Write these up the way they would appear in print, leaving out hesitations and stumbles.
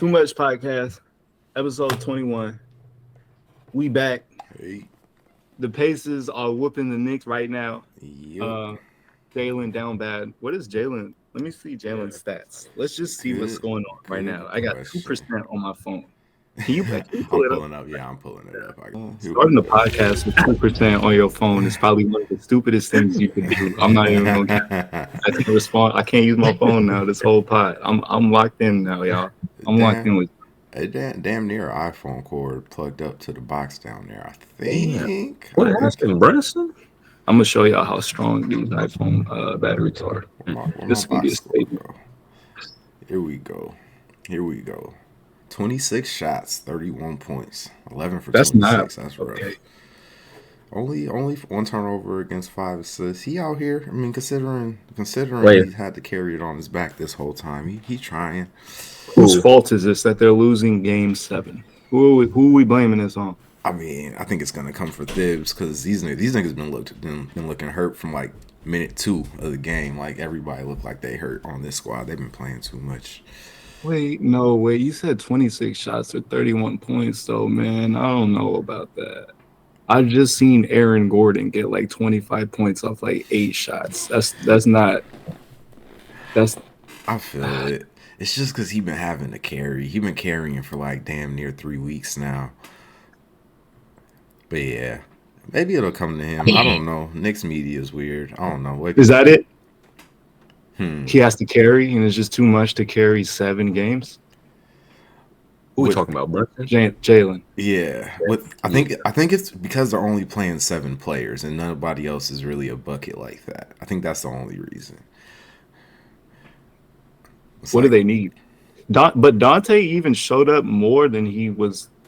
Too Much Podcast, episode 21. We back. Hey. The Pacers are whooping the Knicks right now. Yep. Jalen down bad. What is Jalen? Let me see Jalen's stats. Let's just see what's going on right now. I got 2% on my phone. Can you pull I'm it pulling up? up. Yeah, I'm pulling it up. Starting the podcast with 2% on your phone is probably one of the stupidest things you can do. I'm not even gonna get I can't respond. I can't use my phone now. This whole pod. I'm locked in now, y'all. I'm locked in with damn near iPhone cord plugged up to the box down there. I think. What happened, Brunson? I'm gonna show y'all how strong these iPhone batteries are. This is gonna be a statement. Here we go. 26 shots, 31 points, 11 for 26. That's rough. Okay. Only one turnover against 5 assists. He out here. I mean, considering he had to carry it on his back this whole time. He trying. Whose fault is this that they're losing Game 7? Who are we blaming this on? I mean, I think it's gonna come for Thibs because these niggas been looking hurt from like minute 2 of the game. Like everybody looked like they hurt on this squad. They've been playing too much. Wait. You said 26 shots or 31 points, though, man. I don't know about that. I just seen Aaron Gordon get like 25 points off like 8 shots. That's not. I feel it. It's just because he been having to carry. He been carrying for like damn near 3 weeks now. But yeah, maybe it'll come to him. I don't know. Knicks media is weird. I don't know. Is that it? He has to carry, and it's just too much to carry 7 games. Who we talking about, Brunson? Jalen. Yeah. I think it's because they're only playing 7 players, and nobody else is really a bucket like that. I think that's the only reason. What do they need? But Dante even showed up more than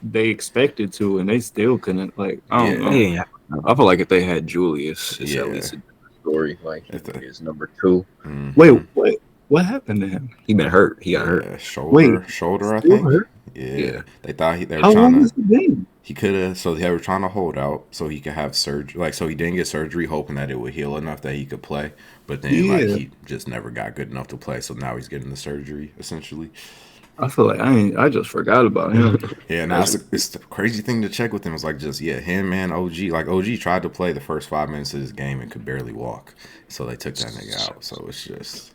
they expected to, and they still couldn't. Like, I don't know. Yeah. I feel like if they had Julius, it's at least a different story. Like, he is number 2. Mm-hmm. Wait. What happened to him? He been hurt. He got hurt. Shoulder. I think. Hurt? Yeah. They thought they were How trying long to. has it been? He could have. So they were trying to hold out so he could have surgery. Like, so he didn't get surgery, hoping that it would heal enough that he could play. But then, he just never got good enough to play. So now he's getting the surgery, essentially. I feel like I just forgot about him. Yeah, now it's the crazy thing to check with him is like him and OG. Like OG tried to play the first 5 minutes of this game and could barely walk, so they took that nigga out. So it's just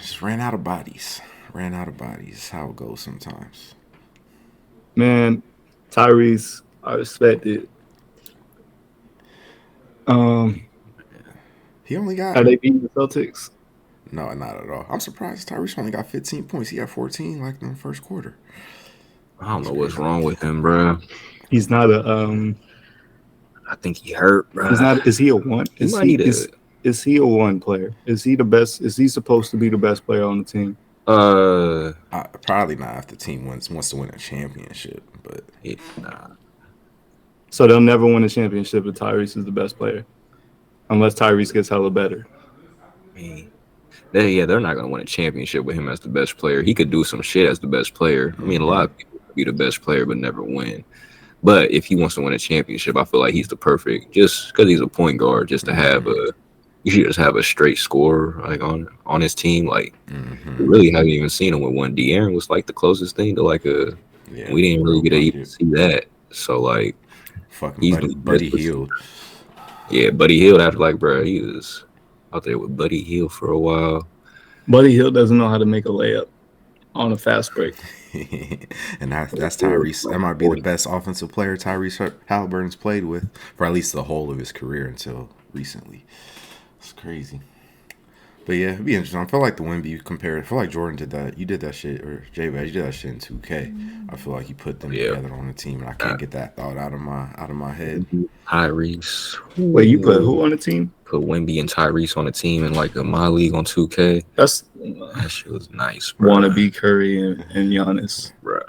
just ran out of bodies. How it goes sometimes. Man, Tyrese, I respect it. He only got. Are they beating the Celtics? No, not at all. I'm surprised Tyrese only got 15 points. He got 14 like in the first quarter. I don't know what's wrong with him, bro. He's not a. I think he hurt, bro. He's not. Is he a 1? Is he a 1 player? Is he the best? Is he supposed to be the best player on the team? Probably not if the team wants to win a championship, but nah. So they'll never win a championship if Tyrese is the best player, unless Tyrese gets hella better. They're not gonna win a championship with him as the best player. He could do some shit as the best player. I mean, a lot of people could be the best player but never win. But if he wants to win a championship, I feel like he's the perfect, just because he's a point guard, just to have you should just have a straight scorer like on his team. Like we really haven't even seen him with one. De'Aaron was like the closest thing to like a. Yeah, we didn't really get to even see that. So like, fucking Buddy Hield. Yeah, Buddy Hield. After like, bro, he was out there with Buddy Hield for a while. Buddy Hield doesn't know how to make a layup on a fast break. And that's Tyrese. That might be the best offensive player Tyrese Halliburton's played with for at least the whole of his career until recently. It's crazy. But yeah, it'd be interesting. I feel like the Wemby compared. I feel like Jordan did that. You did that shit, or J-Bad, you did that shit in 2K. I feel like he put them together on the team, and I can't get that thought out of my head. Tyrese. Wait, you put who on the team? Put Wemby and Tyrese on the team in like my league on 2K. That shit was nice, bro. Wannabe Curry and Giannis. Bro,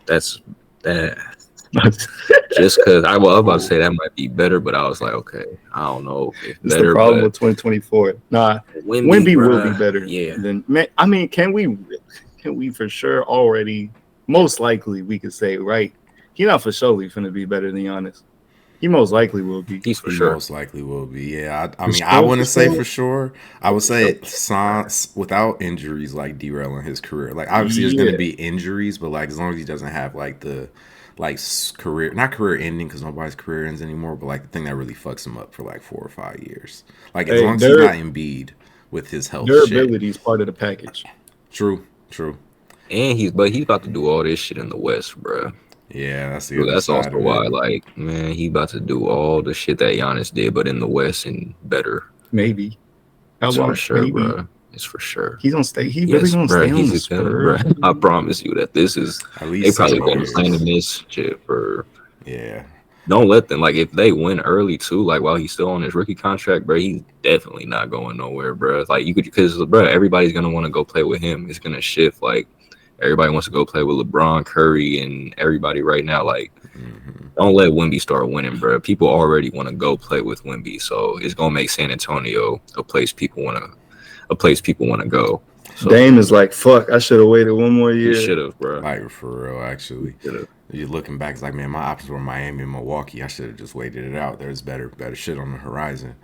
that's that. Just because I was about to say that might be better, but I was like, okay, I don't know if it's better. The problem with 2024. Nah, Wemby will be better. Yeah. I mean, can we for sure already? Most likely, we could say right. He's not for surely going to be better than Giannis. He most likely will be. He's for He sure. most likely will be. Yeah, I For mean, I sure, wouldn't for say sure. for sure. I would say sans without injuries like derailing his career. Like obviously, there's going to Yeah. be injuries, but like as long as he doesn't have like the career, not career ending because nobody's career ends anymore, but like the thing that really fucks him up for like 4 or 5 years. Like as Hey, long as he's not Embiid with his health shit. durability is part of the package. True, true. And he's about to do all this shit in the West, bro. Yeah, that's the So other that's side also of it. why, like, man, he about to do all the shit that Giannis did, but in the West and better. Maybe. How It's for long? sure, Maybe. bro. It's for sure. He's gonna stay. He really Yes, gonna bro. stay on He's the just gonna, bro. Spurs. I promise you that this is. At They least probably 7 been planning years. this shit for. Yeah. Don't let them, like, if they win early too, like while he's still on his rookie contract, bro, he's definitely not going nowhere, bro. Like you could, because bro, everybody's gonna want to go play with him. It's gonna shift. Like everybody wants to go play with LeBron, Curry, and everybody right now. Like, don't let Wemby start winning, bro. People already want to go play with Wemby, so it's gonna make San Antonio a place people want to go. So Dame is like, fuck. I should have waited one more he year. should have, bro. Like for real, actually. You're looking back, it's like, man, my options were Miami and Milwaukee. I should have just waited it out. There's better shit on the horizon.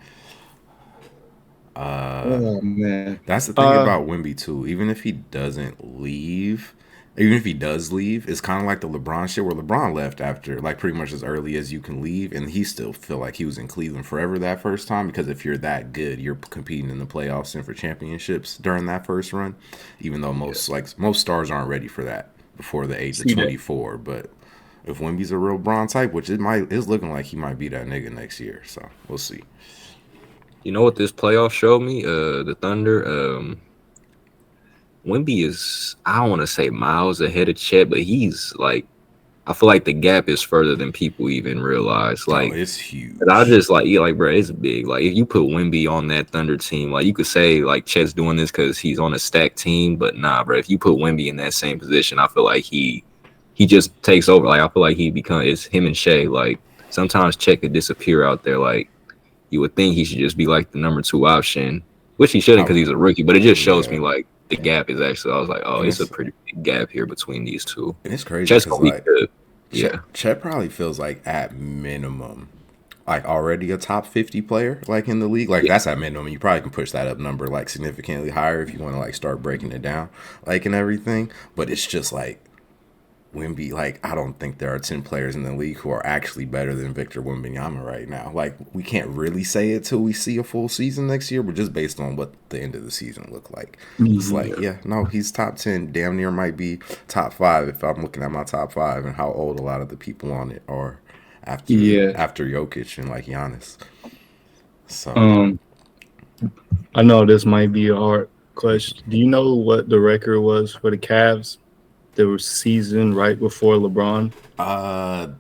Oh man. That's the thing about Wemby too. Even if he doesn't leave, even if he does leave, it's kind of like the LeBron shit where LeBron left after like pretty much as early as you can leave, and he still feel like he was in Cleveland forever that first time because if you're that good, you're competing in the playoffs and for championships during that first run. Even though most stars aren't ready for that before the age of 24, but if Wemby's a real Bron type, which it's looking like he might be that nigga next year, so we'll see. You know what this playoff showed me? The Thunder. Wemby is, I don't want to say miles ahead of Chet, but he's like, I feel like the gap is further than people even realize. Like, it's huge. And I just like, yeah, like, bro, it's big. Like, if you put Wemby on that Thunder team, like, you could say like Chet's doing this because he's on a stacked team, but nah, bro. If you put Wemby in that same position, I feel like he just takes over. Like, I feel like it's him and Shea. Like, sometimes Chet could disappear out there. Like, you would think he should just be like the number 2 option, which he shouldn't because he's a rookie. But it just shows me like the gap is actually. I was like, oh, it's a pretty big gap here between these two. And it's crazy Chet's because gonna be good. Yeah, Chet probably feels like at minimum, like already a top 50 player, like in the league. Like that's at minimum. You probably can push that up number like significantly higher if you want to like start breaking it down, like and everything. But it's just like Wemby. Like I don't think there are 10 players in the league who are actually better than Victor Wembanyama right now. Like we can't really say it till we see a full season next year, but just based on what the end of the season look like, it's like no, he's top 10. Damn near might be top 5 if I'm looking at my top 5 and how old a lot of the people on it are after Jokic and like Giannis. So I know this might be a hard question. Do you know what the record was for the Cavs? The season right before LeBron.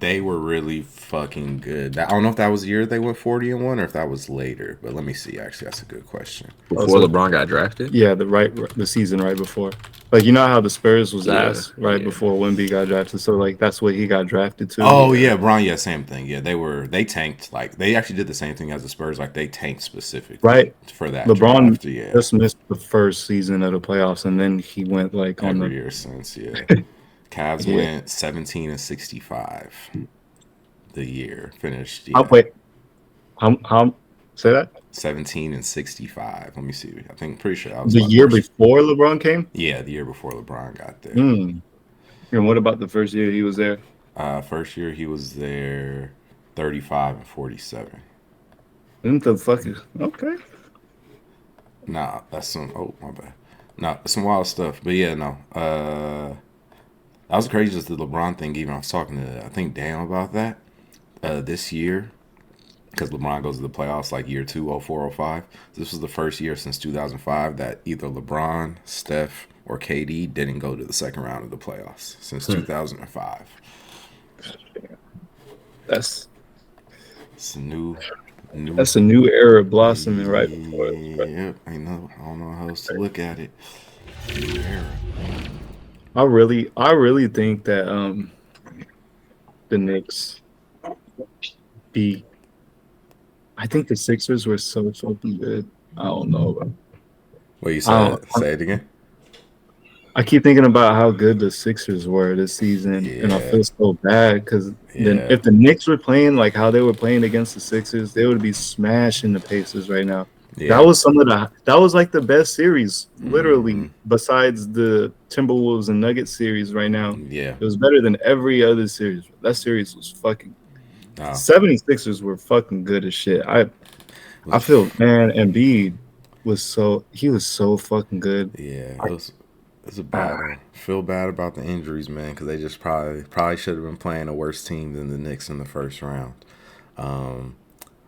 They were really fucking good. I don't know if that was the year they went 40-1 or if that was later. But let me see. Actually, that's a good question. Before LeBron got drafted? Yeah, the season right before. Like you know how the Spurs was asked before Wemby got drafted, so like that's what he got drafted to. Oh yeah, Bron. Yeah, same thing. Yeah, they tanked. Like they actually did the same thing as the Spurs. Like they tanked specifically for that. LeBron draft. just missed the first season of the playoffs, and then he went like on every year since. Yeah, Cavs went 17-65. The year finished. Yeah. Wait, how say that? 17-65. Let me see. I think pretty sure that was the year before LeBron came. Yeah, the year before LeBron got there. And what about the first year he was there? First year he was there, 35-47. What the fuck is okay? Nah, that's some. Oh my bad. Nah, some wild stuff. But yeah, no. That was crazy. Just the LeBron thing. Even I was talking to I think Dan about that this year. Because LeBron goes to the playoffs like year 2, 04, 05. This was the first year since 2005 that either LeBron, Steph, or KD didn't go to the second round of the playoffs since 2005. That's a new. That's a new era blossoming right before. Yep, I don't know how else to look at it. New era. I really think that the Knicks beat. I think the Sixers were so fucking good. I don't know. What you said? Say it again. I keep thinking about how good the Sixers were this season, and I Yeah. feel so bad because then Yeah. if the Knicks were playing like how they were playing against the Sixers, they would be smashing the Pacers right now. Yeah. That was like the best series, literally, Mhm. besides the Timberwolves and Nuggets series right now. Yeah. It was better than every other series. That series was fucking. Oh. 76ers were fucking good as shit. I feel, man, Embiid was so fucking good. Yeah, it was a bad one. Feel bad about the injuries, man, because they just probably should have been playing a worse team than the Knicks in the first round.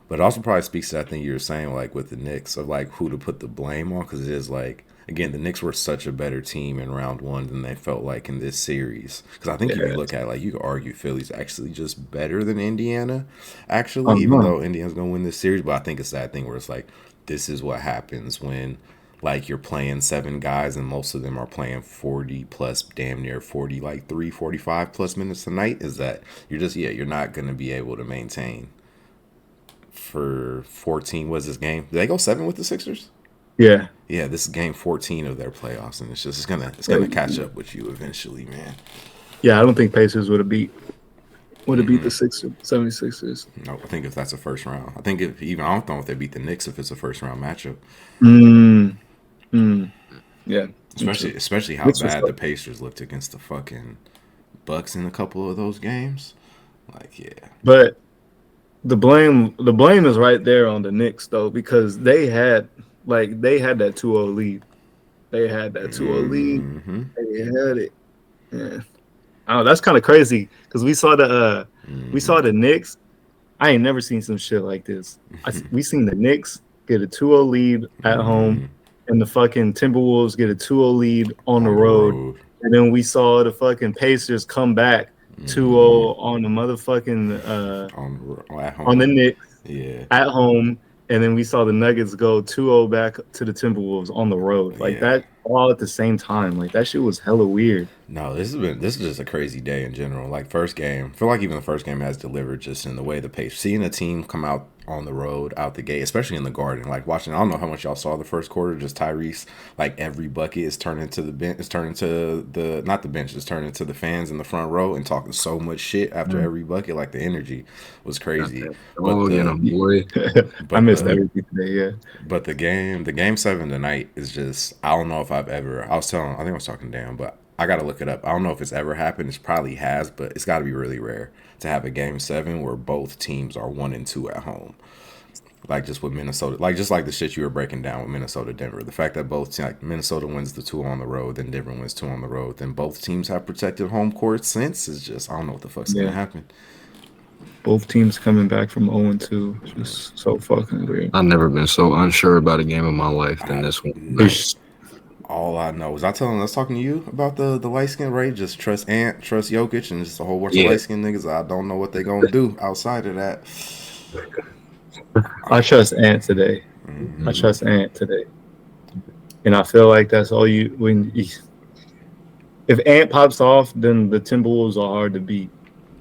But it also probably speaks to that thing you were saying, like with the Knicks, of like who to put the blame on, because it is like, again, the Knicks were such a better team in round one than they felt like in this series. Because I think if you look at it, like, you could argue Philly's actually just better than Indiana, actually, even though Indiana's gonna win this series. But I think it's that thing where it's like, this is what happens when like you're playing 7 guys and most of them are playing 40 plus, damn near 40, like 45 plus minutes a night, is that you're not going to be able to maintain for 14. Was this game? Did they go 7 with the Sixers? Yeah. Yeah, this is game 14 of their playoffs, and it's gonna catch up with you eventually, man. Yeah, I don't think Pacers would have beat the 76ers. No, I think if that's a first round, I don't know if they beat the Knicks if it's a first round matchup. Yeah. Especially how bad the Pacers looked against the fucking Bucks in a couple of those games. Like, yeah. But the blame is right there on the Knicks though, because they had that 2-0 lead. They had that 2-0 lead. Mm-hmm. They had it. Yeah. Oh, that's kind of crazy because we saw the Knicks. I ain't never seen some shit like this. We seen the Knicks get a 2-0 lead at home, and the fucking Timberwolves get a 2-0 lead on the road. And then we saw the fucking Pacers come back 2-0 on the motherfucking on the Knicks at home. And then we saw the Nuggets go 2-0 back to the Timberwolves on the road. Like that all at the same time. Like that shit was hella weird. No, this is just a crazy day in general. Like first game, I feel like even the first game has delivered just in the way the pace. Seeing a team come out on the road, out the gate, especially in the Garden. Like watching, I don't know how much y'all saw the first quarter. Just Tyrese, like every bucket is turned into the bench. It's turned into the not the bench. It's turned into the fans in the front row and talking so much shit after every bucket. Like the energy was crazy. I missed everything today. Yeah. But the game 7 tonight is just, I don't know if I've ever. I think I was talking to Dan, but I gotta look it up. I don't know if it's ever happened. It probably has, but it's got to be really rare to have a game 7 where both teams are 1-2 at home. Like just with Minnesota, just like the shit you were breaking down with Minnesota, Denver. The fact that both Minnesota wins the 2 on the road, then Denver wins 2 on the road, then both teams have protected home court since is just, I don't know what the fuck's gonna happen. Both teams coming back from 0-2, just so fucking weird. I've never been so unsure about a game in my life than this one. All I know is I was talking to you about the light skin, right? Just trust Ant, trust Jokic, and just a whole bunch of light skin niggas. I don't know what they're gonna do outside of that. I trust Ant today. I trust Ant today, and I feel like that's all if Ant pops off, then the Timberwolves are hard to beat,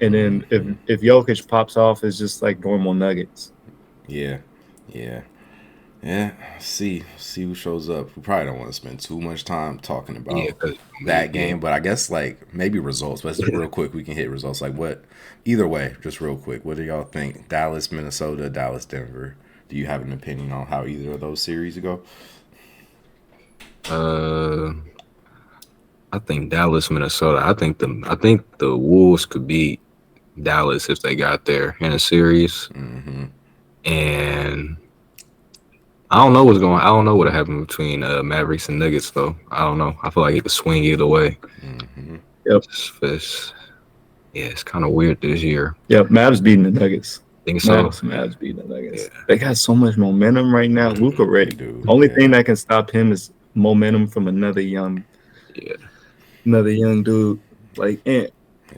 and then if Jokic pops off, it's just like normal Nuggets. Yeah. See who shows up. We probably don't want to spend too much time talking about that game, but I guess like maybe results. But just real quick, we can hit results. Like what? Either way, just real quick, what do y'all think? Dallas, Minnesota, Dallas, Denver. Do you have an opinion on how either of those series go? I think Dallas, Minnesota. I think the Wolves could beat Dallas if they got there in a series, and. I don't know what happened between Mavericks and Nuggets though. I don't know. I feel like it could swing either way. Yep. It's kind of weird this year. Yep. Mavs beating the Nuggets. Think so. Mavs beating the Nuggets. Yeah. They got so much momentum right now. Luka ready. Dude, only thing that can stop him is momentum from another young dude like Ant.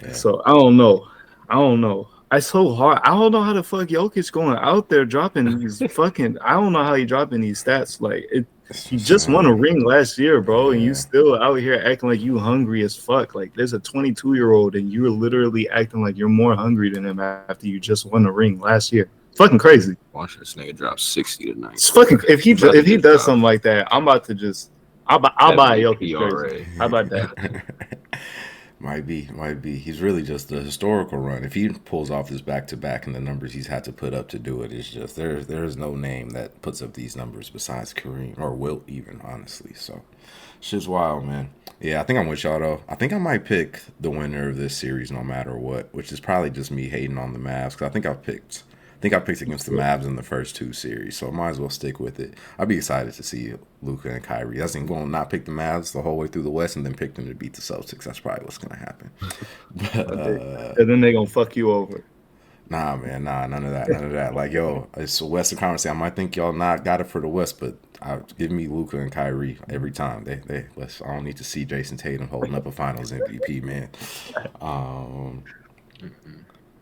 Yeah. So I don't know. It's so hard. I don't know how the fuck Jokic going out there dropping these fucking. I don't know how he dropping these stats. Like you just won a ring last year, bro, and you still out here acting like you hungry as fuck. Like there's a 22-year-old and you're literally acting like you're more hungry than him after you just won a ring last year. Fucking crazy. Watch this nigga drop 60 tonight. It's fucking. If he does something like that, I'm about to I'll buy a Jokic PRA. jersey. How about that? Might be. He's really just the historical run. If he pulls off this back to back and the numbers he's had to put up to do it, it's just there's no name that puts up these numbers besides Kareem or Wilt even, honestly. So shit's wild, man. Yeah, I think I'm with y'all though. I think I might pick the winner of this series no matter what, which is probably just me hating on the Mavs because I think I picked against the Mavs in the first two series, so I might as well stick with it. I'd be excited to see Luka and Kyrie. That's going to not pick the Mavs the whole way through the West and then pick them to beat the Celtics. That's probably what's going to happen. But, And then they gonna fuck you over. nah, man, none of that. Like, yo, it's a Western Conference. I might think y'all not got it for the West, but give me Luka and Kyrie every time. I don't need to see Jason Tatum holding up a Finals MVP, man.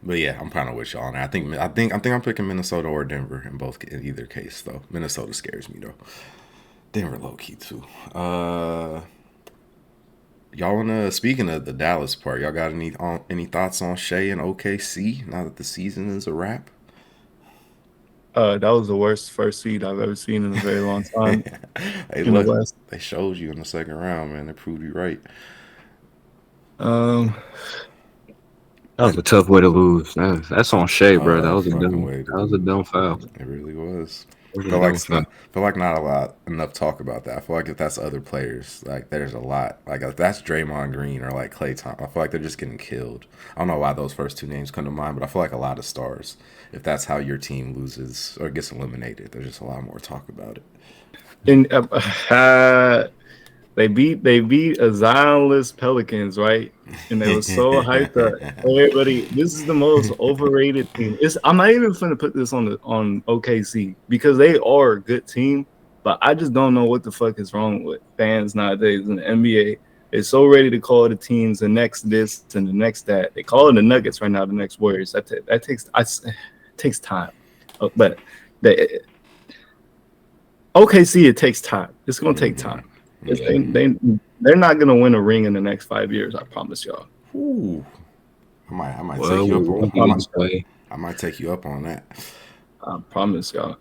But yeah, I'm kind of with y'all. And I think I'm picking Minnesota or Denver in either case though. Minnesota scares me though. Denver low key too. Y'all wanna speaking of the Dallas part, y'all got any thoughts on Shea and OKC now that the season is a wrap? That was the worst first seed I've ever seen in a very long time. Hey, In the look, West. they showed you in the second round, man. They proved you right. That was a tough way to lose. That's on Shea, bro. That was a Fucking dumb. way to That was a dumb foul. It really was. That was a Feel dumb like foul. not enough talk about that. I feel like if that's other players, like there's a lot. Like if that's Draymond Green or like Klay Thompson, I feel like they're just getting killed. I don't know why those first two names come to mind, but I feel like a lot of stars. If that's how your team loses or gets eliminated, there's just a lot more talk about it. And they beat a Zionless Pelicans, right? And they were so hyped up. Everybody, this is the most overrated team. I'm not even going to put this on OKC because they are a good team, but I just don't know what the fuck is wrong with fans nowadays in the NBA. They're so ready to call the teams the next this and the next that. They call it the Nuggets right now, the next Warriors. That takes time, but OKC, it takes time. It's going to take time. They're not going to win a ring in the next 5 years. I promise y'all. Ooh. I might Well, take you up on. Play. I might take you up on that. I promise y'all.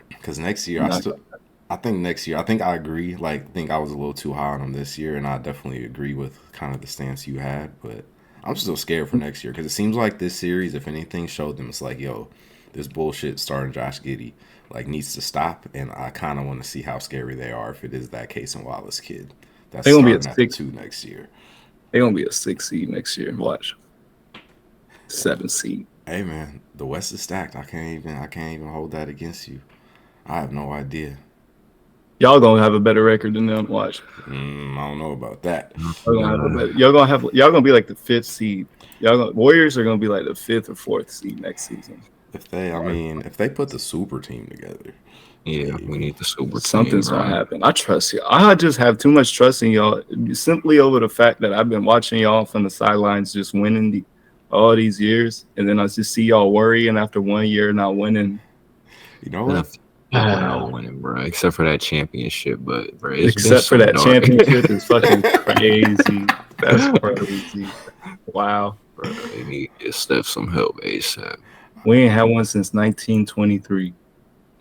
Because next year, I think I agree. Like, I think I was a little too high on them this year, and I definitely agree with kind of the stance you had. But I'm still scared for next year because it seems like this series, if anything, showed them it's like, yo, this bullshit starting Josh Giddey like needs to stop, and I kind of want to see how scary they are if it is that case in Wallace Kid. That's They're gonna be starting a at the 6 2 next year. They're gonna be a 6 seed next year. Watch. 7 seed. Hey man, the West is stacked. I can't even hold that against you. I have no idea. Y'all gonna have a better record than them. Watch. I don't know about that. Y'all gonna be like the 5th seed. Warriors are gonna be like the 5th or 4th seed next season. If they put the super team together. Yeah, we need the super Something's team, gonna happen. I trust you. I just have too much trust in y'all, simply over the fact that I've been watching y'all from the sidelines, just winning all these years, and then I just see y'all worrying after 1 year not winning. You know what? Not winning, bro. Except for that championship, but bro, except for that championship is fucking crazy. That's crazy. Wow, bro. They need to get Steph some help ASAP. We ain't had one since 1923.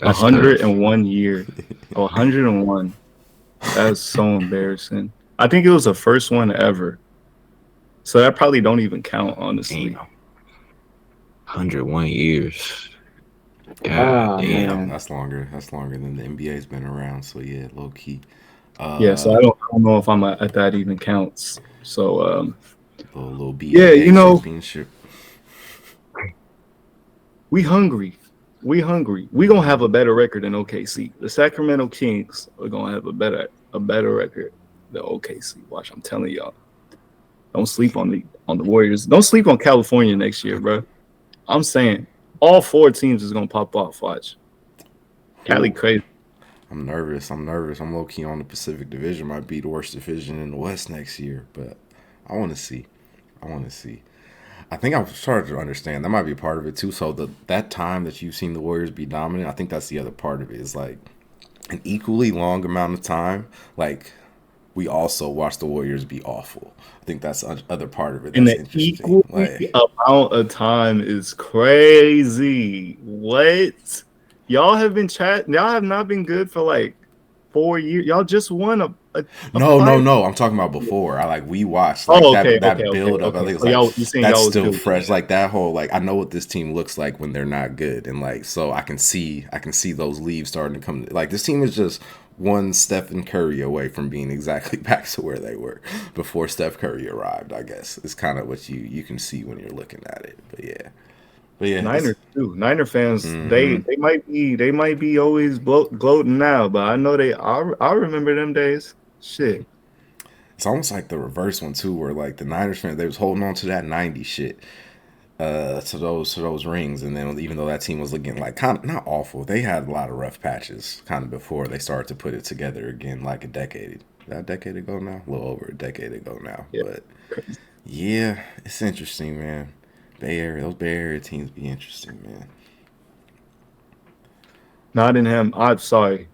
101 year. 101. That's so embarrassing. I think it was the first one ever. So that probably don't even count, honestly. Damn. 101 years. Damn. That's longer than the NBA's been around. So yeah, low key. Yeah, so I don't know if I'm at that even counts. So little BA championship. We hungry. We gonna have a better record than OKC. The Sacramento Kings are gonna have a better record than OKC. Watch, I'm telling y'all. Don't sleep on the Warriors. Don't sleep on California next year, bro. I'm saying all 4 teams is gonna pop off. Watch. Cali crazy. I'm nervous. I'm low key on the Pacific Division. Might be the worst division in the West next year, but I want to see. I think I've started to understand that might be a part of it too. So that time that you've seen the Warriors be dominant, I think that's the other part of it. Is like an equally long amount of time. Like we also watched the Warriors be awful. I think that's the other part of it. That's and the equal amount of time is crazy. What? Y'all have been Y'all have not been good for like 4 years. Y'all just won a No, no, five. no. I'm talking about before. We watched like Oh, okay, that okay. build up. I think it's So like you saying that's y'all was still building? fresh. Like that whole I know what this team looks like when they're not good, and so I can see those leaves starting to come. Like this team is just one Stephen Curry away from being exactly back to where they were before Steph Curry arrived. I guess it's kind of what you can see when you're looking at it. But yeah, Niners too. Niner fans, mm-hmm. they might be always gloating now, but I know I remember them days. Shit. It's almost like the reverse one too, where the Niners fans they was holding on to that '90s shit, to those rings, and then even though that team was looking kind of not awful, they had a lot of rough patches kind of before they started to put it together again, like a decade ago now, a little over a decade ago now. Yeah. But yeah, it's interesting, man. Those Bay Area teams be interesting, man. Nottingham, I'm sorry.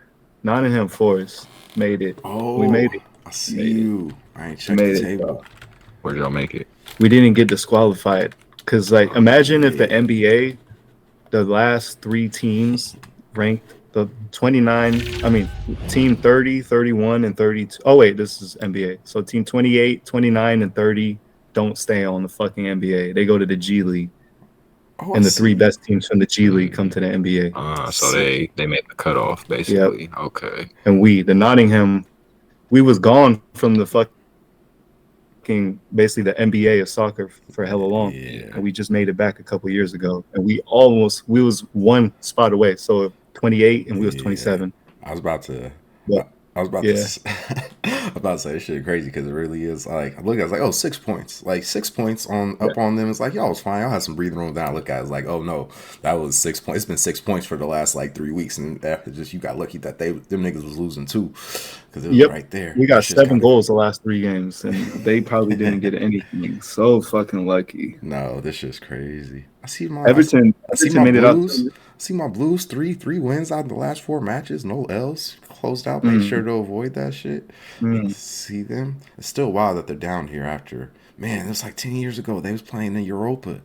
Nottingham Forest made it. We made Oh, it. I see you. I ain't We checked the made it. table. Where'd y'all make it? We didn't get disqualified because, imagine if the Yeah. NBA, the last three teams ranked the 29. I mean, team 30, 31, and 32. Oh wait, this is NBA. So team 28, 29, and 30 don't stay on the fucking NBA. They go to the G League. Oh, And the three best teams from the G League come to the NBA. So they made the cutoff basically. Yep. Okay. And the Nottingham, we was gone from the basically the NBA of soccer for hella long. Yeah. And we just made it back a couple years ago. And we was one spot away. So 28 and we was 27. I was about to. But, I was about to say this shit crazy because it really is I look at it, it's 6 points. 6 points up on them. It's y'all was fine. Y'all had some breathing room. Then I look at it, it's oh no, that was 6 points. It's been 6 points for the last 3 weeks, and after just you got lucky that them niggas was losing too because it was right there. We got 7 goals the last 3 games, and they probably didn't get anything. So fucking lucky. No, this shit's crazy. I see my Everton made it out. See my Blues 3 wins out of the last 4 matches, no L's, closed out. Made sure to avoid that shit. See them. It's still wild that they're down here after. Man, it was 10 years ago. They was playing in Europa.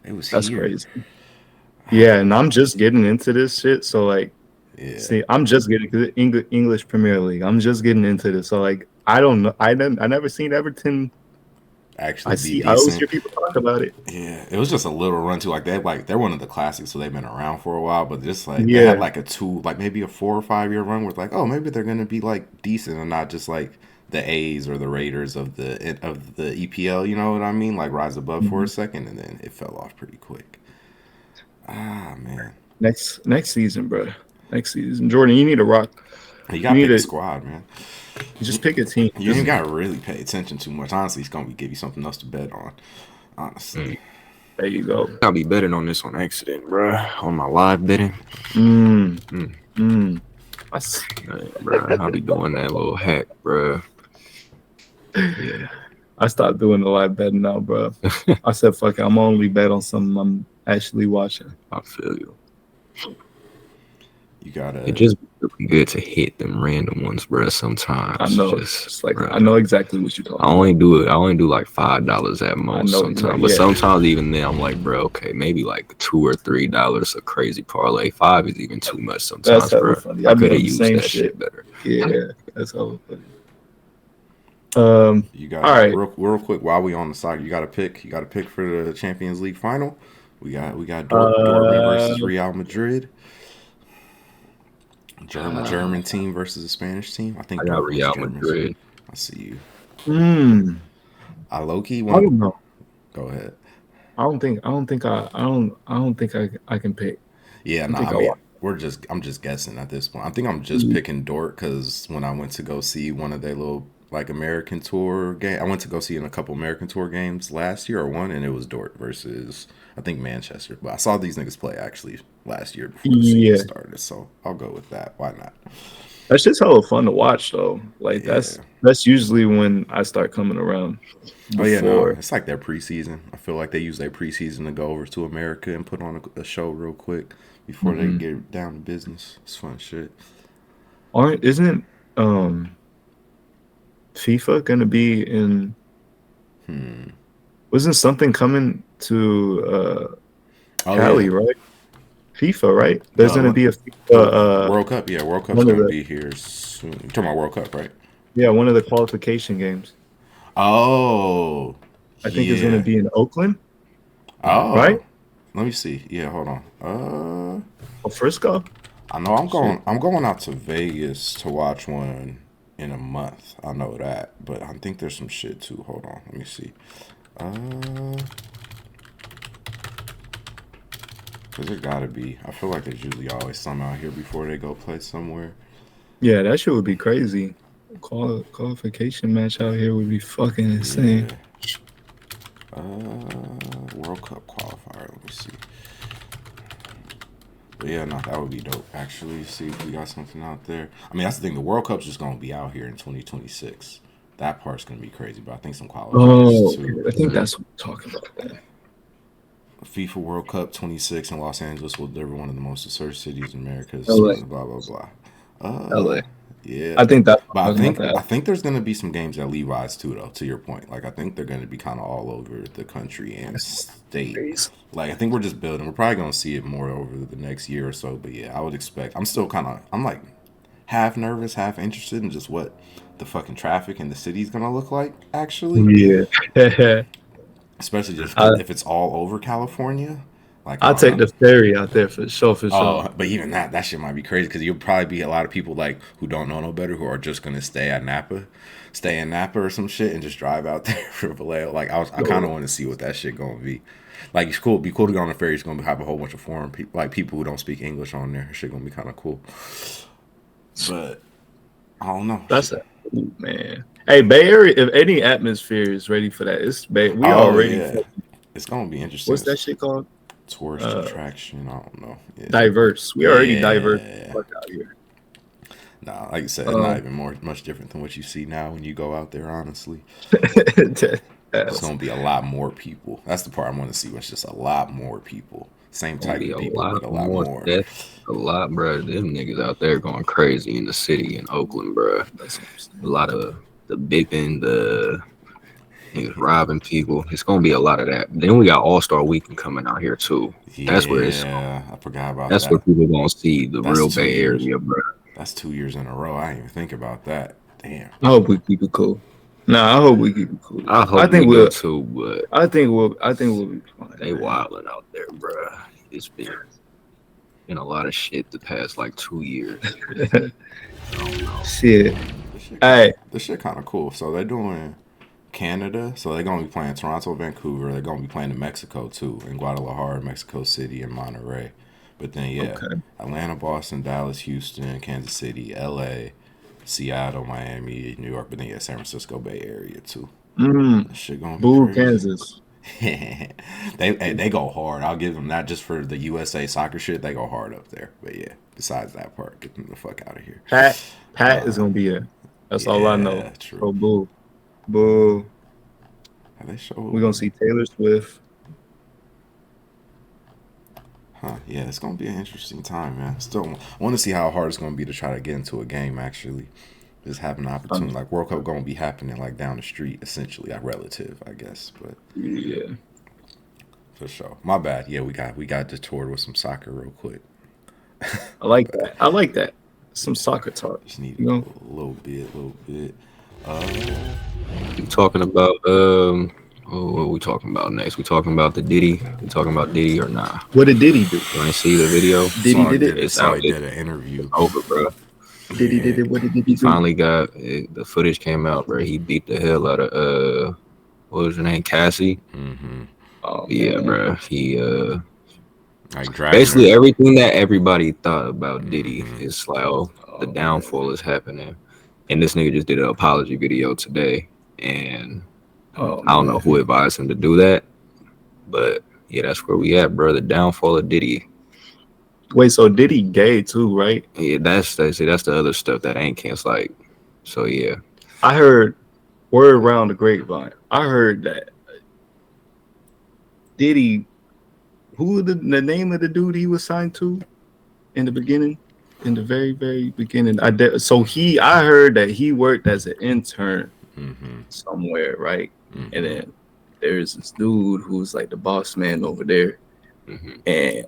That's crazy. Yeah, and I'm just getting into this shit. So see, I'm just getting to the English Premier League. I'm just getting into this. So I don't know. I never seen Everton. Actually, I always hear people talk about it. Yeah, it was just a little run too. They're one of the classics, so they've been around for a while. But just they had a 2, maybe a 4 or 5 year run where oh, maybe they're gonna be decent and not just the A's or the Raiders of the EPL. You know what I mean? Rise above for a second, and then it fell off pretty quick. Ah man. Next season, bro. Next season, Jordan, you need to rock. You gotta pick a squad, man. You just pick a team. You ain't gotta really pay attention too much. Honestly, it's gonna give you something else to bet on. Honestly. There you go. I'll be betting on this on accident, bro. On my live betting. I see. Bro, I'll be doing that little hack, bro. Yeah. I stopped doing the live betting now, bro. I said, fuck it. I'm only bet on something I'm actually watching. I feel you. You gotta. It just be good to hit them random ones, bro. Sometimes I know. Bro, I know exactly what you're talking about. I only do $5 at most sometimes. But sometimes even then I'm bro, okay, maybe $2 or $3 a crazy parlay. 5 is even too much sometimes, bro. Funny. I could have used that shit better. Yeah, that's hella funny. You got all right. Real quick while we on the side, you got to pick for the Champions League final. We got Dortmund versus Real Madrid. German team versus a Spanish team. I think I got Real Madrid. I see you. I low-key want. I don't know. Go ahead. I don't think I can pick. Yeah, I'm just guessing at this point. I think I'm just picking Dort because when I went to go see one of their little American tour game, I went to go see in a couple American tour games last year or one, and it was Dort versus I think Manchester. But I saw these niggas play actually last year before the season started, so I'll go with that. Why not? That's just hella fun to watch though. That's usually when I start coming around. Oh yeah, no, it's their preseason. I feel like they use their preseason to go over to America and put on a show real quick before they get down to business. It's fun shit. Isn't FIFA gonna be in? Wasn't something coming to Cali, right? FIFA, right? There's gonna be a FIFA, World Cup. Yeah, World Cup's gonna be here soon. You're talking about World Cup, right? Yeah, one of the qualification games. Oh, I think it's gonna yeah. be in Oakland, right? Oh, let me see. Yeah, hold on. Or Frisco. I know I'm Shit. going. I'm going out to Vegas to watch one in a month. I know that, but I think there's some shit too. Hold on, let me see. Cause there gotta be. I feel like there's usually always some out here before they go play somewhere. Yeah, that shit would be crazy. Qualification match out here would be fucking insane. Yeah. World Cup qualifier. Let me see. But yeah, no, that would be dope. Actually, see if we got something out there. I mean, that's the thing. The World Cup's just gonna be out here in 2026. That part's gonna be crazy. But I think some qualifiers Oh, too. I think that's what we're talking about. Then. FIFA World Cup 26 in Los Angeles will deliver one of the most researched cities in America. LA, Blah blah blah. LA. Yeah, I think that's what but I'm talking about. I That. think there's gonna be some games at Levi's too, though. To your point, like I think they're gonna be kind of all over the country and state. Crazy. Like I think we're just building. We're probably gonna see it more over the next year or so. But yeah, I would expect. I'm still kind of. I'm like half nervous, half interested in just what the fucking traffic in the city's gonna look like. Actually, Yeah. especially just I if it's all over California. Like I I'll don't take know. the ferry out there for sure, for sure. Oh, but even that shit might be crazy because you'll probably be a lot of people like who don't know no better who are just gonna stay in Napa or some shit and just drive out there for Vallejo. Like I kind of want to see what that shit gonna be. Like it's cool, be cool to go on a ferry. It's gonna have a whole bunch of foreign people, like people who don't speak English on there. Shit gonna be kind of cool. But I don't know. That's a man. Hey, Bay Area. If any atmosphere is ready for that, it's Bay. We Oh already. yeah, it's gonna be interesting. What's that shit called? Tourist attraction. I don't know. Yeah, Diverse. We already diverse yeah. fuck out here. Nah, like you said, it's not even much different than what you see now when you go out there. Honestly. It's gonna be a lot more people. That's the part I want to see. Was just a lot more people. Same Gonna type be of a people, but lot a lot more. more. That's a lot, bro. Them niggas out there going crazy in the city in Oakland, bro. A lot of the bipping, the niggas robbing people. It's gonna be a lot of that. Then we got All Star Weekend coming out here too. That's where it's. Yeah, I forgot about That's where that. people gonna see the That's real 2 Bay years. Area, bro. That's 2 years in a row. I didn't even think about that. Damn. I hope we keep it cool. Nah, I hope we keep it cool. I hope think we we'll. do too, but I think we'll be fine. they Man. wilding out there, bro. It's been a lot of shit the past like 2 years. Shit. Hey, This shit kind of cool. So they're doing Canada. So they're gonna be playing Toronto, Vancouver. They're gonna be playing in Mexico too, in Guadalajara, Mexico City, and Monterrey. But then yeah, okay. Atlanta, Boston, Dallas, Houston, Kansas City, L.A., Seattle, Miami, New York. But then yeah, San Francisco Bay Area too. That shit gonna be Boo, crazy. Kansas. They go hard. I'll give them that just for the USA soccer shit. They go hard up there. But yeah, besides that part, get them the fuck out of here. Pat is gonna be there. That's all I know. True. Oh, boo. Have they showed? We're gonna see Taylor Swift. Huh? Yeah, it's gonna be an interesting time, man. Still, I want to see how hard it's gonna be to try to get into a game. Actually, just having an opportunity, like World Cup, gonna be happening like down the street, essentially, like relative, I guess. But Yeah. for sure, my bad. Yeah, we got detoured with some soccer real quick. I like that. Some soccer talk. Just need You know? a little bit. We talking about what are we talking about next? We talking about the Diddy? We talking about Diddy or nah? What did Diddy do? You ain't see the video? Diddy did it. It's So out. I did an interview. It's over, bro. Diddy did it. What did Diddy He do? finally got the footage came out, bro. He beat the hell out of what was her name, Cassie? Mm-hmm. Oh, Yeah, man. bro. He Like dragging basically her. everything that everybody thought about Diddy Mhm. is like, oh, the downfall is happening. And this nigga just did an apology video today, and Oh, I don't know who advised him to do that, but yeah, that's where we at, bro. The downfall of Diddy. wait, so Diddy gay too, right? Yeah, that's the other stuff that ain't canceled. Like, so yeah, I heard word around the grapevine. I heard that Diddy, who the name of the dude he was signed to in the beginning, in the very, very beginning. I heard that he worked as an intern somewhere, right? Mhm. And then there's this dude who's like the boss man over there, and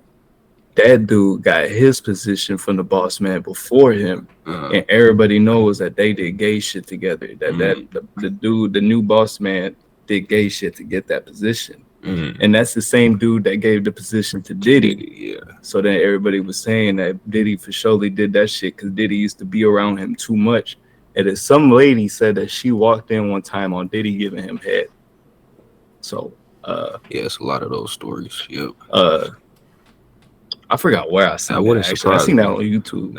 that dude got his position from the boss man before him, and everybody knows that they did gay shit together. The dude, the new boss man, did gay shit to get that position, and that's the same dude that gave the position to Diddy. Yeah. So then everybody was saying that Diddy for surely did that shit because Diddy used to be around him too much. And then some lady said that she walked in one time on Diddy giving him head. So yeah, it's a lot of those stories. Yep. I forgot where I seen that. wouldn't Actually, I surprise seen that me. on YouTube.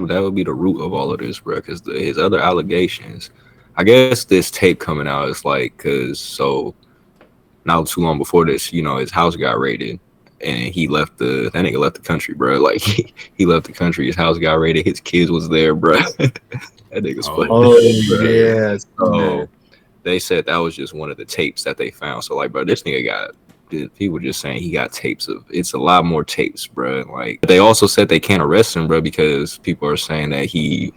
That would be the root of all of this, bro. Because his other allegations, I guess this tape coming out is like, because so not too long before this, you know, his house got raided and he left that nigga left the country, bro. Like he left the country, his house got raided, his kids was there, bro. That nigga's funny. Oh bro. yeah. So they said that was just one of the tapes that they found. So like, bro, this nigga got. People just saying he got tapes of. It's a lot more tapes, bro. Like they also said they can't arrest him, bro, because people are saying that he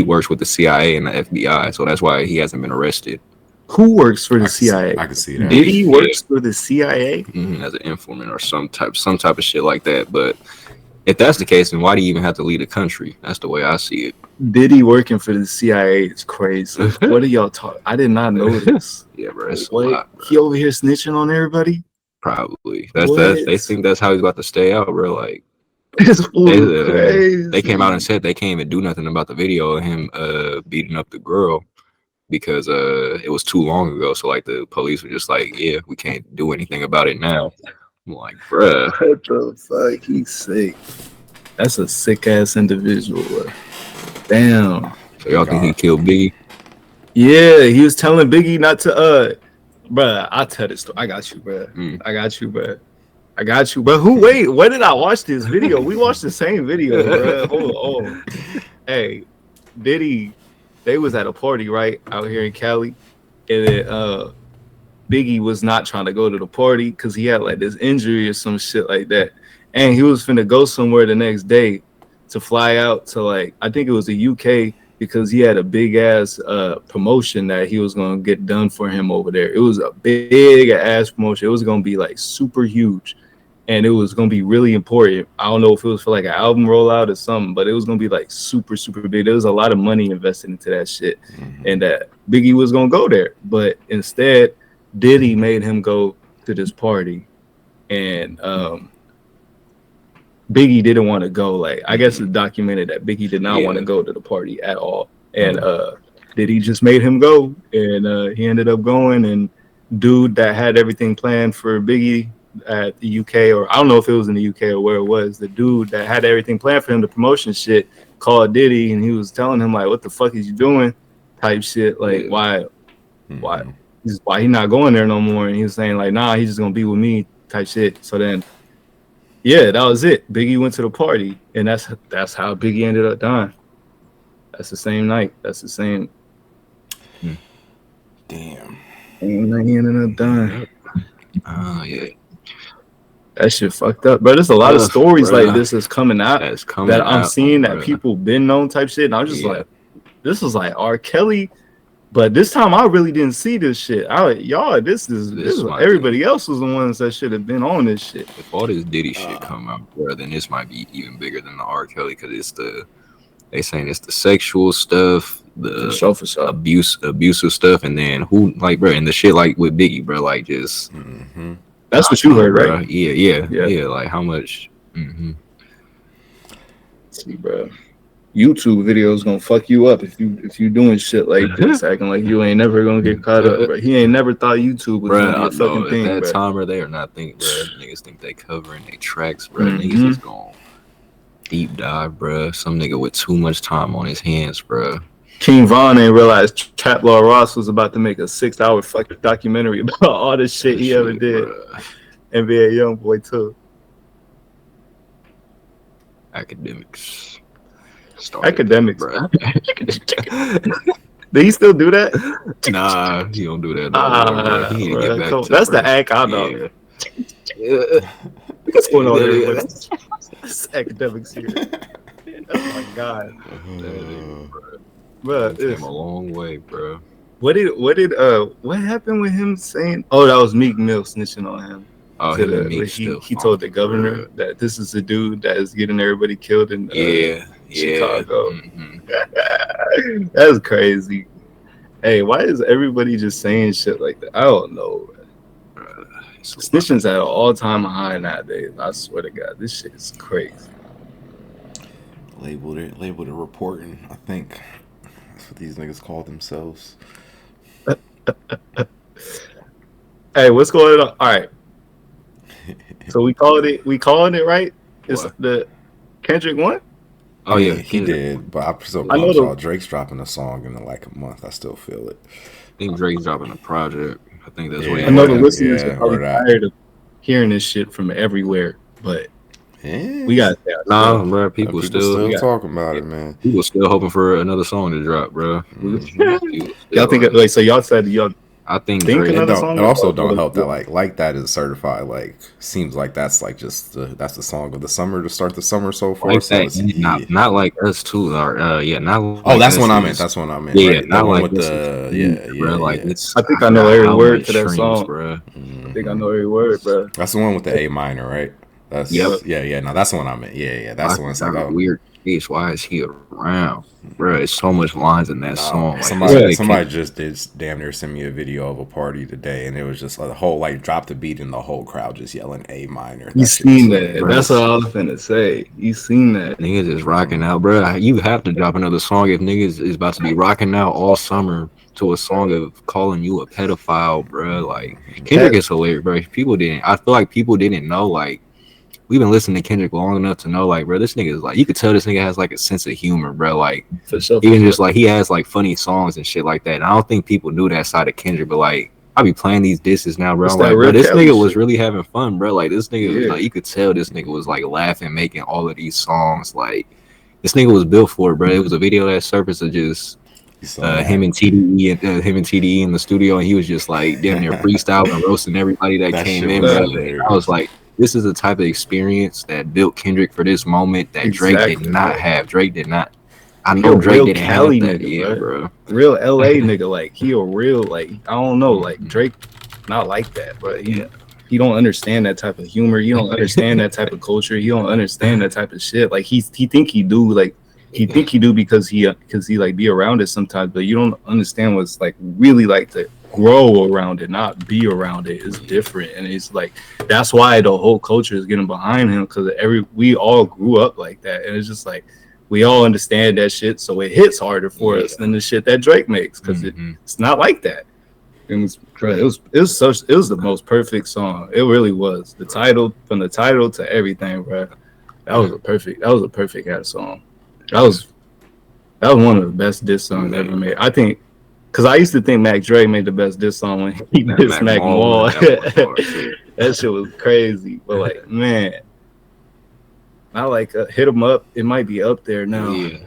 works with the CIA and the FBI, so that's why he hasn't been arrested. Who works for the CIA? I can see that. Diddy works for the CIA as an informant or some type of shit like that. But if that's the case, then why do you even have to leave the country? That's the way I see it. Diddy working for the CIA is crazy. What are y'all talking? I did not know this. Yeah, bro. It's What? a lot, bro. He over here snitching on everybody? Probably. They think that's how he's about to stay out, bro. Like they came out and said they can't even do nothing about the video of him beating up the girl because it was too long ago. So like the police were just like, yeah, we can't do anything about it now. I'm like, bruh. What the fuck? He's sick. That's a sick ass individual. Bro. Damn. So y'all think he killed Biggie? Yeah, he was telling Biggie not to bruh, I'll tell this story. I got you, bruh. I got you, bruh. I got you. But wait, where did I watch this video? We watched the same video, bruh. Hold on. Hey, Diddy, they was at a party, right? Out here in Cali. And then Biggie was not trying to go to the party because he had like this injury or some shit like that. And he was finna go somewhere the next day to fly out to like, I think it was the UK, because he had a big ass promotion that he was gonna get done for him over there. It was a big ass promotion. It was gonna be like super huge, and it was gonna be really important. I don't know if it was for like an album rollout or something, but it was gonna be like super big. There was a lot of money invested into that shit, and that Biggie was gonna go there, but instead, Diddy made him go to this party, and Biggie didn't want to go. Like, I guess it's documented that Biggie did not want to go to the party at all. And Diddy just made him go. And he ended up going. And dude that had everything planned for Biggie at the UK, or I don't know if it was in the UK or where it was, the dude that had everything planned for him, the promotion shit, called Diddy. And he was telling him, like, what the fuck is you doing? Type shit. Like, why he not going there no more? And he was saying, like, nah, he's just going to be with me type shit. So then, yeah, that was it. Biggie went to the party, and that's how Biggie ended up dying. That's the same night. That's the same. Damn. Same night he ended up dying. Yeah. That shit fucked up, bro. There's a lot of stories like this is coming out that I'm seeing that people been known type shit, and I'm just like, this is like R. Kelly. But this time I really didn't see this shit. This is everybody else was the ones that should have been on this shit. If all this Diddy shit come out, bro, then this might be even bigger than the R. Kelly, because they saying it's the sexual stuff, the abusive stuff, and then who, like, bro, and the shit like with Biggie, bro, like just that's what you heard, bro. Right? Yeah. Like how much? See, bro. YouTube videos gonna fuck you up if you doing shit like this, acting like you ain't never gonna get caught up. Bro. He ain't never thought YouTube was gonna be a fucking thing. At that bro. time, they are not thinking, bro. Niggas think they covering their tracks, bro. Niggas is going deep dive, bro. Some nigga with too much time on his hands, bro. King Von ain't realized Trap Law Ross was about to make a 6-hour fucking documentary about all the shit he ever did. Bruh. NBA YoungBoy too. Academics. Academics, bro. Did he still do that? Nah, he don't do that. He need to get back to that's the act I know. What's going on here? This academics here. Oh my god, bro. Came a long way, bro. What happened with him saying? Oh, that was Meek Mill snitching on him. Oh, To him and the Meek he still. he told the funky, governor bruh. that this is the dude that is getting everybody killed in Yeah, Chicago. Mm-hmm. That's crazy. Hey, why is everybody just saying shit like that? I don't know. Snitching's at an all-time high nowadays. I swear to God, this shit is crazy. Labeled it reporting. I think that's what these niggas call themselves. Hey, what's going on? All right, so we calling it right. It's What? the Kendrick one. Oh Yeah, yeah, he Kendrick. did. But I still I know promise y'all, the. Drake's dropping a song in like a month. I still feel it. I think Drake's dropping a project. I think that's what he I know the Yeah, working. listeners are yeah, or probably that. tired of hearing this shit from everywhere, but Yeah, we gotta say our Nah, stuff. bro. People people still, still We got. talking about it, man. people still hoping for another song to drop, bro. Hmm. People Y'all still think like. like so? Y'all said y'all I think think Drake. It another don't. song It is also out, don't help that or like that is certified. Like seems like that's like just that's the song of the summer to start the summer so far. Like So that, it's and yeah. not like us too, or yeah, not Oh, like that's us what I meant. is That's what I meant. yeah, Right, the not one like with us is the huge, bro. Like yeah. it's I think I I know forgot every how word much to that streams, song. bro. I think I Hmm. know every word, bro. That's the one with the A minor, right? Yep. That's yeah. No, that's the one I meant. Yeah. That's the one. Pocket It's like, got a oh weird face. Why is he around, bro? It's so much lines in that no, song. Like this Yeah. nigga somebody can just did damn near send me a video of a party today, and it was just like the whole like drop the beat and the whole crowd just yelling A minor. You That shit was seen that? bro. That's what hilarious. I was finna say. You seen that? Niggas is rocking out, bro. You have to drop another song if niggas is about to be rocking out all summer to a song of calling you a pedophile, bro. Like Kendrick That is hilarious, bro. People didn't. I feel like people didn't know. Like we've been listening to Kendrick long enough to know, like, bro, this nigga is like, you could tell this nigga has like a sense of humor, bro. Like for sure. even just like he has like funny songs and shit like that. And I don't think people knew that side of Kendrick, but like I be playing these disses now, bro. It's I'm that like, bro, real this Cali nigga was shit. really having fun, bro. Like this nigga was Yeah. like, you could tell this nigga was like laughing, making all of these songs. Like this nigga was built for it, bro. It was a video that surfaced of just You saw that? him and TDE in the studio, and he was just like damn near freestyle and roasting everybody that That came shit in, was bro. Uh, And I was hilarious. like, this is the type of experience that built Kendrick for this moment that Drake did exactly, not bro. have. Drake did not. I He a know Drake real didn't have Cali that nigga, yet, bro. bro. Real LA nigga. Like he a real like I don't know. Like Mhm. Drake, not like that, bro. He don't understand that type of humor. He don't understand that type of culture. He don't understand that type of shit. Like he think he do like he think he do because he like be around it sometimes, but you don't understand what's like really like to grow around it, not be around it. It's different, and it's like that's why the whole culture is getting behind him because we all grew up like that, and it's just like we all understand that shit, so it hits harder for us than the shit that Drake makes because Mhm. it's not like that. It was the most perfect song. It really was. The title, from the title to everything, bro. That was a perfect ass song. That was one of the best diss songs ever made. I think because I used to think Mac Dre made the best diss song when he That dissed Mac Maul. that was hard too. That shit was crazy. But like, man, I like Hit 'Em Up. It might be up there now. Yeah,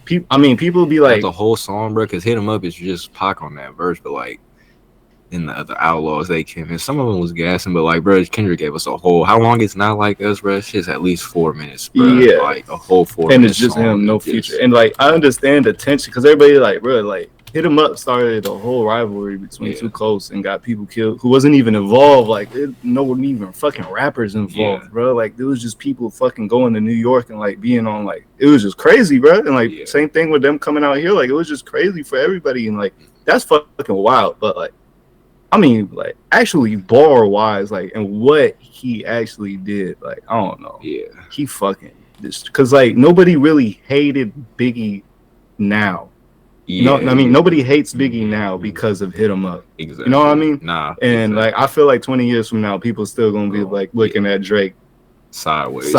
People be that's like, a whole song, bro. Cause Hit 'Em Up is just Pac on that verse, but like in the other Outlaws, they came in. Some of them was gassing, but like, bro, Kendrick gave us a whole. How long it's not like us, bro? It's just at least 4 minutes, bro. yeah, Like a whole 4 and minute it's just him, song no of future. just And like, I understand the tension because everybody like, bro, like Hit 'Em Up started a whole rivalry between two coasts and got people killed who wasn't even involved. Like, no one even fucking rappers involved, bro. Like, there was just people fucking going to New York and like being on like it was just crazy, bro. And like same thing with them coming out here, like it was just crazy for everybody. And like that's fucking wild, but like. I mean, like actually bar wise, like and what he actually did, like I don't know. Yeah. He fucking this because like nobody really hated Biggie now. You know, I mean, nobody hates Biggie now because of Hit 'Em Up. Exactly. You know what I mean? Nah. And like I feel like 20 years from now, people still gonna be like looking at Drake sideways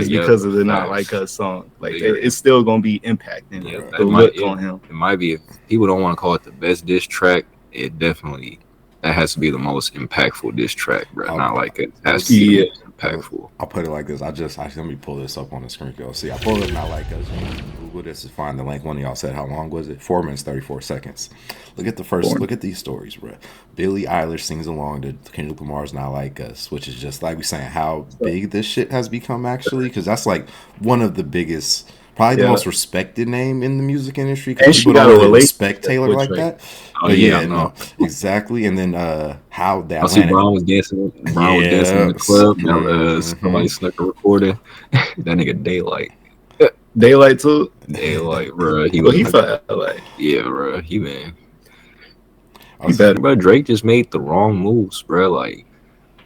because of the Not Like Us song. Like it's still gonna be impacting the look on him. It might be if people don't want to call it the best diss track, it definitely that has to be the most impactful diss track, bro. Not like it has to be the most impactful. I'll put it like this. Let me pull this up on the screen. Y'all see, I pulled up Not Like Us. Google this to find the link. One of y'all said, how long was it? 4 minutes, 34 seconds. Look at these stories, bro. Billie Eilish sings along to Kendrick Lamar's Not Like Us, which is just like we saying how big this shit has become actually, because that's like one of the biggest probably the most respected name in the music industry, And because she people got don't a really relationship respect Taylor with like Drake. that. Oh But yeah, I yeah, know. no, exactly. And then how the I see Atlanta, Brown was dancing. Brown was dancing in the club. Now, somebody snuck a recording. That nigga Daylight. Daylight too. Daylight, bro. He Well, was. he from LA. Yeah, bro. He man. He better. Bro, Drake just made the wrong moves, bro. Like,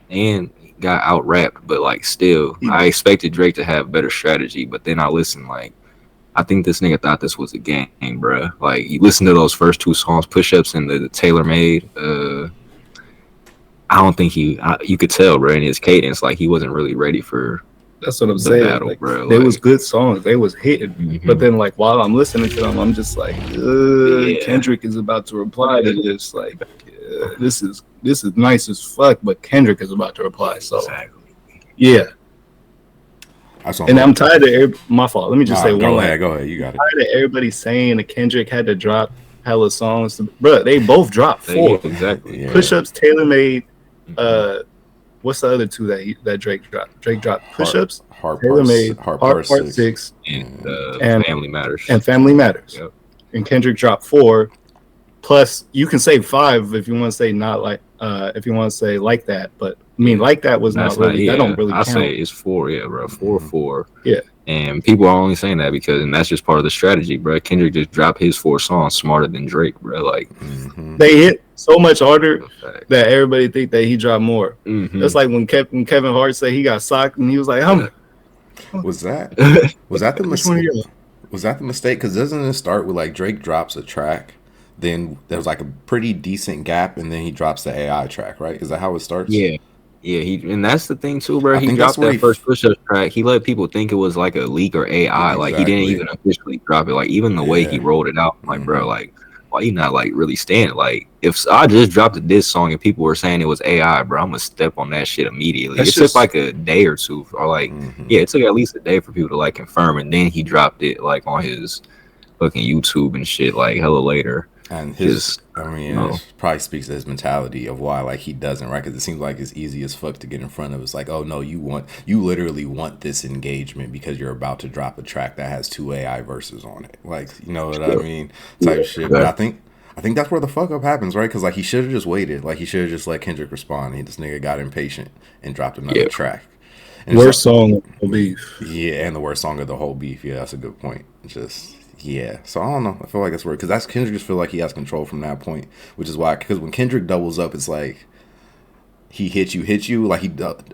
and got out rapped, but like, still, I expected Drake to have better strategy. But then I listened, like, I think this nigga thought this was a game, bro. Like, you listen to those first two songs, Push Ups and the Tailor Made. I don't think you could tell, bro, in his cadence, like, he wasn't really ready for That's what I'm the saying. battle, Like, bro. they Like, was good songs. They was hitting. But then, like, while I'm listening to them, I'm just like, Kendrick is about to reply to this. Like, this is nice as fuck, but Kendrick is about to reply. So, yeah. And I'm tired of my fault. Let me just say one. Go ahead. You got it. I'm tired of everybody saying that Kendrick had to drop hella songs. Bro, they both dropped 4. Exactly. Yeah. Push Ups, Tailor Made. What's the other 2 that Drake dropped? Drake dropped Push Ups, Tailor Made, Heart Part 6, and Family Matters. And Family Matters. Yep. And Kendrick dropped 4. Plus, you can say 5 if you want to say not like, if you want to say like that. But I mean, like that was not really. That don't really count. I say it's 4, yeah, bro. 4. Yeah. And people are only saying that because, and that's just part of the strategy, bro. Kendrick just dropped his 4 songs smarter than Drake, bro. Like, they hit so much harder that everybody think that he dropped more. That's like when Kevin Hart said he got socked and he was like, Was that the mistake? Was that the mistake? Because doesn't it start with like Drake drops a track, then there's like a pretty decent gap, and then he drops the AI track, right? Is that how it starts? Yeah. And that's the thing too, bro. He dropped that first push-up track. He let people think it was like a leak or AI. Like, he didn't even officially drop it. Like, even the way he rolled it out, like, bro, like, why you not like really stand? Like, if I just dropped a diss song and people were saying it was AI, bro, I'm gonna step on that shit immediately. It took like a day or 2, or like, it took at least a day for people to like confirm, and then he dropped it like on his fucking YouTube and shit like hella later. And it probably speaks to his mentality of why like he doesn't, right? Because it seems like it's easy as fuck to get in front of. It's like, oh no, you literally want this engagement because you're about to drop a track that has 2 AI verses on it, like, you know what I mean, type shit. But I think that's where the fuck up happens, right? Because like he should have just waited, like he should have just let Kendrick respond. This nigga got impatient and dropped another track. And worst song of the whole beef. Yeah, and the worst song of the whole beef. Yeah, that's a good point. Yeah, so I don't know. I feel like that's weird because that's Kendrick just feel like he has control from that point, which is why, because when Kendrick doubles up, it's like he hit you, like he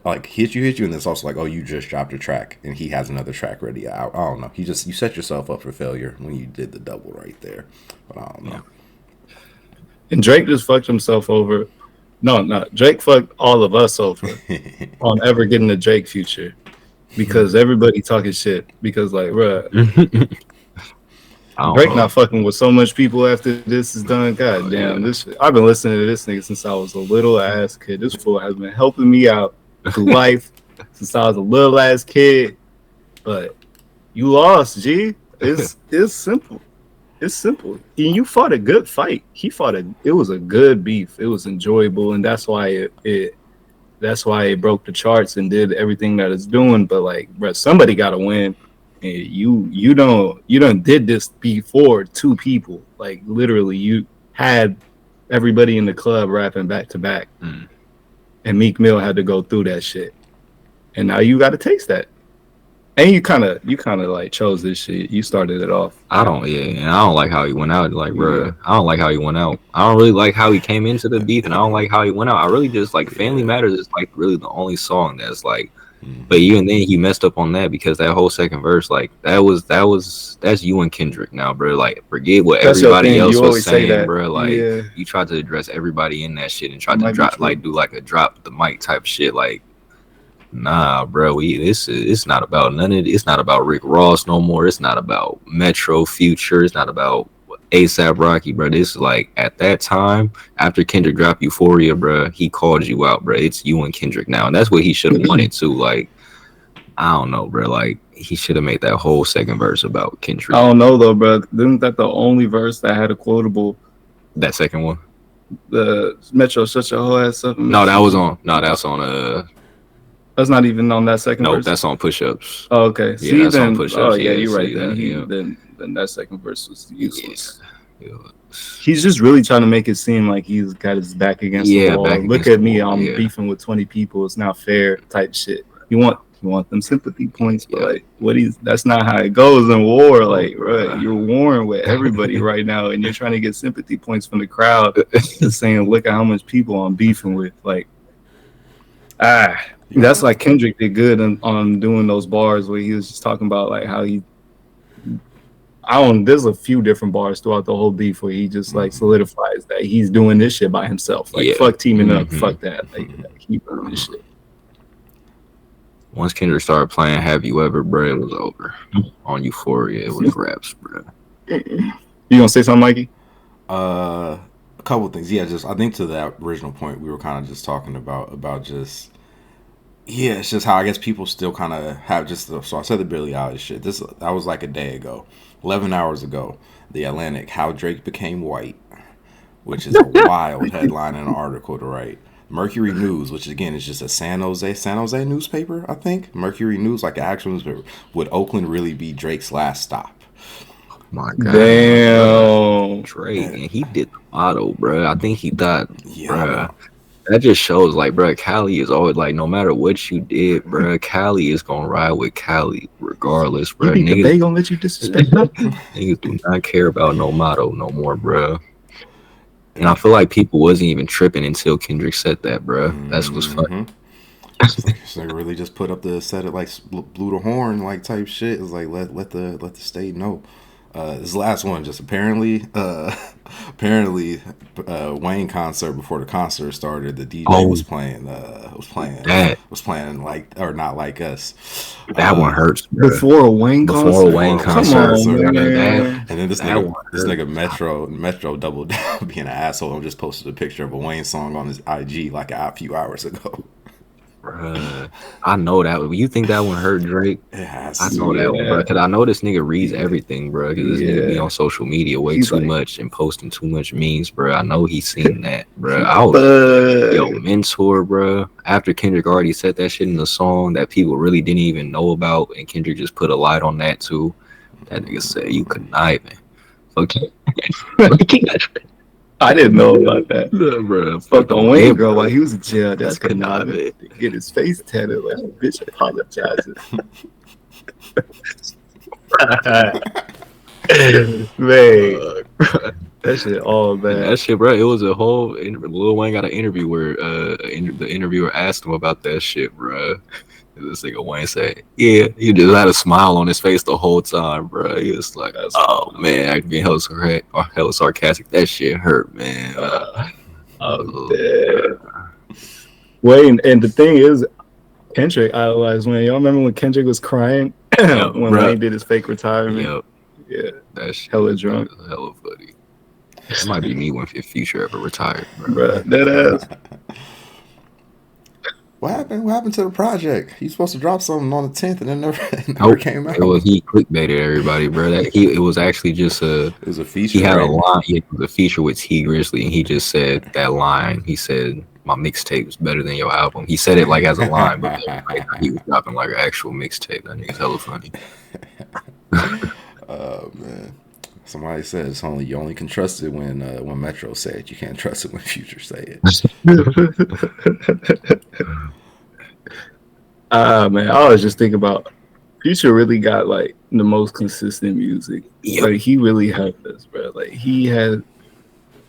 like hit you, and it's also like, oh, you just dropped a track and he has another track ready. I don't know. You set yourself up for failure when you did the double right there. But I don't know. And Drake just fucked himself over. No, Drake fucked all of us over on ever getting the Drake future because everybody talking shit because like, bruh. Drake not fucking with so much people after this is done. God damn, I've been listening to this nigga since I was a little ass kid. This fool has been helping me out through life since I was a little ass kid. But you lost, G. It's simple. It's simple. And you fought a good fight. It was a good beef. It was enjoyable, and that's why it broke the charts and did everything that it's doing. But like, bro, somebody gotta win. And you done did this before 2 people. Like, literally, you had everybody in the club rapping back to back, and Meek Mill had to go through that shit. And now you got to taste that. And you kind of like chose this shit. You started it off. And I don't like how he went out. Like, bro, I don't like how he went out. I don't really like how he came into the beef, and I don't like how he went out. I really just like Family Matters is like really the only song that's like. But even then, he messed up on that because that whole second verse, like that's you and Kendrick now, bro. Like, forget what everybody else was saying, bro. Like, you tried to address everybody in that shit and tried to do like a drop the mic type shit. Like, nah, bro. It's not about none of it. It's not about Rick Ross no more. It's not about Metro Future. It's not about ASAP Rocky, bro. This is like at that time after Kendrick dropped Euphoria, bro. He called you out, bro. It's you and Kendrick now, and that's what he should have wanted to. Like, I don't know, bro. Like, he should have made that whole second verse about Kendrick. I don't know though, bro. Isn't that the only verse that had a quotable? That second one, the Metro shut your whole ass up. No, that was on. No, that's on. That's not even on that second No, verse. that's on push-ups. Oh, okay. Yeah, See, that's on then, push-ups. oh yeah, Yeah, you're right. see Then that, then that second verse was useless. Yeah. He's just really trying to make it seem like he's got his back against the wall. back Look against at the me, wall, I'm yeah. beefing with 20 people. It's not fair type shit. You want them sympathy points, but like that's not how it goes in war. Like, bro, you're warring with everybody right now, and you're trying to get sympathy points from the crowd, just saying, look at how much people I'm beefing with. Like, that's like Kendrick did good on doing those bars where he was just talking about like how there's a few different bars throughout the whole beef where he just like solidifies that he's doing this shit by himself. Like, fuck teaming up, fuck that. Like he's doing this shit. Once Kendrick started playing Have You Ever, bro, it was over. On Euphoria, it was raps, bro. You gonna say something, Mikey? A couple of things. Yeah, just I think to that original point we were kind of just talking about just it's just how I guess people still kind of have just so I said the Billie Eilish shit. That was like a day ago, 11 hours ago. The Atlantic, how Drake became white, which is a wild headline in an article to write. Mercury News, which again is just a San Jose newspaper, I think. Mercury News, like an actual newspaper. Would Oakland really be Drake's last stop? Oh my God. Damn. Drake, and he did the motto, bro. I think he thought, Yeah, that just shows, like, bro, Cali is always, like, no matter what you did, bro, Cali is gonna ride with Cali regardless, bro. Niggas, they gonna let you disrespect them? Niggas do not care about no motto no more, bro. And I feel like people wasn't even tripping until Kendrick said that, bro. That's what's funny. So they really just put up the set it like blew the horn like type shit. It's like let the state know. This last one just apparently Wayne concert before the concert started, the DJ was playing like or not like us. That one hurts, bro. Before a Wayne concert. Come on, man. And then this nigga Metro doubled down being an asshole and just posted a picture of a Wayne song on his IG like a few hours ago. Bruh, I know that. You think that one hurt Drake? Yes. I know that one, bro. Because I know this nigga reads everything, bro. Because this nigga be on social media way too much and posting too much memes, bro. I know he's seen that, bro. Mentor, bro. After Kendrick already said that shit in the song that people really didn't even know about, and Kendrick just put a light on that too. That nigga said you conniving. Okay. I didn't know about that. Yeah, bro. Fuck the Wayne girl while he was in jail. That's conniving. Get his face tatted like a bitch apologizing. Man, that shit all bad. And that shit, bro. It was a whole. Lil Wayne got an interview where the interviewer asked him about that shit, bro. This nigga Wayne said, "Yeah, he just had a smile on his face the whole time, bro." He was like, "Oh man, I being hella sarcastic. That shit hurt, man." Wayne, and the thing is, Kendrick idolized Wayne. Y'all remember when Kendrick was crying when Wayne did his fake retirement? Yeah, that shit hella drunk, hella funny. That might be me when Future ever retired, bro. That ass. What happened to the project? He's supposed to drop something on the 10th and it never came out. He clickbaited everybody, bro. It was actually just it was a feature. He had a line. It was a feature with T Grizzly, and he just said that line. He said, "My mixtape is better than your album." He said it like as a line, but he was dropping like an actual mixtape. That nigga's hella funny. Oh man. Somebody says you only can trust it when Metro say it. You can't trust it when Future say it. Man, I was just thinking about Future really got like the most consistent music. Yep. Like he really had this, bro. Like he had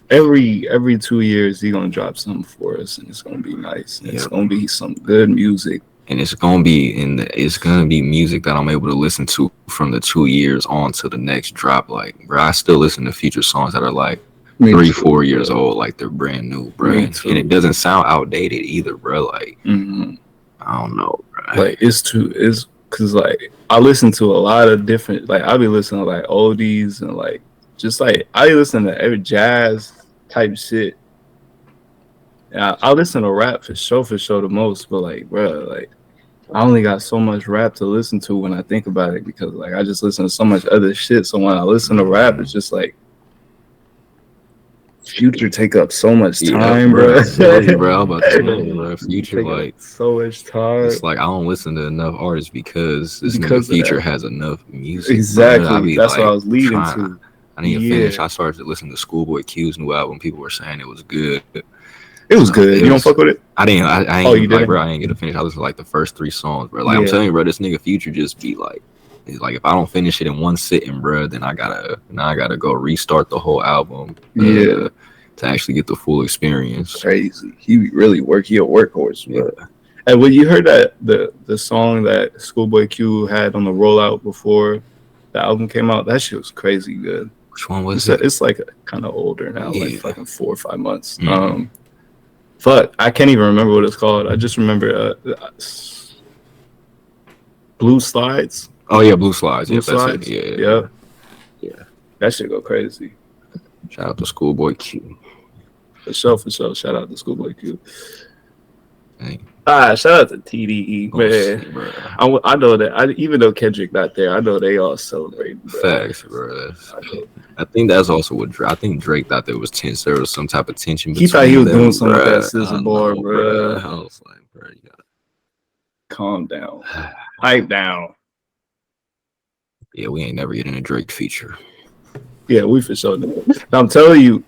every 2 years he gonna drop something for us, and it's gonna be nice. It's gonna be some good music. And it's gonna be music that I'm able to listen to from the 2 years on to the next drop. Like, bro, I still listen to Future songs that are like 3-4 years old, like they're brand new, bro. And it doesn't sound outdated either, bro. Like, I don't know, bro. Like it's because like I listen to a lot of different. Like I be listening to like oldies and like just like I listen to every jazz type shit. Yeah, I listen to rap for sure the most, but like, bro, like. I only got so much rap to listen to when I think about it because like I just listen to so much other shit. So when I listen to rap, it's just like Future take up so much Yeah, time, bro. bro. Seriously, bro. I'm about to tell you, bro. Future, Take up like, so much time. it's like I don't listen to enough artists because this nigga Because of Future that. has enough music. Bro. I Exactly. be That's what I like was leading trying. to. I need to Yeah. finish. I started to listen to Schoolboy Q's new album. People were saying it was good. It was So, good. it You don't was- fuck with it? I didn't. I ain't Oh, you like, didn't? bro. I ain't get to finish. I listened to like the first 3 songs, bro. Like I'm Yeah. telling you, bro. This nigga Future just be like, it's like if I don't finish it in one sitting, bro, then I gotta go restart the whole album. Yeah. To actually get the full experience. Crazy. He really work. He a workhorse, bro. Yeah. And when you heard that the song that Schoolboy Q had on the rollout before the album came out, that shit was crazy good. Which one was it? It's like kind of older now, like Yeah. fucking 4 or 5 months. Mhm. Fuck, I can't even remember what it's called. I just remember Blue Slides. Oh yeah, Blue Slides. Blue Yeah, that's Slides. it. Yeah. Yeah. That shit go crazy. Shout out to Schoolboy Q. For sure, for sure. Shout out to Schoolboy Q. Dang. Shout out to TDE, man. Bro. I know that. Even though Kendrick not there, I know they all celebrating. Bro. Facts, bro. I think that's also what Drake. I think Drake thought there was tense. There was some type of tension. He thought he was doing something with that bruh. scissor bar, bro. I was like, bro, you gotta Calm down, pipe down. Yeah, we ain't never getting a Drake feature. Yeah, we for sure. I'm telling you,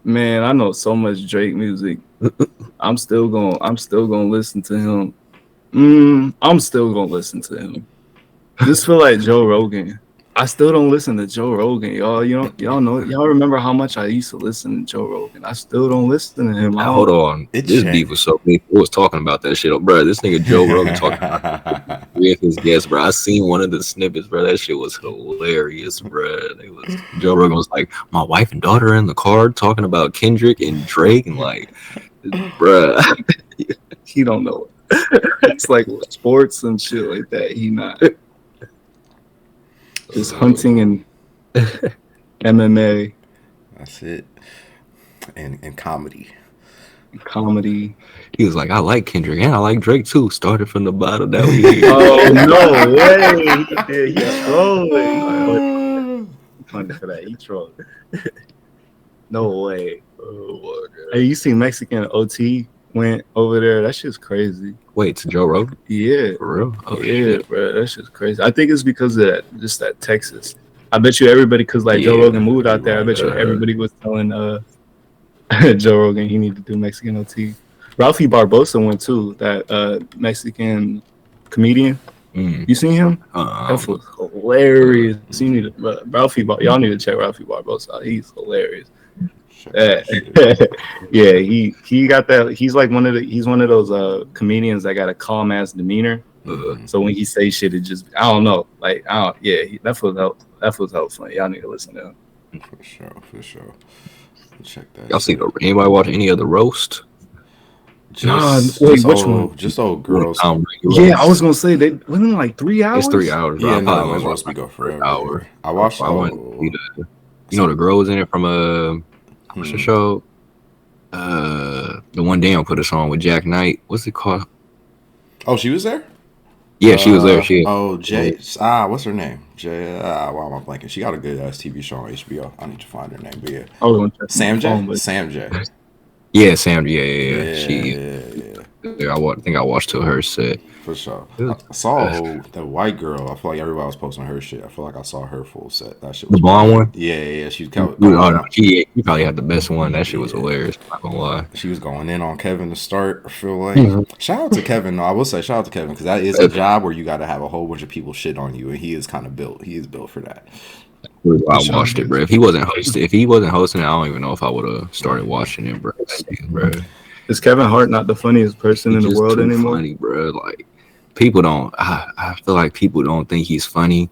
man. I know so much Drake music. I'm still gonna listen to him. I'm still gonna listen to him. Just feel like Joe Rogan. I still don't listen to Joe Rogan, y'all. Y'all know. Y'all remember how much I used to listen to Joe Rogan? I still don't listen to him. Now, hold on. This beef was so big. We was talking about that shit, bro. This nigga Joe Rogan talking about with his guests, bro. I seen one of the snippets, bro. That shit was hilarious, bro. Joe Rogan was like, my wife and daughter are in the car talking about Kendrick and Drake, and like, bro, he don't know. It's like sports and shit like that. He not. Just hunting and MMA. That's it. And comedy. Comedy. He was like, I like Kendrick and I like Drake too. Started from the bottom. That we Oh no way! He's trolling. Funny for that. He trolling. No way. Oh my god. Hey, you seen Mexican OT went over there? That shit's crazy. Wait, to Joe Rogan? Yeah. For real? Oh, yeah, bro. That shit's crazy. I think it's because of that Texas. I bet you everybody, because like Joe Rogan moved out there, I bet you everybody was telling Joe Rogan he needed to do Mexican OT. Ralphie Barbosa went too, that Mexican comedian. You seen him? That was hilarious. You need to, y'all need to check Ralphie Barbosa out. He's hilarious. Yeah, he got that. He's like one of those comedians that got a calm ass demeanor. So when he say shit, it just I don't know. Like that feels helpful. Y'all need to listen to him. For sure. Check that. Y'all see anybody watch any of the roast? Which one? Just old girls. Yeah, I was gonna say they wasn't like 3 hours. It's 3 hours. Yeah, no, it's supposed to go forever. Hour. I watched. You know the girl was in it from what's the show? The one Daniel put us on with Jack Knight. What's it called? Oh, she was there? Yeah, she was there. Jay. What's her name? Jay. Why am I blanking? She got a good ass TV show on HBO. I need to find her name. But yeah. Sam J. Sam J. Yeah, Sam. Yeah. I think I watched till her set. For sure. I saw the white girl. I feel like everybody was posting her shit. I feel like I saw her full set. That shit was the blonde one? Yeah. She probably had the best one. That shit was hilarious. Not gonna lie. She was going in on Kevin to start. I feel like shout out to Kevin. No, I will say shout out to Kevin because that is a job where you got to have a whole bunch of people shit on you, and he is kind of built. He is built for that. I watched it, bro. If he wasn't hosting it, I don't even know if I would have started watching it, bro. Is Kevin Hart not the funniest person in the world anymore? Funny, bro. Like people don't. I feel like people don't think he's funny.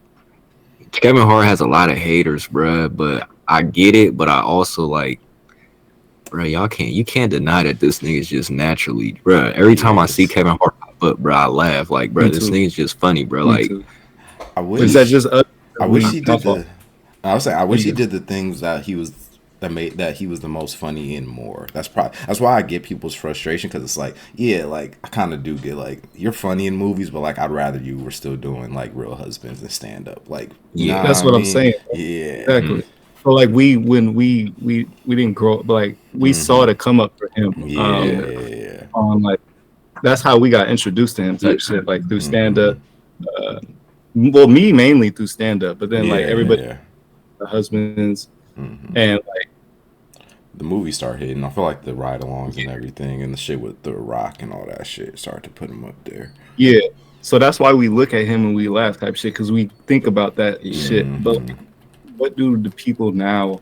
Kevin Hart has a lot of haters, bro. But I get it. But I also like, bro. You can't deny that this nigga's just naturally, bro. Every time I see Kevin Hart pop up, bro, I laugh. Like, bro, this nigga's just funny, bro. Like, I wish. Is that just us? I wish he did the. I would say I wish he did the things that he was the most funny in more. That's why I get people's frustration because it's like, yeah, like I kind of do get like you're funny in movies, but like I'd rather you were still doing like Real Husbands and stand up. Like that's what I'm saying. Yeah, exactly. So like when we didn't grow up, like we saw the come up for him. Yeah. On like that's how we got introduced to him type shit, like through stand up. Well, me mainly through stand up, but then like everybody, the husbands, and like the movie started hitting. I feel like the ride-alongs and everything, and the shit with The Rock and all that shit started to put him up there. Yeah, so that's why we look at him and we laugh type shit because we think about that shit. But what do the people now?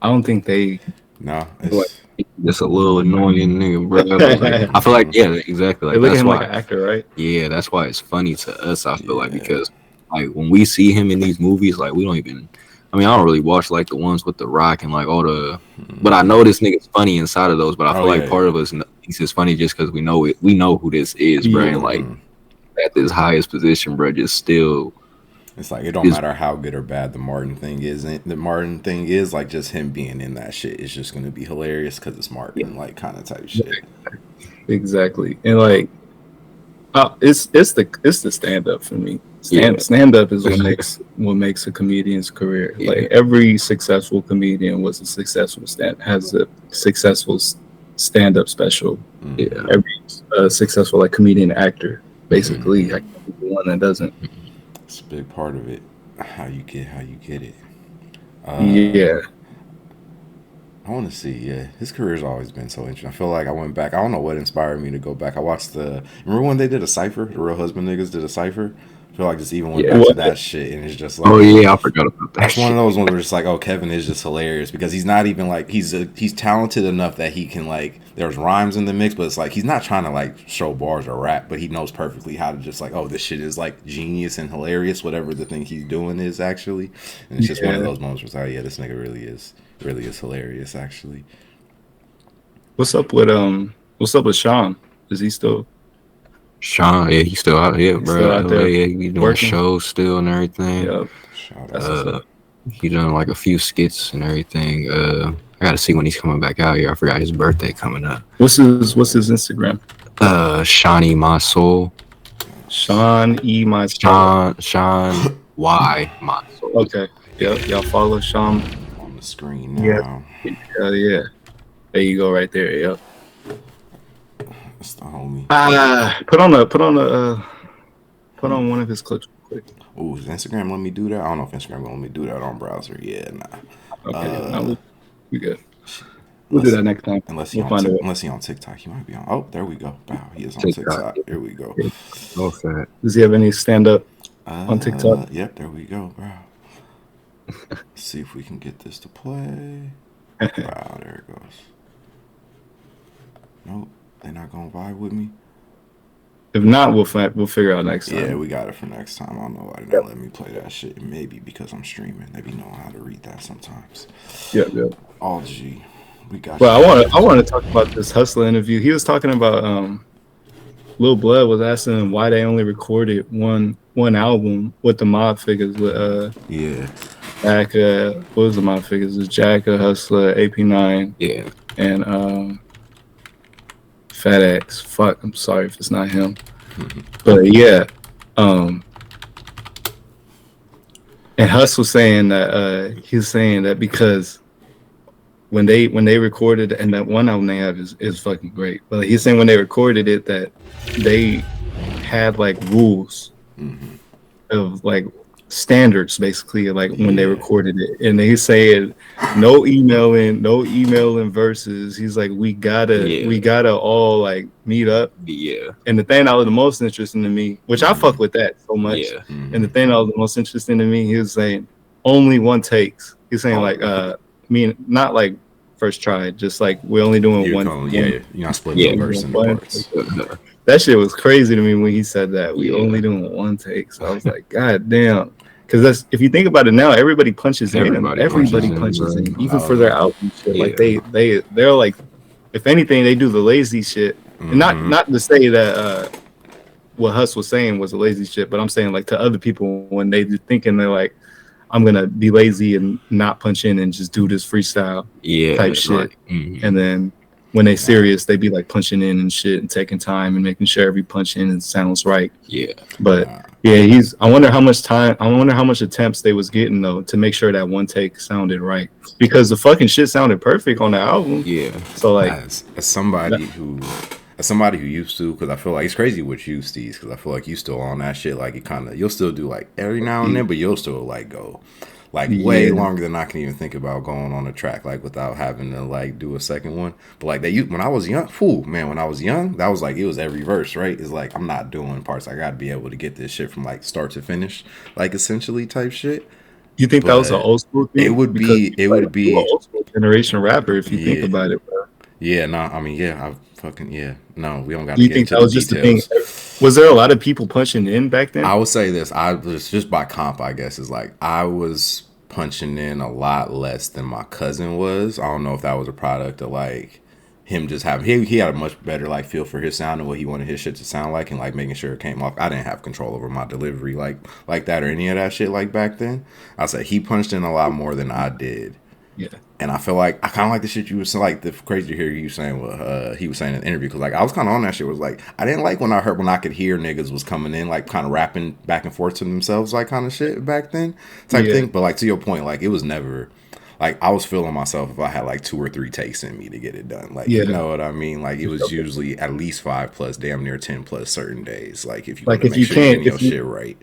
I don't think they. No, it's just a little annoying nigga, bro. Like, I feel like exactly. Like they look that's at him why like an actor, right? Yeah, that's why it's funny to us. I feel like because like when we see him in these movies, like we don't even. I mean, I don't really watch like the ones with The Rock and like all the. But I know this nigga's funny inside of those. But I feel like part of us thinks it's funny just because we know it. We know who this is, bro. And like at this highest position, bro, just still. It's like it don't matter how good or bad the Martin thing is. The Martin thing is like just him being in that shit. It's just gonna be hilarious because it's Martin, like kind of type shit. Exactly, and like, it's the stand up for me. Stand up is what makes a comedian's career. Like every successful comedian has a successful stand up special. Every successful like comedian actor basically like the one that doesn't. It's a big part of it. How you get it. I want to see. Yeah, his career's always been so interesting. I feel like I went back. I don't know what inspired me to go back. I watched remember when they did a cipher? The Real Husband niggas did a cipher. I feel like just even went back to that shit, and it's just like, I forgot about that. That's one of those ones where it's like, oh, Kevin is just hilarious because he's not even like he's talented enough that he can like there's rhymes in the mix, but it's like he's not trying to like show bars or rap, but he knows perfectly how to just like, oh, this shit is like genius and hilarious, whatever the thing he's doing is actually, and it's just one of those moments where it's like, yeah, this nigga really is hilarious actually. What's up with Sean? Is he still? Sean, yeah, he's still out here, bro. Out there yeah, he doing working shows still and everything. Yep. He done like a few skits and everything. I gotta see when he's coming back out here. I forgot his birthday coming up. What's his Instagram? Shawnee My Soul. Sean E My Soul. Sean Y My Soul. Okay. Yep. Y'all follow Sean on the screen now. Yeah. There you go, right there. Yep. That's the homie. Put on one of his clips real quick. Oh, is Instagram let me do that? I don't know if Instagram gonna let me do that on browser. Yeah, nah. Okay, no, we good. We'll do that next time. Unless he's on TikTok, he might be on. Oh, there we go. Wow, he is on TikTok. Here we go. Okay. Does he have any stand up on TikTok? Yep, there we go, bro. Let's see if we can get this to play. Wow, there it goes. Nope, they're not gonna vibe with me. If not, we'll figure out next time. Yeah, we got it for next time. I don't know why they don't let me play that shit. Maybe because I'm streaming. They be knowing how to read that sometimes. Yep. All G, we got. Well, I want to talk about this Hustler interview. He was talking about Lil Blood was asking him why they only recorded one album with the mob figures with Jack. What was the mob figures? It was Jack, Hustler, AP9, and Fat X. Fuck, I'm sorry if it's not him. But yeah. And Hus was saying that he was saying that because when they recorded, and that one album they have is fucking great. But he's saying when they recorded it that they had like rules of like standards basically like when they recorded it, and he said no emailing verses. He's like we gotta all like meet up. And the thing that was the most interesting to me, which I fuck with that so much, and the thing that was the most interesting to me, he was saying only one takes. He's saying not like first try, just like we're only doing one. You're not splitting the verse into parts. That shit was crazy to me when he said that. We only doing one take. So I was like, God damn. Because if you think about it now, everybody punches in. Everybody punches in, even for their album shit. Like they're like, if anything, they do the lazy shit. And not to say that what Hus was saying was a lazy shit, but I'm saying like to other people when they thinking they're like, I'm gonna be lazy and not punch in and just do this freestyle type shit. And then when they serious, they be like punching in and shit and taking time and making sure every punch in sounds right. Yeah. But yeah, I wonder how much attempts they was getting though to make sure that one take sounded right, because the fucking shit sounded perfect on the album. Yeah. So like, as somebody who used to, because I feel like it's crazy what you Steez, because I feel like you still on that shit. Like you'll still do like every now and then, but you'll still like go like way longer than I can even think about going on a track, like without having to like do a second one. But like when I was young, when I was young, that was like it was every verse, right? It's like I'm not doing parts. I got to be able to get this shit from like start to finish, like essentially type shit. You think that was an old school thing? It would be an old school generation rapper if you think about it, bro. Yeah, no, I mean, yeah, no, we don't got to get into the details. Thing? Was there a lot of people punching in back then? I would say this. I was just by comp, I guess, is like I was punching in a lot less than my cousin was. I don't know if that was a product of like him just having he had a much better like feel for his sound and what he wanted his shit to sound like, and like making sure it came off. I didn't have control over my delivery like that or any of that shit like back then. I said he punched in a lot more than I did. Yeah. And I feel like I kind of like the shit you was saying, like the crazy to hear you saying what he was saying in the interview, because like I was kind of on that shit. Was like I didn't like when I could hear niggas was coming in like kind of rapping back and forth to themselves like kind of shit back then type thing. But like to your point, like it was never like I was feeling myself if I had like 2 or 3 takes in me to get it done. Like you know what I mean? Like it was usually at least 5+, damn near 10+ certain days. Like if you like if you can't your shit right.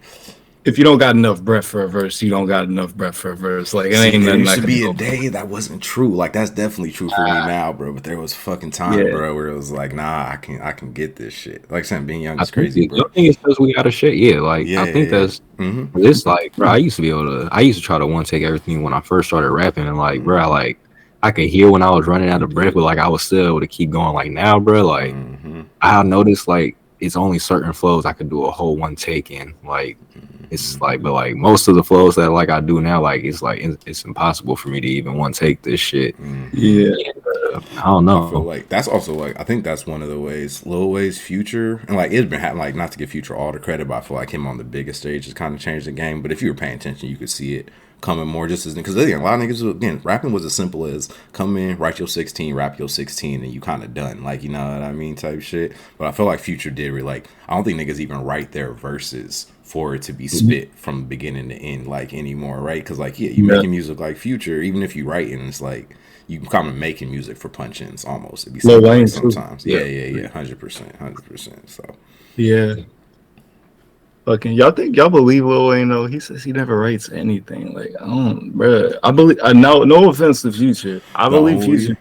If you don't got enough breath for a verse, you don't got enough breath for a verse. Like, it ain't nothing. There used to be a day that wasn't true. Like, that's definitely true for me now, bro. But there was fucking time, bro, where it was like, nah, I can get this shit. Like I said, being young is crazy, bro. I think it's because we got a shit. Yeah, like I think that's it's like, bro. I used to try to one take everything when I first started rapping, and like, bro, I could hear when I was running out of breath, but like I was still able to keep going. Like now, bro, like I noticed like it's only certain flows I could do a whole one take in. Like it's like, but like most of the flows that like I do now, like it's impossible for me to even one take this shit. Yeah. And, I don't know. I feel like that's also like I think that's one of the ways Lil Wayne's Future, and like it's been happening, like not to give Future all the credit, but I feel like him on the biggest stage has kind of changed the game. But if you were paying attention, you could see it coming more just as, because again, a lot of niggas, again, rapping was as simple as come in, write your 16, rap your 16, and you kind of done, like, you know what I mean, type shit. But I feel like Future did like I don't think niggas even write their verses for it to be spit from beginning to end like anymore, right? Because like you making music like Future, even if you writing, it's like you kind of making music for punch-ins almost. It'd be like sometimes. Yeah, 100%. So yeah. Fucking y'all believe Lil Wayne though? He says he never writes anything. Like I don't, bro. I believe. No offense to Future. I believe Future.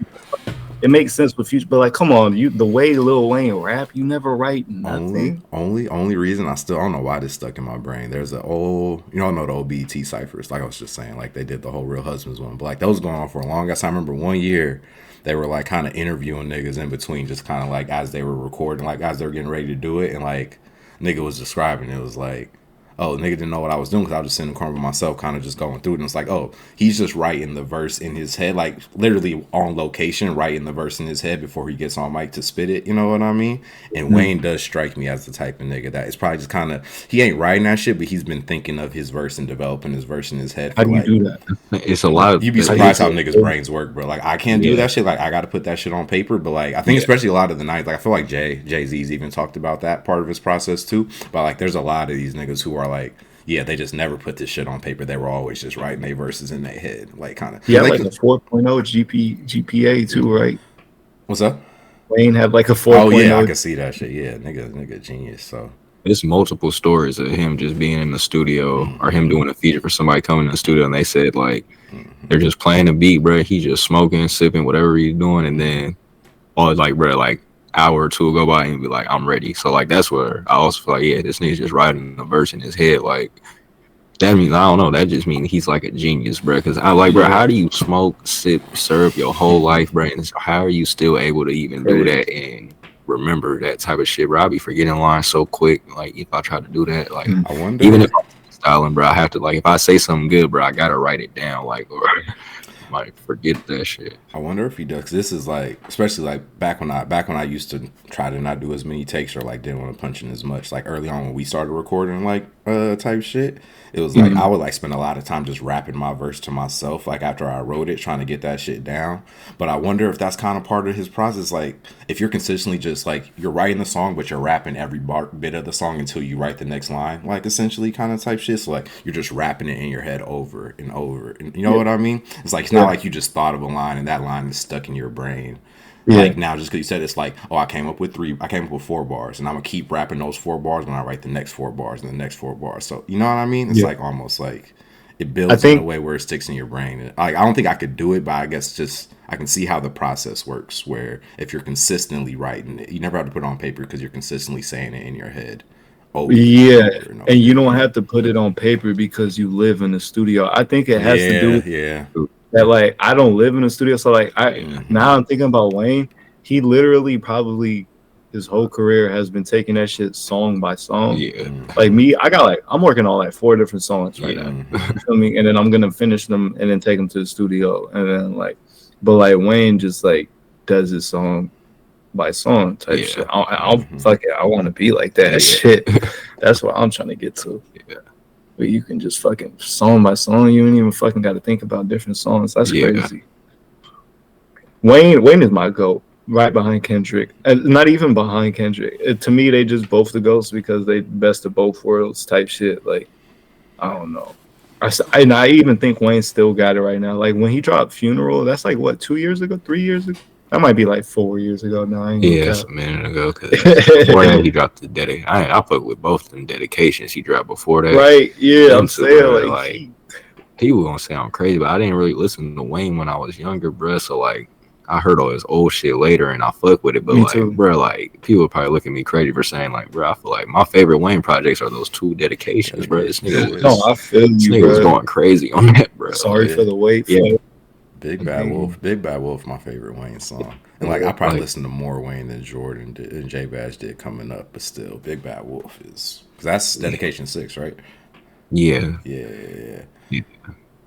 It makes sense with Future, but like, come on, the way Lil Wayne rap, you never write nothing. Only reason I don't know why this stuck in my brain. There's an old, you don't know the old BET ciphers. Like I was just saying, like they did the whole Real Husbands one, but like that was going on for a long time. I remember one year they were like kind of interviewing niggas in between, just kind of like as they were recording, like as they were getting ready to do it, and like nigga was describing it was like, oh, nigga didn't know what I was doing because I was just sitting in the corner by myself, kind of just going through it. And it's like, oh, he's just writing the verse in his head, like literally on location, writing the verse in his head before he gets on mic to spit it. You know what I mean? And Wayne does strike me as the type of nigga that it's probably just kind of, he ain't writing that shit, but he's been thinking of his verse and developing his verse in his head. How do you do that? It's a lot of, you'd be surprised how niggas' brains work, bro. Like I can't do that shit. Like I got to put that shit on paper. But like I think especially a lot of the nights, like I feel like Jay-Z's even talked about that part of his process too. But like there's a lot of these niggas who are like, yeah, they just never put this shit on paper. They were always just writing their verses in their head, like kind of. Yeah, like a 4.0 GPA too, right? What's up? Wayne had like a 4.0. Oh yeah, I can see that shit. Yeah, nigga genius. So there's multiple stories of him just being in the studio or him doing a feature for somebody coming in the studio, and they said like they're just playing the beat, bro. He just smoking, sipping, whatever he's doing, and then all like, bro, like hour or two will go by and be like, I'm ready. So like that's where I also feel like, yeah, this nigga's just writing a verse in his head. Like that means, I don't know, that just means he's like a genius, bro. Because I like, bro, how do you smoke, sip, serve your whole life, bro? And how are you still able to even do that and remember that type of shit, bro? I'll be forgetting lines so quick. Like if I try to do that, like I wonder, even if I'm styling, bro, I have to, like, if I say something good, bro, I gotta write it down, like, or like forget that shit. I wonder if he does. 'Cause this is like, especially like back when I used to try to not do as many takes or like didn't want to punch in as much. Like early on when we started recording like type shit. It was like I would like spend a lot of time just rapping my verse to myself, like after I wrote it, trying to get that shit down. But I wonder if that's kind of part of his process. Like if you're consistently just like you're writing the song, but you're rapping every bit of the song until you write the next line, like essentially kind of type shit. So like you're just rapping it in your head over and over, and you know what I mean? It's like it's not like you just thought of a line and that line is stuck in your brain. Like now, just because you said it's like, oh, I came up with 4 bars, and I'm gonna keep rapping those 4 bars when I write the next 4 bars and the next 4 bars. So you know what I mean? It's like almost like it builds in a way where it sticks in your brain. And, like I don't think I could do it, but I guess just I can see how the process works. Where if you're consistently writing it, you never have to put it on paper because you're consistently saying it in your head. And you don't have to put it on paper because you live in the studio. I think it has to do that like I don't live in a studio, so like now I'm thinking about Wayne. He literally probably his whole career has been taking that shit song by song. Like me, I'm working on like 4 different songs right now. You feel me? And then I'm gonna finish them and then take them to the studio, and then but Wayne just like does his song by song type shit. I'll fuck it. I want to be like that shit. That's what I'm trying to get to. But you can just fucking song by song. You ain't even fucking got to think about different songs. That's crazy. Wayne is my GOAT, right behind Kendrick. Not even behind Kendrick. To me, they just both the GOATs because they best of both worlds type shit. Like, I don't know. I even think Wayne still got it right now. Like when he dropped Funeral, that's like what, 2 years ago, 3 years ago? That might be like 4 years ago now. It's a minute ago. Before that, he dropped the dedication. I put with both them dedications he dropped before that. Right? Yeah, I'm saying like people gonna sound crazy, but I didn't really listen to Wayne when I was younger, bro. So like, I heard all his old shit later, and I fuck with it. But bro, like people probably look at me crazy for saying like, bro, I feel like my favorite Wayne projects are those 2 dedications, bro. This nigga was going crazy on that, bro. Sorry for the wait. Big Bad Wolf, my favorite Wayne song. And like I probably listen to more Wayne than Jordan did, and J Bash did coming up, but still, Big Bad Wolf is because that's dedication 6, right? Yeah.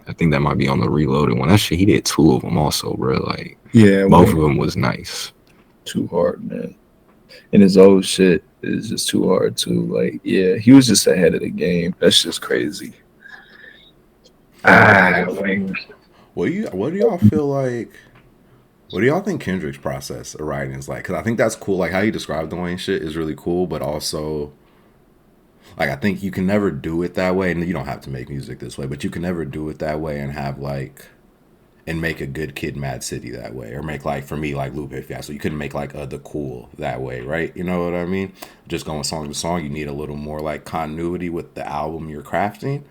I think that might be on the Reloaded one. That shit, he did 2 of them also, bro. Like both of them was nice. Too hard, man. And his old shit is just too hard too. Like he was just ahead of the game. That's just crazy. Wayne. What do y'all feel like? What do y'all think Kendrick's process of writing is like? Because I think that's cool. Like how you describe the Wayne shit is really cool, but also, like I think you can never do it that way, and you don't have to make music this way, but you can never do it that way and have like, and make a Good Kid, Mad City that way, or make like for me like Lupe Fiasco. You couldn't make like The Cool that way, right? You know what I mean? Just going song to song, you need a little more like continuity with the album you're crafting.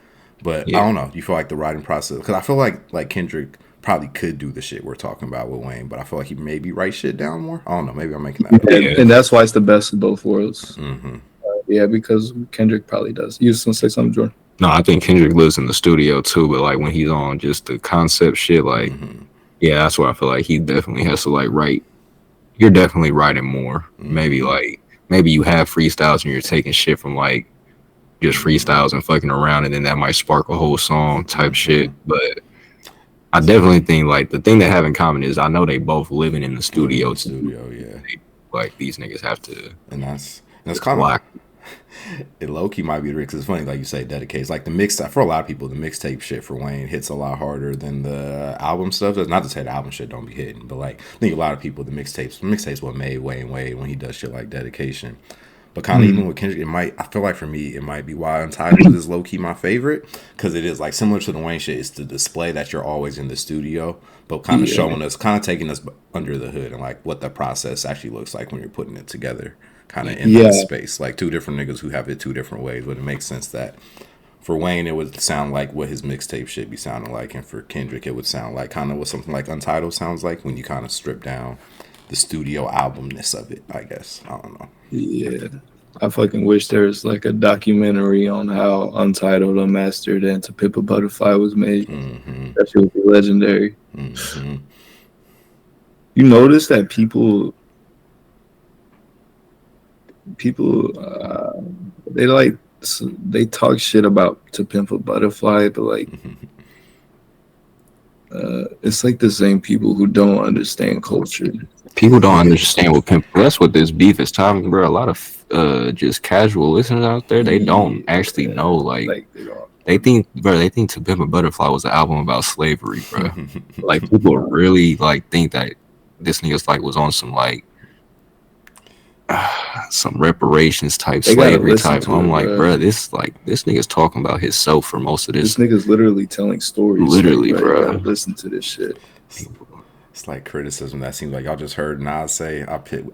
But I don't know. Do you feel like the writing process? Because I feel like Kendrick probably could do the shit we're talking about with Wayne, but I feel like he maybe write shit down more. I don't know. Maybe I'm making that up. And that's why it's the best of both worlds. Because Kendrick probably does. You just want to say something, Jordan? No, I think Kendrick lives in the studio too, but like when he's on just the concept shit, like that's where I feel like he definitely has to like write. You're definitely writing more. Maybe you have freestyles and you're taking shit from like just freestyles and fucking around, and then that might spark a whole song type shit. But I definitely think like the thing they have in common is I know they both living in the studio. Like these niggas have to, and that's kind of like it low key might be the because it's funny like you say dedicates like the mix for a lot of people the mixtape shit for Wayne hits a lot harder than the album stuff. That's not to say the album shit don't be hitting, but like I think a lot of people the mixtapes what made Wayne when he does shit like dedication. But kind of even with Kendrick, I feel like for me, it might be why Untitled is low key my favorite because it is like similar to the Wayne shit. It's the display that you're always in the studio, but kind of showing us, kind of taking us under the hood and like what the process actually looks like when you're putting it together, kind of in that space. Like 2 different niggas who have it 2 different ways, but it makes sense that for Wayne, it would sound like what his mixtape should be sounding like, and for Kendrick, it would sound like kind of what something like Untitled sounds like when you kind of strip down the studio albumness of it, I guess. I don't know. Yeah. I fucking wish there was like a documentary on how Untitled, Unmastered, and To Pimp a Butterfly was made. That shit would be legendary. You notice that people they talk shit about To Pimp a Butterfly, but like It's like the same people who don't understand culture. People don't understand what pimp. That's what this beef is talking, bro. A lot of just casual listeners out there, they don't actually know. Like they think, bro, they think "To Pimp a Butterfly" was an album about slavery, bro. Like people really like think that this nigga's like was on some like some reparations type, slavery type. I'm like, bro, this nigga's talking about himself for most of this. This nigga's literally telling stories. Literally, like, bro. Listen to this shit. It's like criticism that seems like y'all just heard Nas say,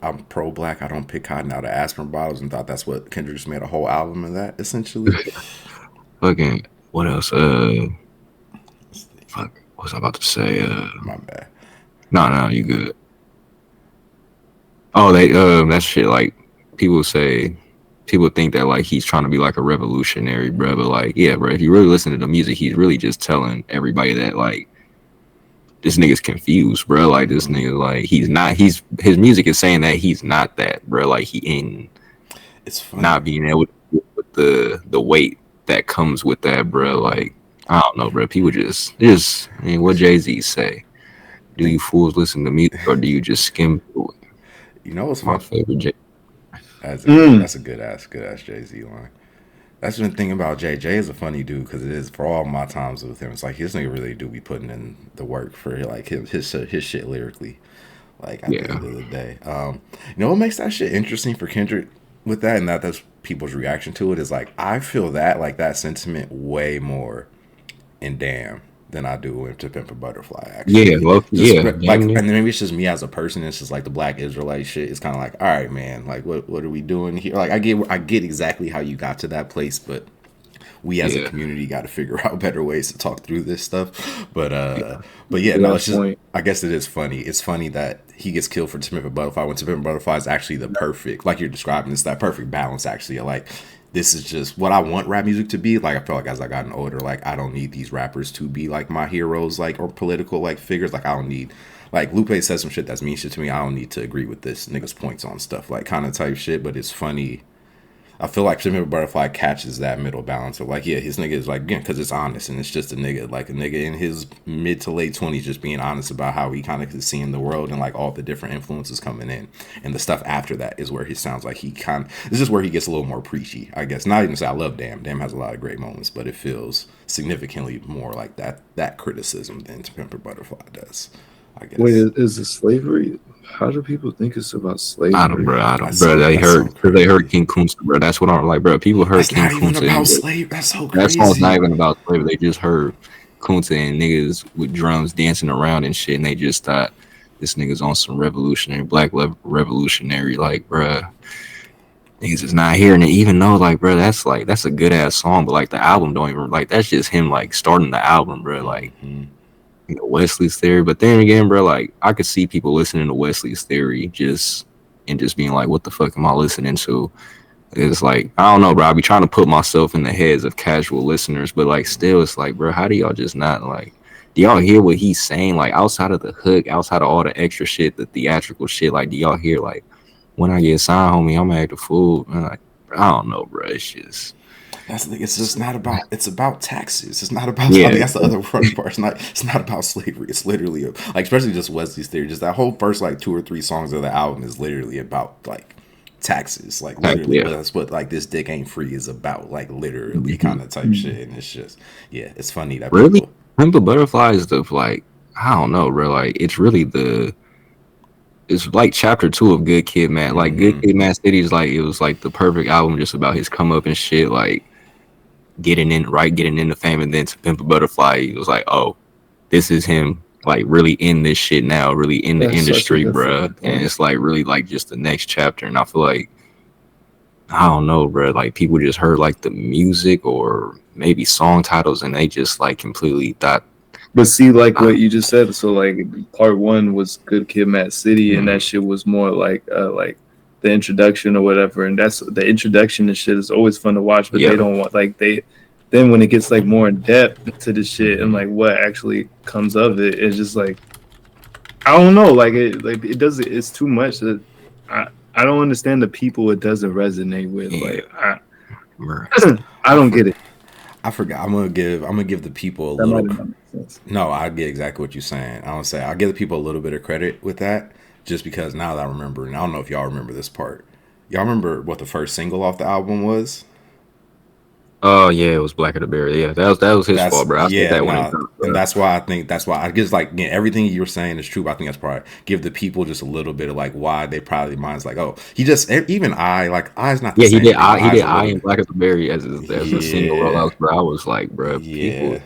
I'm pro-black, I don't pick cotton out of aspirin bottles, and thought that's what Kendrick just made a whole album of that, essentially. Fucking, what else? Fuck, what was I about to say? My bad. No, you good. Oh, that shit, like, people think that, like, he's trying to be, like, a revolutionary, bro, but, like, yeah, bro, if you really listen to the music, he's really just telling everybody that, like, this nigga's confused, bro. Like this nigga, like his music is saying that he's not that, bro. Like he ain't. It's funny. Not being able to deal with the weight that comes with that, bro. Like I don't know, bro. People just. I mean, what Jay-Z say? Do you fools listen to music or do you just skim through it? You know what's my favorite Jay? That's a good ass Jay-Z line. That's been thinking about Jay. Jay is a funny dude because it is for all my times with him. It's like this nigga really do be putting in the work for like his shit lyrically. Like at the end of the day, you know what makes that shit interesting for Kendrick with that, and that's people's reaction to it is like I feel that like that sentiment way more in Damn than I do in To Pimp a Butterfly. Actually, like, and then maybe it's just me as a person. It's just like the Black Israelite shit. It's kind of like, all right, man, like what are we doing here? Like I get exactly how you got to that place, but we as a community got to figure out better ways to talk through this stuff. But yeah, no, it's just I guess it is funny. It's funny that he gets killed for To Pimp a Butterfly when To Pimp a Butterfly is actually the perfect, like you're describing, it's that perfect balance actually. Like this is just what I want rap music to be. Like I feel like as I gotten older, like I don't need these rappers to be like my heroes, like or political like figures. Like I don't need, like Lupe says some shit that's mean shit to me. I don't need to agree with this nigga's points on stuff, like kind of type shit. But it's funny. I feel like To Pimp a Butterfly catches that middle balance of like, yeah, his nigga is like, again, because it's honest and it's just a nigga in his mid to late 20s just being honest about how he kind of is seeing the world and like all the different influences coming in. And the stuff after that is where he sounds like this is where he gets a little more preachy, I guess. Not even to say I love Damn. Damn has a lot of great moments, but it feels significantly more like that criticism than To Pimp a Butterfly does, I guess. Wait, is it slavery? How do people think it's about slavery? I don't, bro. They heard King Kunta, bro. That's what I'm like, bro. People heard King Kunta. That's not even about slavery. That's so crazy. That song's not even about slavery. They just heard Kunta and niggas with drums dancing around and shit, and they just thought this nigga's on some revolutionary, black revolutionary, like, bro. Niggas is not hearing it, even though, like, bro, that's a good ass song, but like the album don't even like that's just him like starting the album, bro. Like. You know, Wesley's Theory, but then again, bro, like I could see people listening to Wesley's Theory just being like, "What the fuck am I listening to?" It's like I don't know, bro. I be trying to put myself in the heads of casual listeners, but like still, it's like, bro, how do y'all just not like? Do y'all hear what he's saying? Like outside of the hook, outside of all the extra shit, the theatrical shit, like do y'all hear like when I get signed, homie, I'm gonna act a fool? Like, I don't know, bro. It's just. It's just not about. It's about taxes. It's not about. Yeah. I mean, that's the other part. It's not about slavery. It's literally like, especially just Wesley's Theory. Just that whole first like 2 or 3 songs of the album is literally about like taxes. Like literally, that's what like This Dick Ain't Free is about. Like literally, kind of type shit. And it's just, yeah, it's funny that really Pimp a Butterfly is the like I don't know, bro. Like it's really it's like chapter 2 of Good Kid, Mad. Like Good Kid, Mad City is like it was like the perfect album just about his come up and shit. Like. Getting into fame, and then To Pimp a Butterfly, he was like, oh, this is him, like really in this shit now, really in the industry, bruh. And it's like really like just the next chapter. And I feel like I don't know, bruh, like people just heard like the music or maybe song titles and they just like completely thought. But see, like what you just said, so like part 1 was Good Kid, Mad City, and that shit was more like the introduction or whatever, and that's the introduction and shit is always fun to watch, but they don't want like then when it gets like more in depth to the shit and like what actually comes of it, it's just like I don't know, like it does it's too much that I don't understand the people it doesn't resonate with. Like I don't get it. I forgot. I'm gonna give the people a That might little. have not made sense. No, I get exactly what you're saying. I would say I'll give the people a little bit of credit with that, just because now that I remember, and I don't know if y'all remember this part. Y'all remember what the first single off the album was? Oh yeah, it was Black of the Bear. Yeah, that was his fault, That's bro. I said yeah, that when it no, dropped, and bro. that's why I guess like again, everything you were saying is true. But I think that's probably give the people just a little bit of like why they probably minds like, oh, he just even I's not the Yeah, he same did. thing, but He I's did. a I little am bit. Black as a Berry as the single Yeah, rollouts, bro. I was like, bro, people yeah,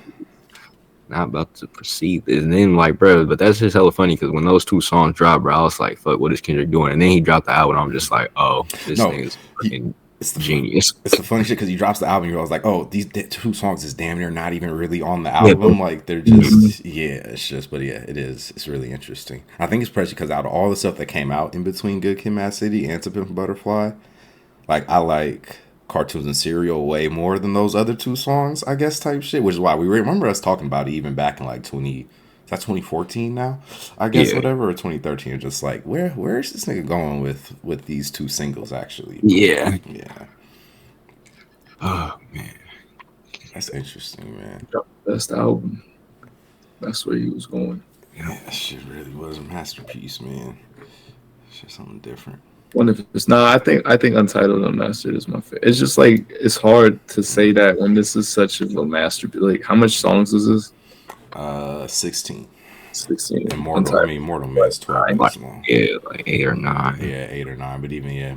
not about to perceive this. And then like, bro, but that's just hella funny because when those two songs dropped, bro, I was like, fuck, what is Kendrick doing? And then he dropped the album. I'm just like, oh, this no, nigga's he, fucking it's genius. it's the funny shit because he drops the album. You're always like, oh, these two songs is damn near not even really on the Yeah, but album. Like they're Mhm. just it's just, but yeah, it is. It's really interesting. I think especially because out of all the stuff that came out in between Good Kid, Mad City and To Pimp a Butterfly, like I like Cartoons and Cereal way more than those other two songs. I guess type shit, which is why we remember us talking about it even back in like 20. Is that 2014 now? I guess yeah, whatever or 2013. Just like where is this nigga going with these two singles actually? But yeah. yeah. Oh man, That's interesting, man. Best album. That's where he was going. yeah. Yeah, that shit really was a masterpiece, man. Shit, something different. One of it's not. I think Untitled Unmastered is my favorite. It's just like it's hard to say that when this is such of a masterpiece. Like how much songs is this? 16. 16. Immortal. I Untitled. mean, Immortal Man's 12 9. Like minutes long. yeah, like 8 or 9. Yeah, 8 or 9. But even they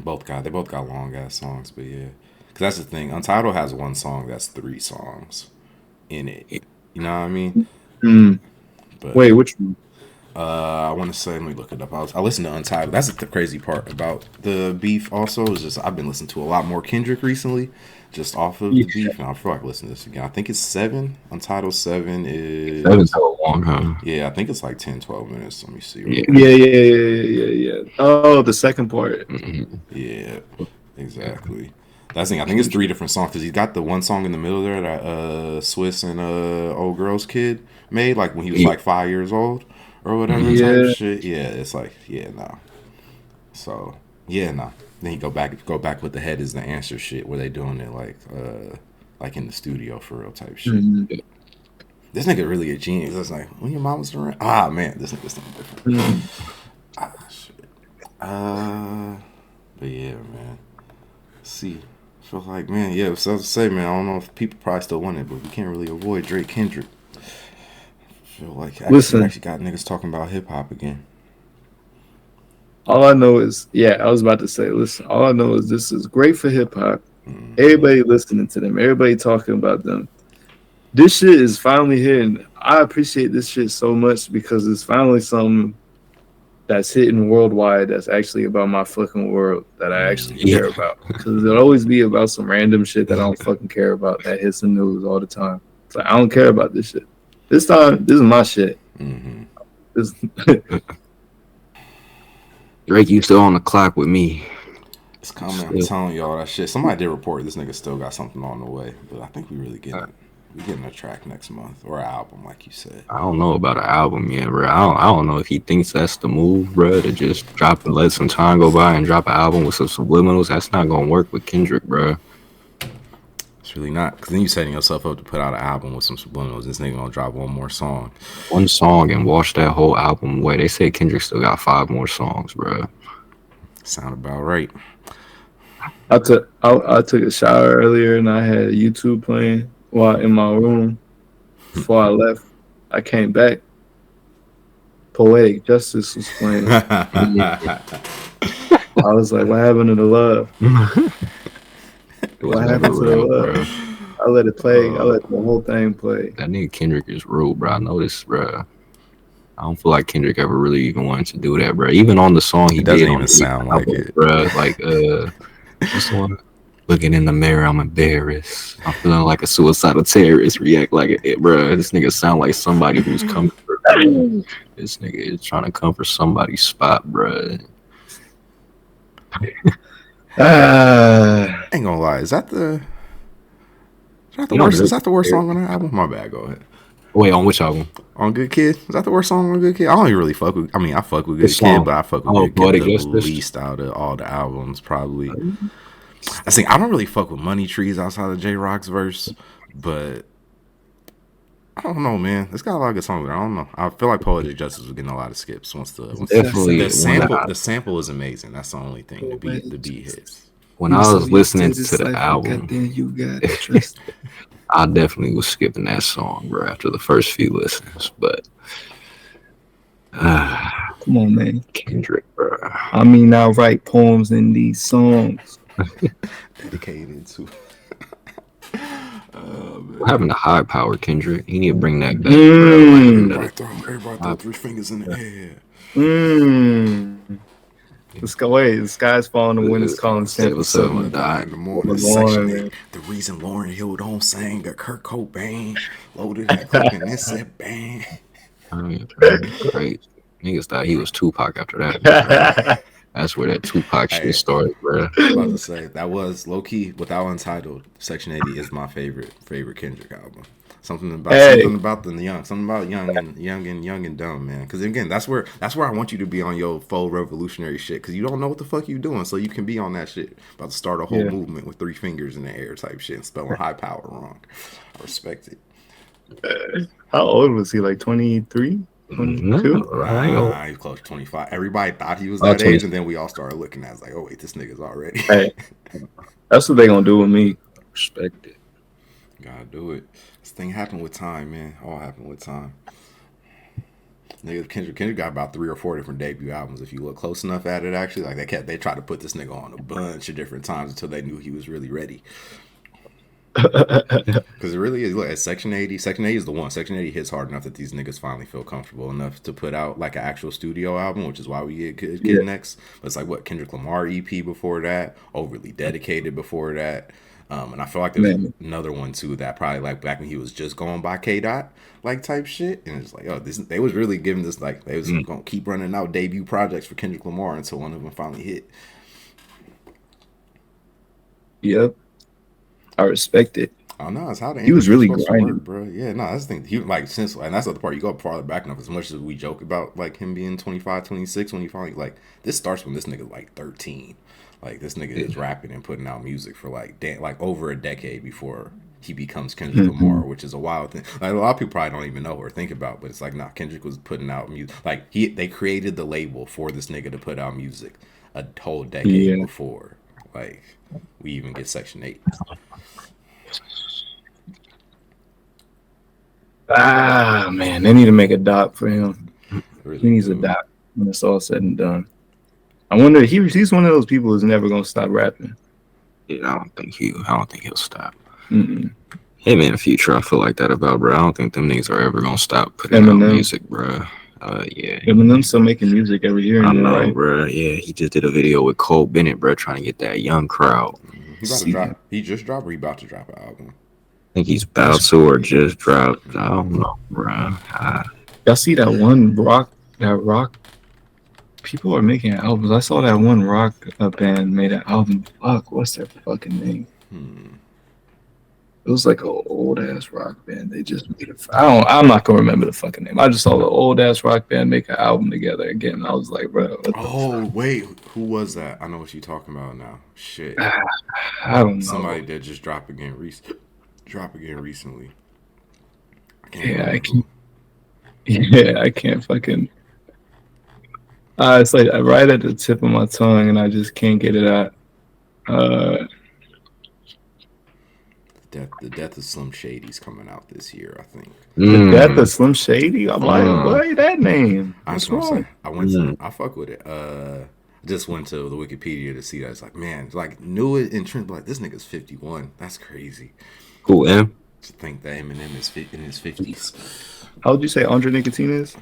both got long ass songs. But yeah, because that's the thing. Untitled has one song that's 3 songs in it. You know what I mean? Mm. But Wait, which one? I want to say, let me look it up. I listened to Untitled. That's the crazy part about the beef. Also, is just I've been listening to a lot more Kendrick recently, just off of Yeah, the beef, and I feel like listening to this again. I think it's 7. Untitled 7 Seven's is hella long, huh? yeah. I think it's like 10, 12 minutes. Let me see real Yeah. yeah, quick. yeah. Oh, the second part. Mhm. Yeah, Yeah. exactly. That's the thing. I think it's 3 different songs because he's got the one song in the middle there that Swiss and Old Girl's kid made, like when he was Yeah. like 5 years old or whatever Mhm. type Yeah. shit. Yeah, it's like no. So yeah, no. Then he go back with the head is the answer shit where they doing it like in the studio for real type shit. Mhm. This nigga really a genius. It's like when your mom was around. Ah man, this nigga's something different. Mhm. Ah shit. Uh, but yeah, man. See, I feel like man, yeah. So to say, man, I don't know if people probably still want it, but we can't really avoid Drake Kendrick. I feel like we Listen, actually got niggas talking about hip hop again. all I know is, yeah, I was about to say, listen, all I know is this is great for hip hop. Mm-hmm. Everybody listening to them, everybody talking about them. This shit is finally hitting. I appreciate this shit so much because it's finally something that's hitting worldwide that's actually about my fucking world that I actually Mm-hmm. care Yeah. about. Because it'll always be about some random shit that I don't fucking care about that hits the news all the time. It's like, I don't care about this shit. This time, this is my shit. Mm-hmm. This, Drake, you still on the clock with me? It's coming. I'm Still. telling y'all that shit. Somebody did report this nigga still got something on the way, but I think we really getting a track next month or an album, like you said. I don't know about an album yet, bro. I don't know if he thinks that's the move, bro, to just drop and let some time go by and drop an album with some subliminals. That's not gonna work with Kendrick, bro. It's really not, because then you setting yourself up to put out an album with some subliminals. This nigga gonna drop one more song. One song and wash that whole album away. They say Kendrick still got 5 more songs, bro. Sound about right. I took a shower earlier and I had YouTube playing while in my room. Before I left, I came back. Poetic Justice was playing. I was like, what happened to the love? It was What never happened to the real, love? bro. I let it play. I let the whole thing play. That nigga Kendrick is rude, bro. I noticed, bro. I don't feel like Kendrick ever really even wanted to do that, bro. Even on the song he It doesn't did on even the sound like album, it. bro. Like, what's the one? Looking in the mirror, I'm embarrassed. I'm feeling like a suicidal terrorist. React like it, bro. This nigga sound like somebody who's coming for. This nigga is trying to come for somebody's spot, bro. Ah, Ain't gonna lie, is that the You know, worst? Is Drake. that the worst song on the album? My bad. Go ahead. Wait, on which album? On Good Kid, is that the worst song on Good Kid? I don't even really fuck with. I mean, I fuck with Good Which Kid, song? but I fuck with Oh, Good Kid Poetic the Justice. least out of all the albums, probably. I think I don't really fuck with Money Trees outside of J Rock's verse, But I don't know, man. It's got a lot of good songs, but I don't know. I feel like Poetic Justice was getting a lot of skips once Definitely the sample is amazing. That's the only thing. The beat hits. When I was listening to the like, album, then you got trust. I definitely was skipping that song, bro, after the first few listens. But Come on, man. Kendrick, bro. I mean, I write poems in these songs. Dedicated to. What happened to high power, Kendrick? He need to bring that back. Everybody throw 3 fingers in the air. The sky's falling, the wind is calling. Sample 7 will die in the morning. Section 8. The reason Lauryn Hill don't sing got Kurt Cobain loaded that clip and it said bang. Great. Niggas thought he was Tupac after that. That's where that Tupac shit started, bro. I was about to say that was low key without Untitled. Section 80 is my favorite Kendrick album. Something about the young, something about young and dumb, man. Because again, that's where I want you to be on your full revolutionary shit. Because you don't know what the fuck you doing, so you can be on that shit. About to start a whole movement with 3 fingers in the air type shit, and spelling high power wrong. I respect it. How old was he? Like 23? 22? He was close to 25. Everybody thought he was that age, and then we all started looking at it like, oh wait, this nigga's already. Hey, that's what they gonna do with me. Respect it. Gotta do it. This thing happened with time, man. All happened with time. Nigga, Kendrick got about 3 or 4 different debut albums. If you look close enough at it, actually, like they tried to put this nigga on a bunch of different times until they knew he was really ready. Because it really is. Look, at Section 80 is the one. Section 80 hits hard enough that these niggas finally feel comfortable enough to put out like an actual studio album, which is why we get next. But it's like what Kendrick Lamar EP before that, Overly Dedicated before that. And I feel like there's another one too that probably like back when he was just going by K Dot like type shit, and it's like, oh, they was really giving this like they was gonna keep running out debut projects for Kendrick Lamar until one of them finally hit. Yep, I respect it. Oh no, it's how the he was really grinding, bro. Yeah, no, that's the thing. He like since, and that's the other part. You go farther back enough. As much as we joke about like him being 25, 26, when he finally like this starts when this nigga like 13. Like this nigga is rapping and putting out music for like over a decade before he becomes Kendrick Lamar, which is a wild thing. Like a lot of people probably don't even know or think about, but it's like nah, Kendrick was putting out music. Like they created the label for this nigga to put out music a whole decade before like we even get Section 8. Ah man, they need to make a doc for him. Really he needs a doc when it's all said and done. I wonder he's one of those people who's never gonna stop rapping. Yeah, I don't think he'll stop. Him in the future, I feel like that about, bro. I don't think them niggas are ever gonna stop putting out music, bro. Yeah. Eminem's still making music every year. I know, right? Bro. Yeah, he just did a video with Cole Bennett, bro, trying to get that young crowd. He's about to drop. He just dropped, or he about to drop an album. I think he's about to or just dropped. I don't know, bro. Y'all see that one rock? People are making albums. I saw that one rock band made an album. Fuck, what's their fucking name? It was like an old ass rock band. They just made it. I'm not gonna remember the fucking name. I just saw the old ass rock band make an album together again. I was like, bro. Wait, who was that? I know what you're talking about now. Shit. I don't know. Somebody that just dropped again recently. I can't fucking. It's like right at the tip of my tongue, and I just can't get it out. The Death of Slim Shady's coming out this year, I think. The Death of Slim Shady? I'm like, boy, that name. What's wrong? I fuck with it. I just went to the Wikipedia to see that. It's like, man, like knew it in Trent, like this nigga's 51. That's crazy. Cool, M. To think that Eminem is in his 50s. How would you say Andre Nicotine is?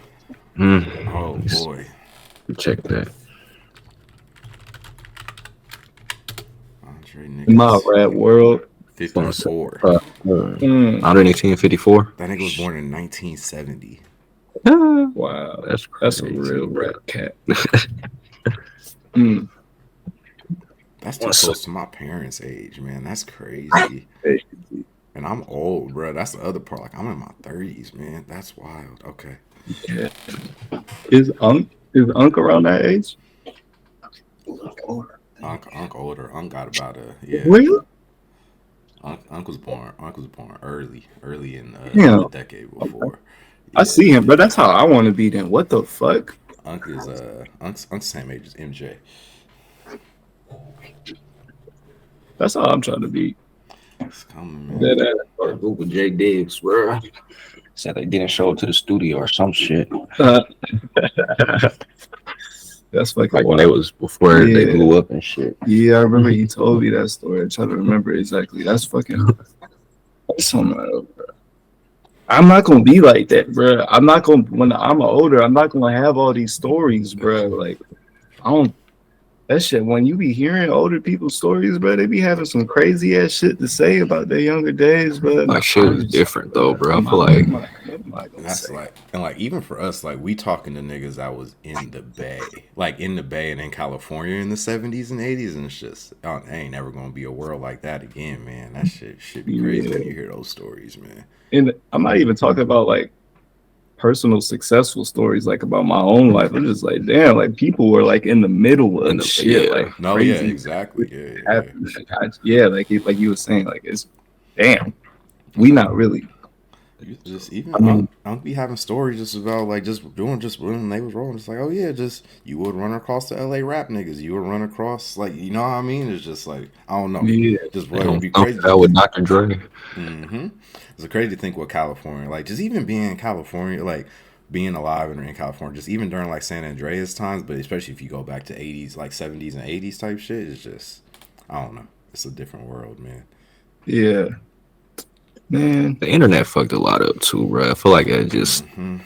Oh boy. Check that. Andre Nicotine. In my rap world. 54. Andre Nicotine 54. That nigga was born in 1970. Wow, that's a real rap cat. That's too close to my parents' age, man. That's crazy. And I'm old, bro. That's the other part. Like I'm in my 30s, man. That's wild. Okay. Yeah. Is Unc around that age? Unc older. Unc got about a Really? Unc was born. Unc was born early in Yeah, the decade before. I Yeah, see him, but that's how I want to be. Then what the fuck? Unc's same age as MJ. That's how I'm trying to be. It's coming, man. That or Google J Diggs, bro. Said they didn't show up to the studio or some shit. Uh, that's fucking Like when wild. they was before they Yeah. blew up and shit. Yeah, I remember he told me that story. I'm trying to remember exactly. That's fucking. That's something else, bro. I'm not gonna be like that, bro. I'm not gonna when I'm older. I'm not gonna have all these stories, bro. Like I don't. That shit. When you be hearing older people's stories, bro, they be having some crazy ass shit to say about their younger days, bro. Like shit was different though, bro. I feel What like am I And gonna that's say? like, and like even for us, like we talking to niggas that was in the Bay, like in the Bay and in California in the 70s and 80s, and it's just, oh, there ain't never gonna be a world like that again, man. That shit should be crazy when you hear those stories, man. And I'm not even talking about like personal successful stories like about my own life. I'm just like, damn, like people were like in the middle of In the- shit, yeah. like No, yeah, crazy. exactly, yeah. Happened. Like you were saying, like it's damn, we not really. Just even I mean, I don't be having stories just about like just doing just when they was rolling. It's like, oh yeah, just you would run across the LA rap niggas. You would run across like, you know what I mean? It's just like, I don't know. yeah, Just They what it would don't be thump crazy. it out with Dr. Dre. Mm-hmm. It's crazy to think what California, like just even being in California, like being alive and in California, just even during like San Andreas times, but especially if you go back to 80s, like 70s and 80s type shit, it's just, I don't know. It's a different world, man. yeah, man. The internet fucked a lot up too, bro. I feel like it just Mm-hmm.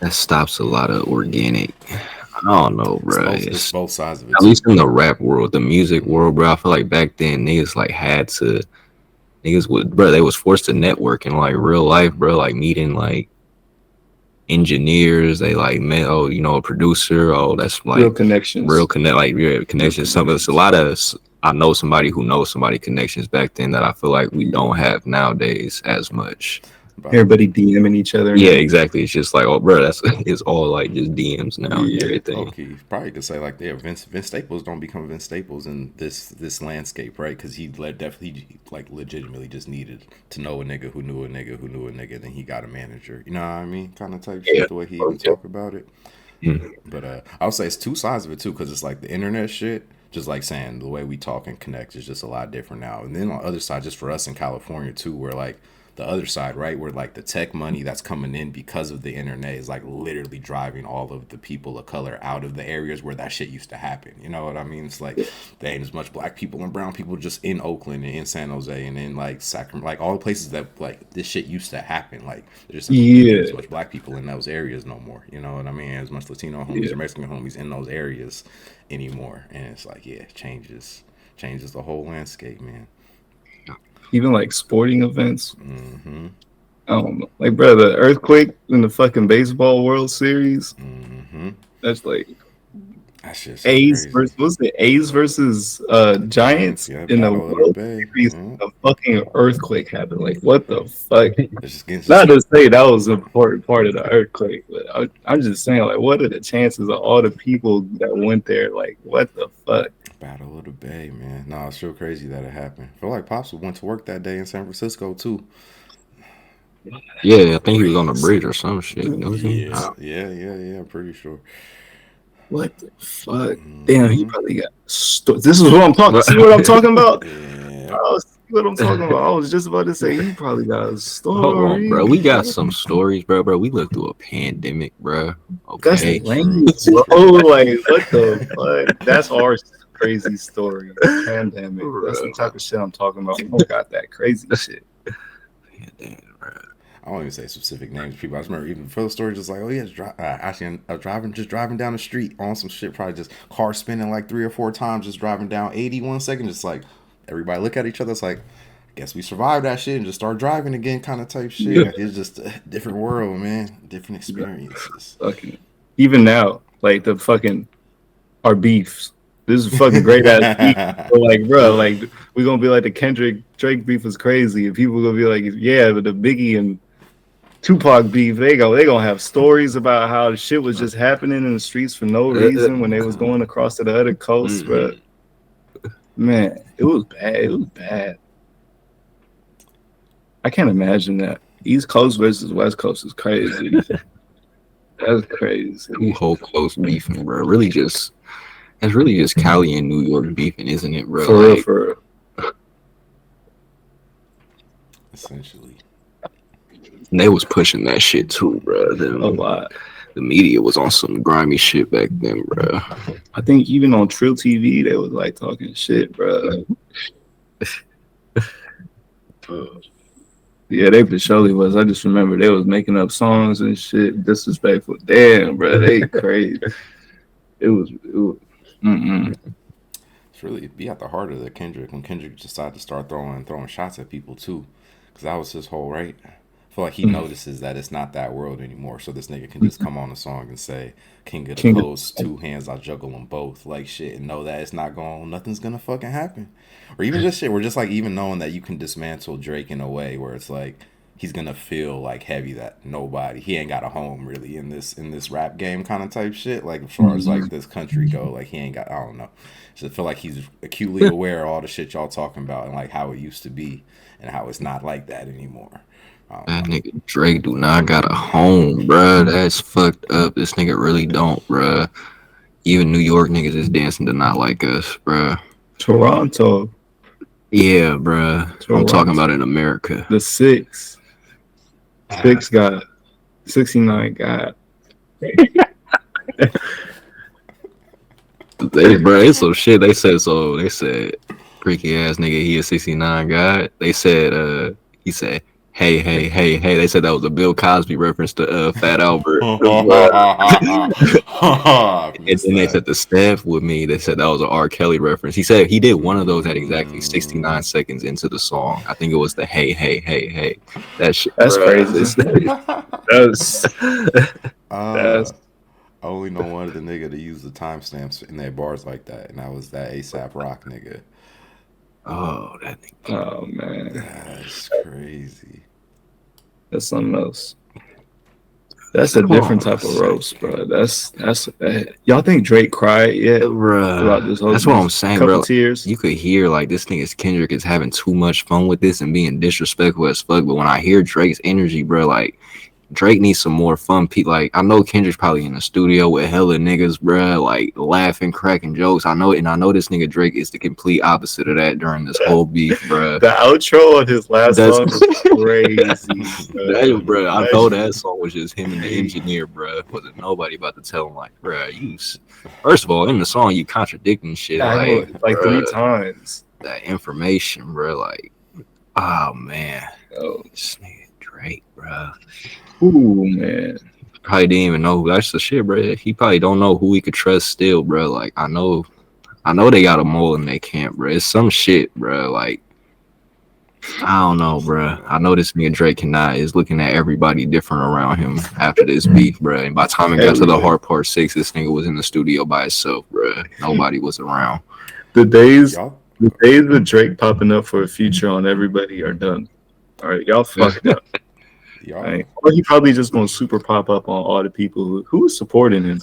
that stops a lot of organic. I don't know, bro. It's It's both sides of it at too. least in the rap world, the music world, bro. I feel like back then niggas like had to niggas would, bro. They was forced to network in like real life, bro. Like meeting like engineers. They like met, oh, you know, a producer. Oh, that's like Real connections. real connect, like real connections. Some of it's a lot of. I know somebody who knows somebody connections back then that I feel like we don't have nowadays as much. But Everybody DMing each other. Yeah, exactly. It's just like, oh, bro, that's it's all like just DMs now and Yeah. everything. okay, probably could say like, yeah, Vince Staples don't become Vince Staples in this landscape, right? Because he definitely like legitimately just needed to know a nigga who knew a nigga who knew a nigga. Then he got a manager. You know what I mean? Kind of type Yeah. shit. The way he even talk about it. Mhm. But I would say it's two sides of it too, because it's like the internet shit. Just like saying the way we talk and connect is just a lot different now. And then on the other side, just for us in California too, where like the other side, right, where like the tech money that's coming in because of the internet is like literally driving all of the people of color out of the areas where that shit used to happen. You know what I mean? It's like there ain't as much black people and brown people just in Oakland and in San Jose and in like Sacramento, like all the places that like this shit used to happen. Like there's just Yeah. as much black people in those areas no more. You know what I mean? As much Latino homies or Mexican homies in those areas anymore. And it's like, yeah, it changes the whole landscape, man. Even like sporting events. Mm-hmm. I don't know. Like, bro, the earthquake in the fucking baseball World Series. Mm-hmm. That's like That shit's so A's crazy. versus what's it? A's versus Giants Yeah, in the Battle of the World Bay. Series. Yeah. A fucking earthquake happened. Like, what the fuck? It's just getting Not to say that was an important part of the earthquake, but I'm just saying, like, what are the chances of all the people that went there? Like, what the fuck? Battle of the Bay, man. No, it's real crazy that it happened. I feel like Pops went to work that day in San Francisco too. Yeah, I think he was on the bridge or some shit. Was he? Yeah. I'm pretty sure. What the fuck? Mm-hmm. Damn, he probably got. This is what I'm talking. See what I'm talking about? Yeah. Oh, see what I'm talking about? I was just about to say he probably got a story. Hold on, bro. We got some stories, bro. We lived through a pandemic, bro. That's Okay. lame, bro. Like, what the fuck? That's our crazy story. Pandemic. That's the type of shit I'm talking about. We don't got that crazy shit. Damn, bro. I won't even say specific names of people. I just remember even for the story, just like, oh yeah, actually, I was driving down the street on some shit, probably just car spinning like 3 or 4 times, just driving down 81 second, just like everybody look at each other. It's like, I guess we survived that shit and just start driving again, kind of type shit. Yeah. Like, it's just a different world, man. Different experiences. Fucking even now, like the fucking our beefs. This is fucking great ass beef. But like, bro, like we're gonna be like the Kendrick Drake beef was crazy, and people gonna be like, yeah, but the Biggie and Tupac beef, they gonna have stories about how the shit was just happening in the streets for no reason when they was going across to the other coast, bro. Man, it was bad. It was bad. I can't imagine that. East Coast versus West Coast is crazy. That's crazy. Two whole close beefing, bro. Really just that's really just Cali and New York beefing, isn't it, bro? For real, for real. Essentially. And they was pushing that shit too, bro. A lot. The media was on some grimy shit back then, bro. I think even on Trill TV, they was like talking shit, bro. Yeah, they for surely was. I just remember they was making up songs and shit, disrespectful. Damn, bro, they crazy. It was It's really be at the heart of the Kendrick when Kendrick decided to start throwing shots at people too, because that was his whole right. I feel like he notices that it's not that world anymore, so this nigga can just come on a song and say, "King of the Coast, 2 hands, I juggle them both," like shit, and know that it's not nothing's gonna fucking happen, or even just shit. We're just like even knowing that you can dismantle Drake in a way where it's like he's gonna feel like heavy that he ain't got a home really in this rap game kind of type shit. Like as far as like this country go, like he ain't got, I don't know. So I feel like he's acutely aware of all the shit y'all talking about and like how it used to be and how it's not like that anymore. That nigga Drake do not got a home, bruh. That's fucked up. This nigga really don't, bruh. Even New York niggas is dancing to Not Like Us, bruh. Toronto. Yeah, bruh. Toronto. I'm talking about in America. The 6 got 69 got. It's some shit. They said freaky ass nigga, he a 69 guy. They said he said hey. They said that was a Bill Cosby reference to Fat Albert. And then they said the staff with me, they said that was an R. Kelly reference. He said he did one of those at exactly 69 seconds into the song. I think it was the hey. That shit. That's crazy. That's I only know one of the nigga to use the timestamps in their bars like that, and that was that ASAP Rock nigga. Oh, that nigga. Oh man, that's crazy. That's something else. That's a different type of roast, bro. That's y'all think Drake cried yet, bro? That's what I'm saying, bro. Tears. You could hear like this nigga's Kendrick is having too much fun with this and being disrespectful as fuck. But when I hear Drake's energy, bro, like Drake needs some more fun. Like I know Kendrick's probably in the studio with hella niggas, bro, like laughing, cracking jokes. I know this nigga Drake is the complete opposite of that during this whole beef, bro. The outro on his last song was crazy, bro. I know that song was just him and the engineer, bro. Wasn't nobody about to tell him like, bro, first of all, in the song you contradicting shit like bruh, 3 times. That information, bro, like, oh man, this nigga Drake, bro. Ooh, man. Probably didn't even know who that's the shit, bro. He probably don't know who he could trust still, bro. Like, I know they got a mole in their camp, bro. It's some shit, bro. Like, I don't know, bro. I know this nigga Drake is looking at everybody different around him after this beef, bro. And by the time it got to the hard part 6, this nigga was in the studio by himself, bro. Nobody was around. The days of Drake popping up for a feature on everybody are done. All right, y'all fucked up. Right. Or he probably just gonna super pop up on all the people who is supporting him.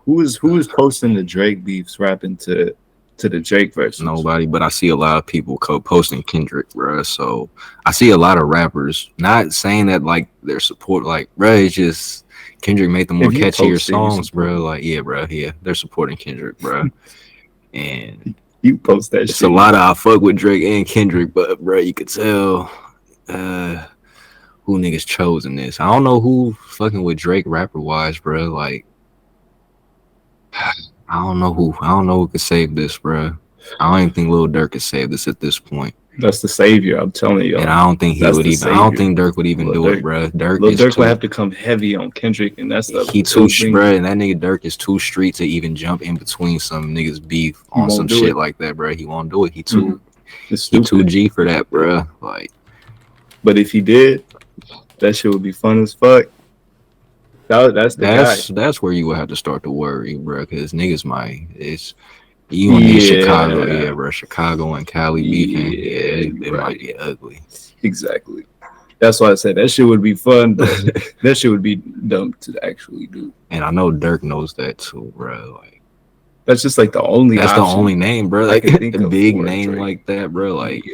Who is posting the Drake beefs, rapping to the Drake verse? Nobody, but I see a lot of people posting Kendrick, bro. So I see a lot of rappers not saying that like their support, like, bro, it's just Kendrick made the more catchier songs, bro. Like, yeah, bro, yeah, they're supporting Kendrick, bro. And you post that it's shit. A lot of I fuck with Drake and Kendrick, but bro, you could tell who niggas chosen this. I don't know who fucking with Drake rapper wise, bro. Like, I don't know who could save this, bro. I don't even think Lil Durk could save this at this point. That's the savior, I'm telling you. And I don't think Durk would even do it, bro. Durk would have to come heavy on Kendrick, and that's he too, bro. And that nigga Durk is too street to even jump in between some niggas beef on some shit like that, bro. He won't do it. He too G for that, bro. Like, but if he did, that shit would be fun as fuck. That's where you would have to start to worry, bro, because niggas you in Chicago, bro. Chicago and Cali beefing, it might get ugly. Exactly. That's why I said that shit would be fun, but that shit would be dumb to actually do. And I know Durk knows that too, bro. Like, that's just like the only. That's option. The only name, bro. Like a big name Drake like that, bro. Like,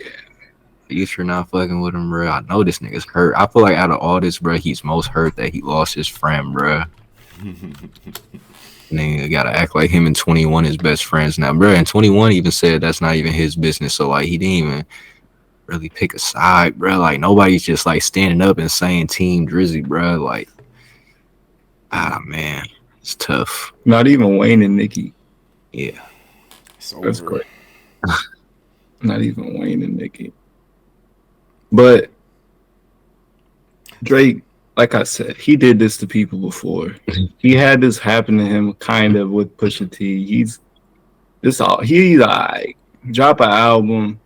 Future not fucking with him, bro. I know this nigga's hurt. I feel like out of all this, bro, he's most hurt that he lost his friend, bro. Nigga gotta act like him and 21 is best friends now, bro. And 21 even said that's not even his business. So like he didn't even really pick a side, bro. Like nobody's just like standing up and saying Team Drizzy, bro. Like, man, it's tough. Not even Wayne and Nicki. Yeah, that's great. Not even Wayne and Nicki. But Drake, like I said, he did this to people before. He had this happen to him kind of with Pusha T. He's like, drop an album,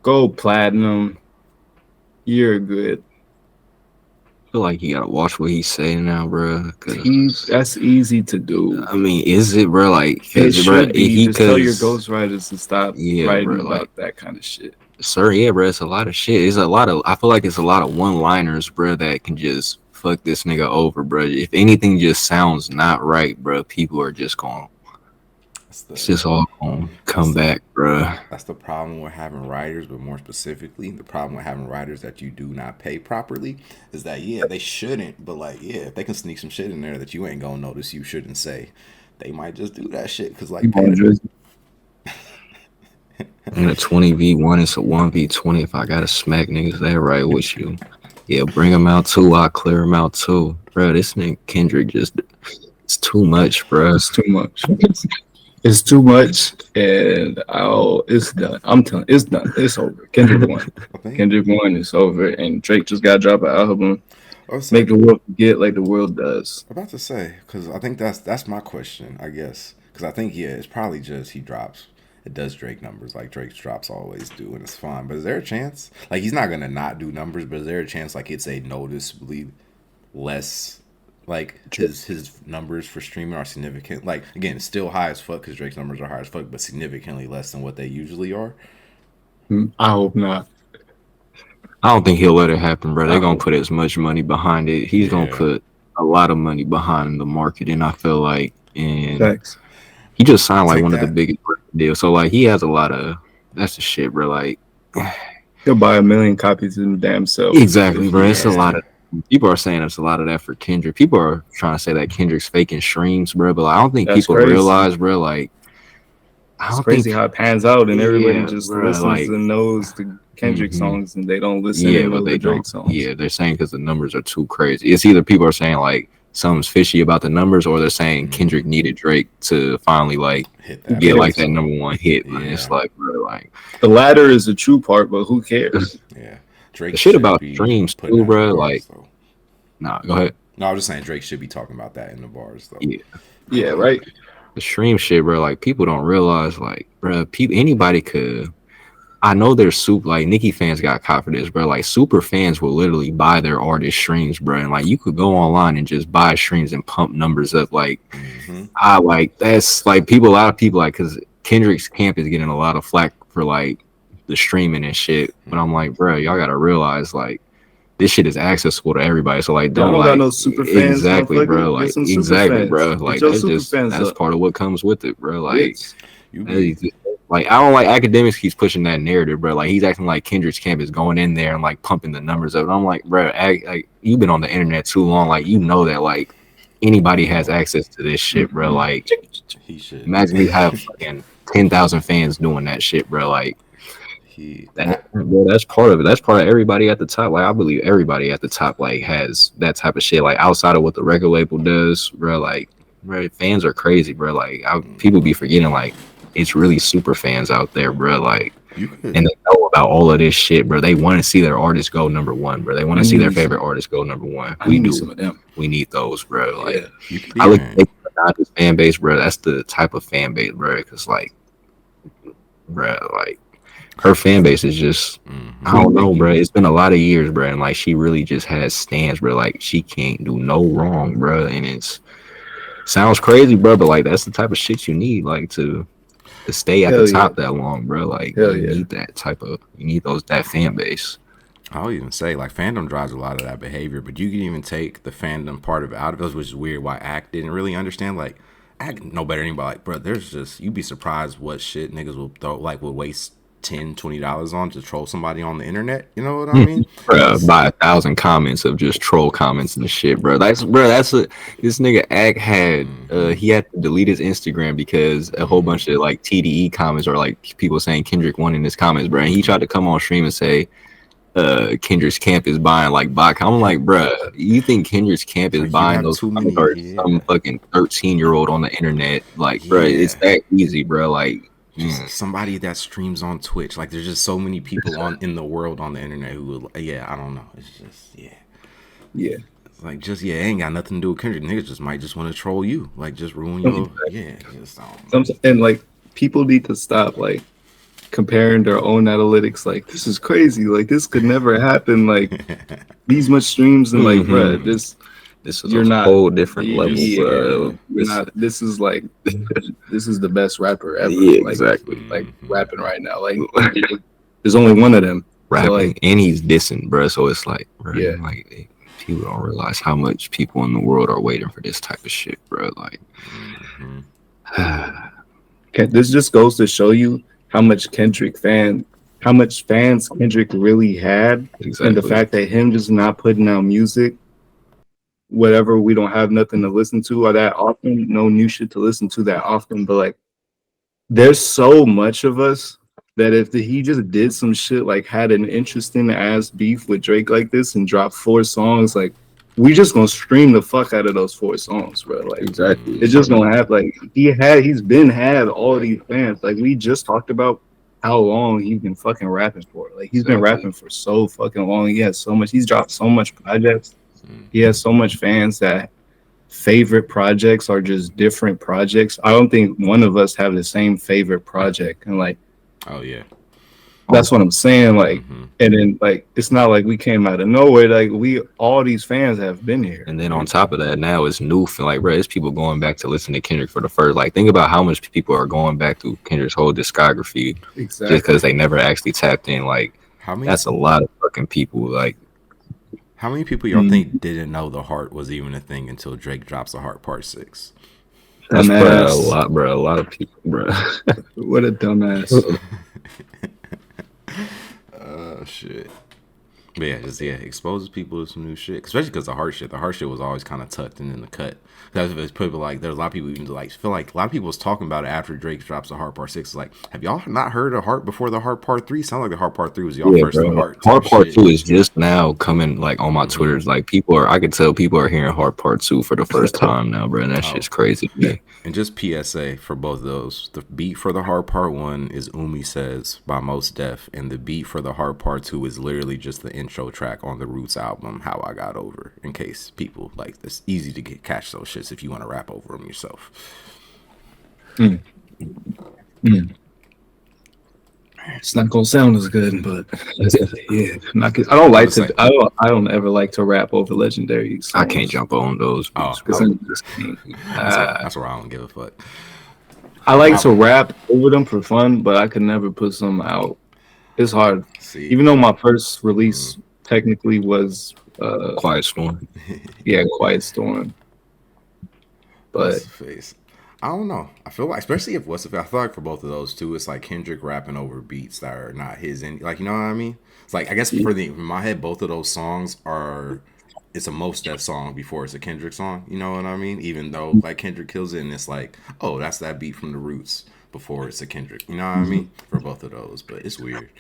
go platinum, you're good. I feel like you gotta watch what he's saying now, bro. That's easy to do. I mean, is it, bro? Like, it should be. Just tell your ghostwriters to stop writing about that kind of shit. Sir, yeah, bro, it's a lot of shit. I feel like it's a lot of one-liners, bro, that can just fuck this nigga over, bro. If anything just sounds not right, bro, people are just going. It's just all gonna come back, bro. That's the problem with having writers, but more specifically, the problem with having writers that you do not pay properly is that, yeah, they shouldn't, but like, yeah, if they can sneak some shit in there that you ain't gonna notice you shouldn't say, they might just do that shit because, like, in a 20v1, it's a 1v20. If I gotta smack niggas that right with you, yeah, bring them out too. I'll clear them out too, bro. This nigga Kendrick it's too much, bro. It's too much. It's too much, and it's done. I'm telling you, it's done. It's over. Kendrick won. Kendrick won. It's over, and Drake just got to drop an album. Make the world forget like the world does. I'm about to say, because I think that's my question, I guess. Because I think, yeah, it's probably just he drops. It does Drake numbers like Drake's drops always do, and it's fine. But is there a chance? Like, he's not going to not do numbers, but is there a chance like it's a noticeably less, like his numbers for streaming are significant? Like, again, it's still high as fuck because Drake's numbers are high as fuck, but significantly less than what they usually are? I hope not. I don't think he'll let it happen, bro. They're going to put as much money behind it. He's going to put a lot of money behind the marketing, I feel like. And thanks. He just signed like one of the biggest deals. So like he has a lot of that's the shit, bro. Like he'll buy 1 million copies in damn self. Exactly, bro. It's a lot of people are saying it's a lot of that for Kendrick. People are trying to say that Kendrick's faking streams, bro. But like, I don't think people realize, bro, like it's crazy how it pans out and everybody just listens and knows the Kendrick songs and they don't listen to the Drake songs. Yeah, they're saying because the numbers are too crazy. It's either people are saying like something's fishy about the numbers, or they're saying Kendrick needed Drake to finally like get like that #1 hit. And it's like, bro, like the latter is the true part, but who cares? Yeah, Drake. The shit about streams too, bro. Like, nah, go ahead. No, I was just saying Drake should be talking about that in the bars, though. Yeah, right. The stream shit, bro. Like people don't realize, like, bro, anybody could. I know there's like Nicki fans got caught for this, bro. Like super fans will literally buy their artist streams, bro. And like you could go online and just buy streams and pump numbers up. Like that's like a lot of people like because Kendrick's camp is getting a lot of flack for like the streaming and shit. But I'm like, bro, y'all gotta realize like this shit is accessible to everybody. So like don't got no super fans. Exactly, bro. Like exactly, bro. Like that's part of what comes with it, bro. Like like I don't like academics keeps pushing that narrative, bro. Like he's acting like Kendrick's camp is going in there and like pumping the numbers up. And I'm like, bro, like you've been on the internet too long. Like you know that like anybody has access to this shit, bro. Like imagine you have fucking 10,000 fans doing that shit, bro. Like bro, that's part of it. That's part of everybody at the top. Like I believe everybody at the top like has that type of shit. Like outside of what the record label does, bro. Like bro, fans are crazy, bro. Like people be forgetting like. It's really super fans out there, bro. Like, and they know about all of this shit, bro. They want to see their artists go #1, bro. They want to see their favorite artists go #1. We do. Some of them. We need those, bro. Like, I look at this fan base, bro. That's the type of fan base, bro. Because, like, bro, like, her fan base is just, I don't know, bro. It's been a lot of years, bro. And, like, she really just has stands, bro. Like, she can't do no wrong, bro. And sounds crazy, bro. But, like, that's the type of shit you need, like, to stay at the top that long, bro. Like you need that that fan base. I'll even say like fandom drives a lot of that behavior, but you can even take the fandom part of it out of it, which is weird why Act didn't really understand. Like Act know better than anybody. Like, bro, there's just you'd be surprised what shit niggas will throw, like will waste $10-$20 on to troll somebody on the internet. You know what I mean? Bruh, by 1,000 comments of just troll comments and shit, bro. This nigga Ack had he had to delete his Instagram because a whole bunch of like TDE comments or like people saying Kendrick won in his comments, bro. And he tried to come on stream and say Kendrick's camp is buying like bot. I'm like, bruh, you think Kendrick's camp is buying those comments or some fucking 13-year-old on the internet? Like, bruh, it's that easy, bro. Like, somebody that streams on Twitch. Like, there's just so many people in the world on the internet who would, I don't know. It's just, It's like, just, it ain't got nothing to do with Kendrick. Niggas just might just want to troll you. Like, just ruin your, just and like, people need to stop, like, comparing their own analytics. Like, this is crazy. Like, this could never happen. Like, these much streams and, like, bruh, this is a whole different level, bro. This is like, this is the best rapper ever. Yeah, like, exactly. Like, rapping right now. Like, there's only one of them. Rapping, so, like, and he's dissing, bro. So it's like, bro, like, people don't realize how much people in the world are waiting for this type of shit, bro. Like, this just goes to show you how much fans Kendrick really had, and the fact that him just not putting out music, whatever, we don't have nothing to listen to or that often, no new shit to listen to that often. But like, there's so much of us that if he just did some shit, like had an interesting ass beef with Drake like this and dropped 4 songs, like, we just gonna stream the fuck out of those 4 songs, bro. Like, exactly, it's just gonna have, like, he's had all these fans. Like, we just talked about how long he's been fucking rapping for. Like, he's been rapping for so fucking long. He has so much. He's dropped so much projects. He has so much fans that favorite projects are just different projects. I don't think one of us have the same favorite project. And like, that's what I'm saying. Like, and then like, it's not like we came out of nowhere. Like, all these fans have been here. And then on top of that, now it's new. Like, bro, it's people going back to listen to Kendrick for the first. Like, think about how much people are going back through Kendrick's whole discography just because they never actually tapped in. Like, that's a lot of fucking people. Like, how many people y'all think didn't know the Heart was even a thing until Drake drops the Heart Part 6? That's a lot, bro. A lot of people, bro. What a dumbass. Shit. But exposes people to some new shit, especially because the Heart shit was always kind of tucked in the cut. That's people like, there's a lot of people even like feel like a lot of people was talking about it after Drake drops the Heart Part 6. Like, have y'all not heard of Heart before the Heart Part 3? Sound like the Heart Part 3 was y'all first Heart. Heart Part 2 is just now coming like on my Twitters. Like, I could tell people are hearing Heart Part 2 for the first time now, bro. And that shit's crazy to me. And just PSA for both of those, the beat for the Heart Part 1 is Umi Says by Mos Def, and the beat for the Heart Part 2 is literally just the intro track on the Roots album, How I Got Over. In case people like, it's easy to catch those shits if you want to rap over them yourself. It's not gonna sound as good, but I don't like to. I don't ever like to rap over legendary songs. I can't jump on those. That's where I don't give a fuck. I like to rap over them for fun, but I could never put some out. It's hard. Even though my first release technically was Quiet Storm. Quiet Storm. But I don't know. I feel like, especially if I feel like for both of those two, it's like Kendrick rapping over beats that are not his. Like, you know what I mean? It's like, I guess in my head, both of those songs it's a Mos Def song before it's a Kendrick song. You know what I mean? Even though like Kendrick kills it, and it's like, oh, that's that beat from the Roots before it's a Kendrick. You know what I mean? For both of those, but it's weird.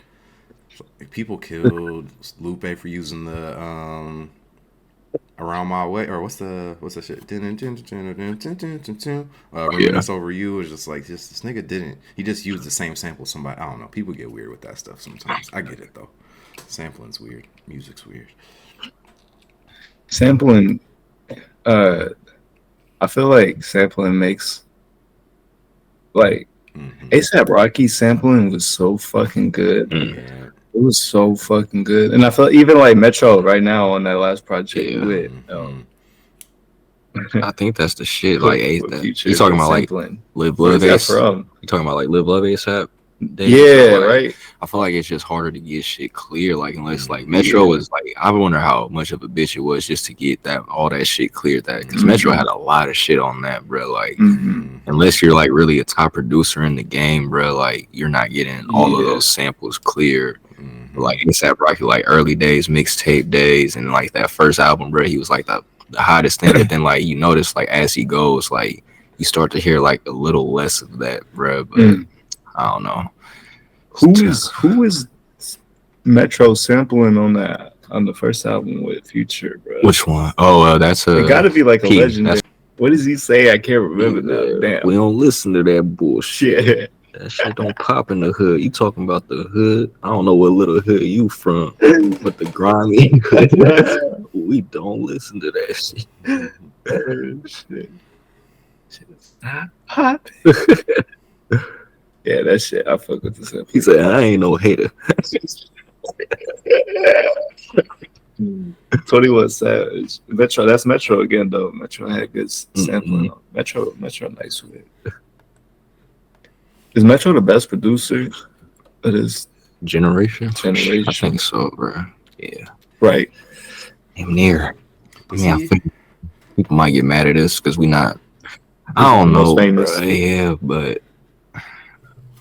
Like, people killed Lupe for using the Around My Way, or what's the shit? Reminisce Over You. Is just like, this nigga he just used the same sample somebody. I don't know. People get weird with that stuff sometimes. I get it though. Sampling's weird. Music's weird. Sampling, I feel like sampling makes, like, A$AP Rocky's sampling was so fucking good. Yeah. It was so fucking good. And I felt even like Metro right now on that last project with I think that's the shit. Like, you talking about like Live Love A$AP? You talking about like Live Love A$AP? Right. I feel like it's just harder to get shit clear. Like, unless like Metro was like, I wonder how much of a bitch it was just to get all that shit cleared. That because Metro had a lot of shit on that, bro. Like, unless you're like really a top producer in the game, bro, like you're not getting all of those samples clear. Like ASAP Rocky, like early days, mixtape days, and like that first album, bro, he was like the hottest thing. But then like you notice like as he goes, like you start to hear like a little less of that, bro. But I don't know. Who is Metro sampling on the first album with Future, bro? Which one? Oh, that's it got to be like a P. legendary. What does he say? I can't remember now. Damn. We don't listen to that bullshit. Yeah. That shit don't pop in the hood. You talking about the hood? I don't know what little hood you from, but the grimy hood. We don't listen to that shit. Shit's not popping. Yeah, that shit. I fuck with this. He said, I ain't no hater. 21 Savage. Metro, that's Metro again though. Metro had good sampling. Metro nice with it. Is Metro the best producer of this generation? I think so, bro. Yeah. Right. Damn near. I mean, I think people might get mad at us because we not. I don't know. Bro. Yeah, but I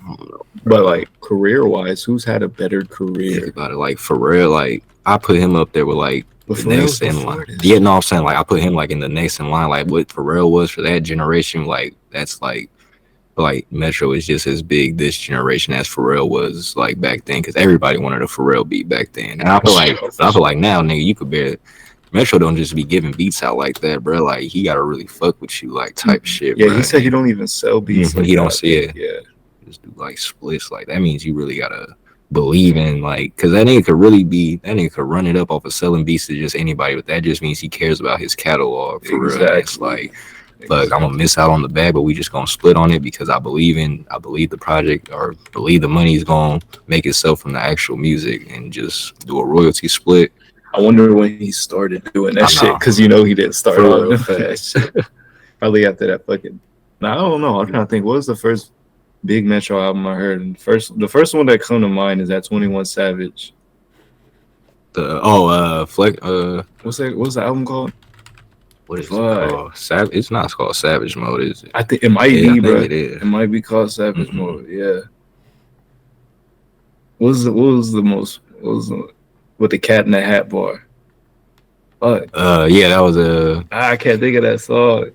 don't know. But like career-wise, who's had a better career? Think about it. Like Pharrell, like I put him up there with like the next in line. Yeah, no, I'm saying like I put him like in the next in line. Like what Pharrell was for that generation. Like that's like Metro is just as big this generation as Pharrell was like back then, because everybody wanted a Pharrell beat back then. And I feel like now, nigga, you could bear Metro don't just be giving beats out like that, bro. Like he gotta really fuck with you, like type shit. Yeah, bro. He said he don't even sell beats. Like he don't see it. Yeah, just do like splits. Like that means you really gotta believe in like, because that nigga could run it up off of selling beats to just anybody, but that just means he cares about his catalog for real. It's like. Look, I'm gonna miss out on the bag, but we just gonna split on it because I believe the project or believe the money is gonna make itself from the actual music and just do a royalty split. I wonder when he started doing that shit, because he didn't start on that shit. Probably after that fucking. I don't know. I'm trying to think. What was the first big Metro album I heard? And the first one that come to mind is that 21 Savage. What's the album called? What is it called? Savage? It's not called Savage Mode, is it? I think it might be, bro. It might be called Savage Mode. Yeah. What was with the Cat in the Hat bar? Yeah, that was I can't think of that song.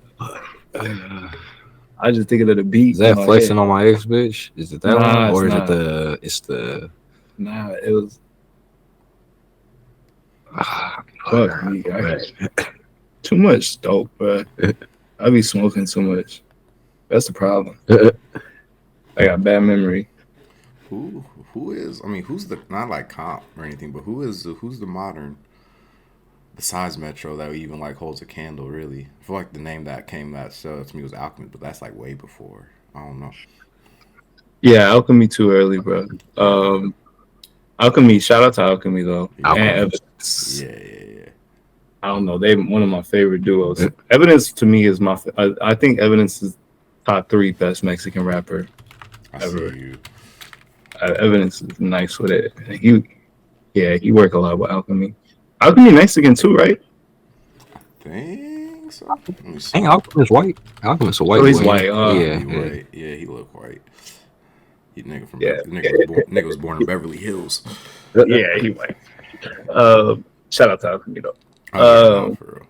I just thinking of the beat. Is that Flexing on My Ex Bitch? Is it that one? Or is it it's the Nah, it was fuck me, too much dope, bro. I be smoking too much. That's the problem. I got bad memory. Who is? I mean, who's the not like comp or anything, but who's the modern besides Metro that even like holds a candle? Really, I feel like the name that stood out to me was Alchemy, but that's like way before. I don't know. Yeah, Alchemy too early, bro. Alchemy. Shout out to Alchemy though. And Evidence. Yeah. I don't know. They one of my favorite duos. Evidence to me is I think Evidence is top 3 best Mexican rapper ever. See you. Evidence is nice with it. He work a lot with Alchemy. Alchemy Mexican too, right? I think so. Dang, Alchemist white. Alchemist a white. Oh, he's white. White. Yeah, he look white. He nigga from nigga was born in Beverly Hills. Yeah, he white. Shout out to Alchemy though. For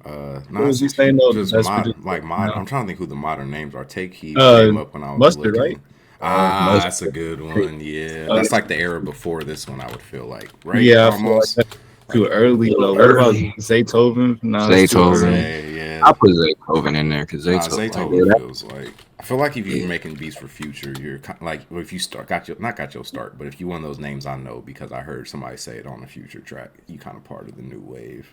real. What was you saying though? Just modern. I'm trying to think who the modern names are. Take Heat came up when I was Mustard, looking. Right? That's a good one. Yeah, that's like the era before this one. I would feel like, right? Yeah, almost too early though. What about Zaytoven? Zaytoven. Yeah. I put Zaytoven in there because Zaytoven feels like. I feel like if you're making beats for Future, you're like, if you got your start, but if you one of those names I know because I heard somebody say it on a Future track, you kind of part of the new wave.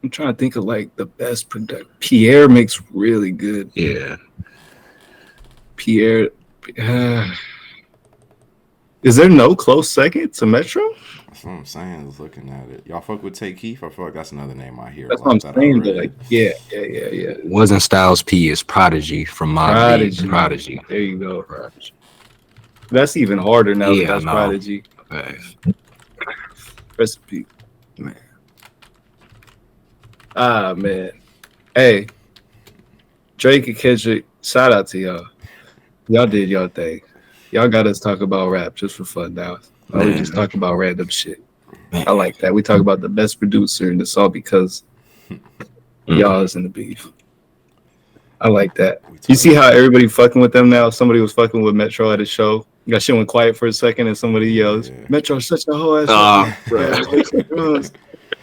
I'm trying to think of like the best product. Pierre makes really good. Yeah. Pierre. Is there no close second to Metro? That's what I'm saying. Is looking at it. Y'all fuck with Take Keith? I feel like that's another name I hear. That's what I'm saying. But like, yeah. Wasn't Styles P is Prodigy from Prodigy. There you go. Prodigy. That's even harder now. That's Prodigy. Okay. Recipe, man. Man. Hey, Drake and Kendrick, shout out to y'all. Y'all did y'all thing. Y'all got us talk about rap just for fun now. Now we just talk about random shit. I like that. We talk about the best producer, and it's all because y'all is in the beef. I like that. You see how everybody fucking with them now? Somebody was fucking with Metro at a show. You got shit went quiet for a second, and somebody yells, "Metro's such a hoe ass."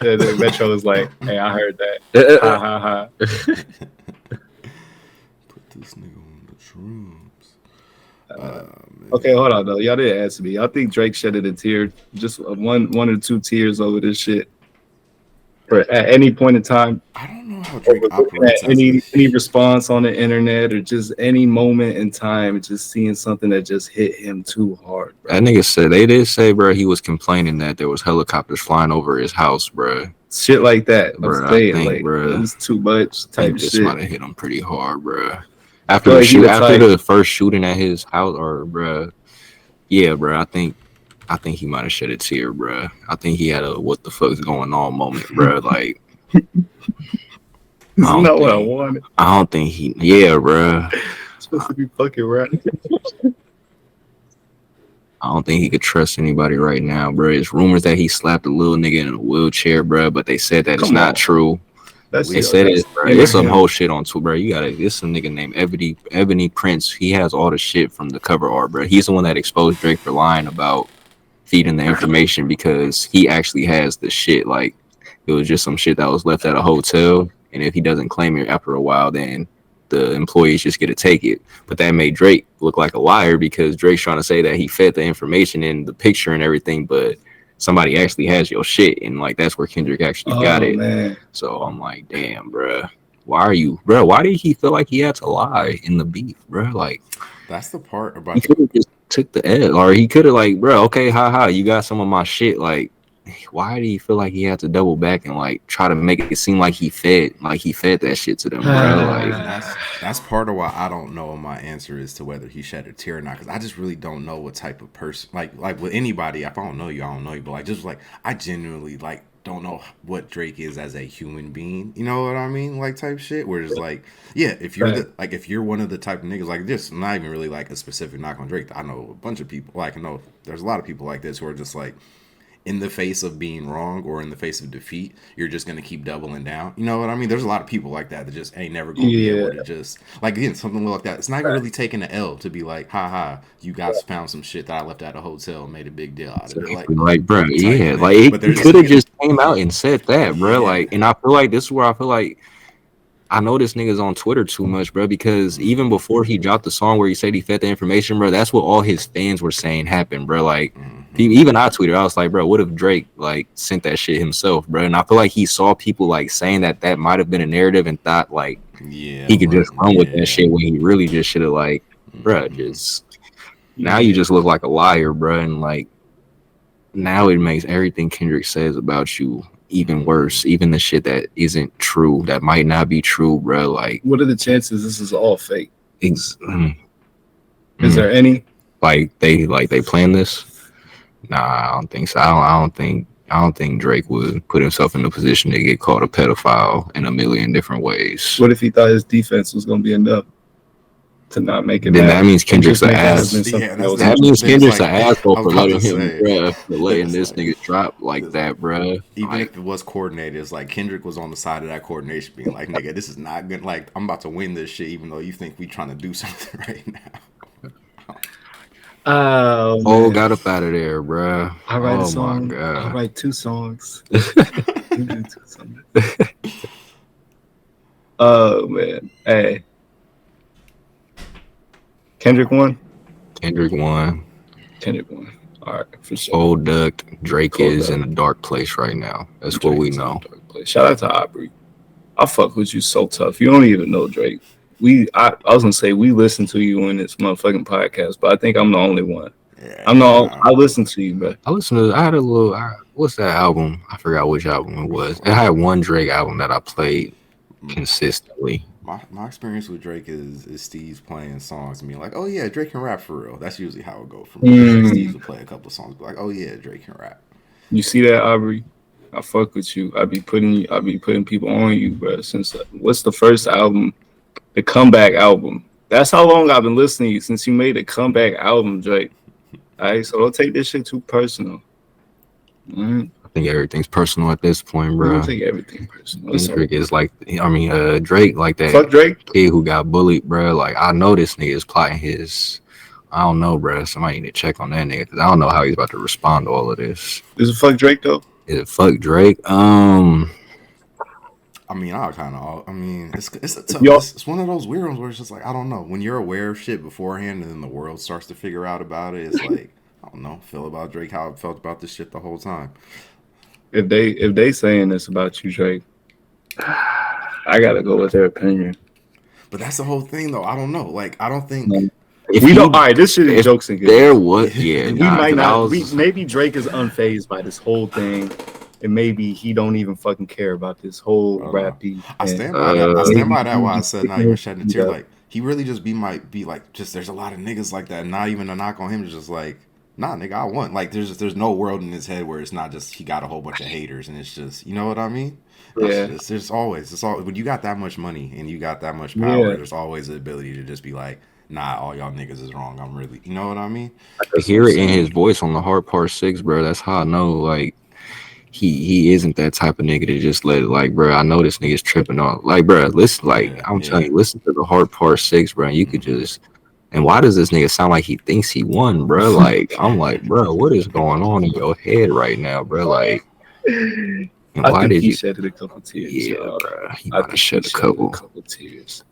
And then Metro was like, "Hey, I heard that. Ha ha ha." Put this nigga on the drums. Okay, hold on though. Y'all didn't answer me. Y'all think Drake shedded a tear, just one or two tears over this shit, or at any point in time? I don't know how Drake operates. Any response on the internet, or just any moment in time, just seeing something that just hit him too hard. Bro. That nigga said they did say, bro, he was complaining that there was helicopters flying over his house, bro. Shit like that. Bro, I'm saying, I think, like, bro, it was too much type this shit. might have hit him pretty hard, bro. After the first shooting at his house, or bro, yeah, bro, I think he might have shed a tear, bro. I think he had a what the fuck's going on moment, bro. Like, This is not what I wanted. I don't think he, yeah, bro. It's supposed to be fucking right. I don't think he could trust anybody right now, bro. It's rumors that he slapped a little nigga in a wheelchair, bro, but they said that it's not true. They said it, bro. It's some whole shit on Twitter, bro. You gotta. It's some nigga named Ebony Prince. He has all the shit from the cover art, bro. He's the one that exposed Drake for lying about feeding the information because he actually has the shit. Like, it was just some shit that was left at a hotel, and if he doesn't claim it after a while, then the employees just get to take it. But that made Drake look like a liar because Drake's trying to say that he fed the information in the picture and everything, but somebody actually has your shit, and like that's where Kendrick actually got it. Man. So I'm like, damn, bro, why did he feel like he had to lie in the beef, bro? Like, that's the part about he could have just took the L, or he could have like, bro, okay, haha, you got some of my shit. Like, why did he feel like he had to double back and like try to make it seem like he fed that shit to them, bro? Like, that's part of why I don't know what my answer is to whether he shed a tear or not, because I just really don't know what type of person, like with anybody. If I don't know you, but like just like I genuinely like don't know what Drake is as a human being. You know what I mean? Like type shit. Where it's like, yeah, if you're one of the type of niggas like this, not even really like a specific knock on Drake. I know a bunch of people. Like I know there's a lot of people like this who are just like, in the face of being wrong or in the face of defeat, you're just going to keep doubling down. You know what I mean? There's a lot of people like that just ain't never going to be able to just, like, again, something like that. It's not even really taking an L to be like, haha, you guys found some shit that I left at a hotel and made a big deal out of it. Like bro, yeah. Like, he could have just came out and said that, bro. Yeah. Like, and I feel like this is where I feel like I know this nigga's on Twitter too much, bro, because even before he dropped the song where he said he fed the information, bro, that's what all his fans were saying happened, bro. Like, even I tweeted, I was like, bro, what if Drake, like, sent that shit himself, bro? And I feel like he saw people, like, saying that might have been a narrative and thought, like, he could just run with that shit when he really just should have, like, bro, just, now you just look like a liar, bro, and, like, now it makes everything Kendrick says about you even worse, even the shit that isn't true, that might not be true, bro. Like, what are the chances this is all fake? Is there any? Like they planned this? Nah, I don't think so. I don't think Drake would put himself in a position to get called a pedophile in a million different ways. What if he thought his defense was gonna be enough to not make it? Then that means Kendrick's an ass. That means Kendrick's an asshole for letting this nigga drop like that, bro. Even if it was coordinated, it's like Kendrick was on the side of that coordination, being like, "Nigga, this is not good. Like, I'm about to win this shit, even though you think we trying to do something right now." Got up out of there, bro. I write a song. I write 2 songs. Oh man, hey. Kendrick won. All right, for sure. Old Duck, Drake is in a dark place right now. That's what we know. Shout out to Aubrey. I fuck with you so tough. You don't even know Drake. I was gonna say we listen to you in this motherfucking podcast, but I think I'm the only one. I listen to you, bro. I had a little. What's that album? I forgot which album it was. I had one Drake album that I played consistently. My experience with Drake is Steve's playing songs and being like, "Oh yeah, Drake can rap for real." That's usually how it goes for me. Steve will play a couple of songs, be like, "Oh yeah, Drake can rap." You see that, Aubrey? I fuck with you. I be putting people on you, bro. Since what's the first album The comeback album. That's how long I've been listening to you since you made the comeback album, Drake. All right, so don't take this shit too personal. All right? I think everything's personal at this point, We bro. don't take everything personal. Kendrick is like, Drake, like that Fuck Drake. kid who got bullied, bro. Like, I know this nigga is plotting his. I don't know, bro. Somebody need to check on that nigga because I don't know how he's about to respond to all of this. Is it fuck Drake though? Is it fuck Drake? I mean, it's Yo- it's one of those weird ones where it's just like I don't know. When you're aware of shit beforehand, and then the world starts to figure out about it, it's like I don't know. Feel about Drake how I felt about this shit the whole time. If they saying this about you, Drake, I gotta go with their opinion. But that's the whole thing, though. I don't know. Like I don't think. If We you- don't. All right, this shit is if jokes and good. There was, yeah. We nah, might 'cause I not. was- Maybe Drake is unfazed by this whole thing, and maybe he don't even fucking care about this whole rap beef. I and- stand by that. I stand by that. maybe Why I he said not even shedding a tear. Yeah. Like he really just might be like just there's a lot of niggas like that. Not even a knock on him. It's just like nah, nigga, I won. Like there's no world in his head where it's not just he got a whole bunch of haters and it's just you know what I mean. Yeah. There's always when you got that much money and you got that much power. Yeah. There's always the ability to just be like. Nah, all y'all niggas is wrong. I'm really, you know what I mean? I hear it in his voice on the Hard Part 6, bro. That's how I know, like, he isn't that type of nigga to just let it, like, bro, I know this nigga's tripping off. Like, bro, listen, like, I'm telling you, listen to the Hard Part 6, bro, and you could just, and why does this nigga sound like he thinks he won, bro? Like, I'm like, bro, what is going on in your head right now, bro? Like, and I why think did he you? shedded a couple tears. Yeah, so bro, he I might think have shed he a couple. tears.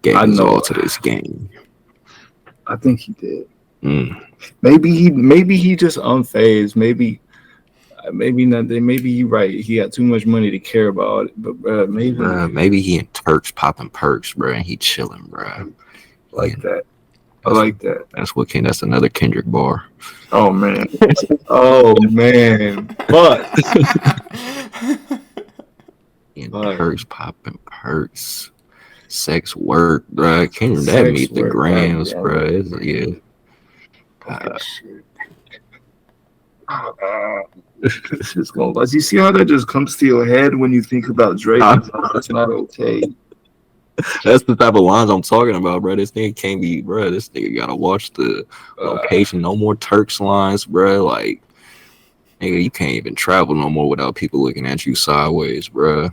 Gave I his know. all to this game. I think he did. Mm. Maybe he just unfazed. Maybe not. Maybe he right. He got too much money to care about it. But maybe Maybe he in Turks popping perks, bro, and he chilling, bro. like that. I like that. That's another Kendrick bar. Oh man. Oh man. But In Fuck. Turks popping perks. Sex work, bro. Kendrick, that Sex meet the work, grams, yeah. bro. Yeah. shit. This is going. But you see how that just comes to your head when you think about Drake? It's not okay. That's the type of lines I'm talking about, bro. This nigga can't be, bro. This nigga gotta watch the location. No more Turks lines, bro. Like, nigga, you can't even travel no more without people looking at you sideways, bro.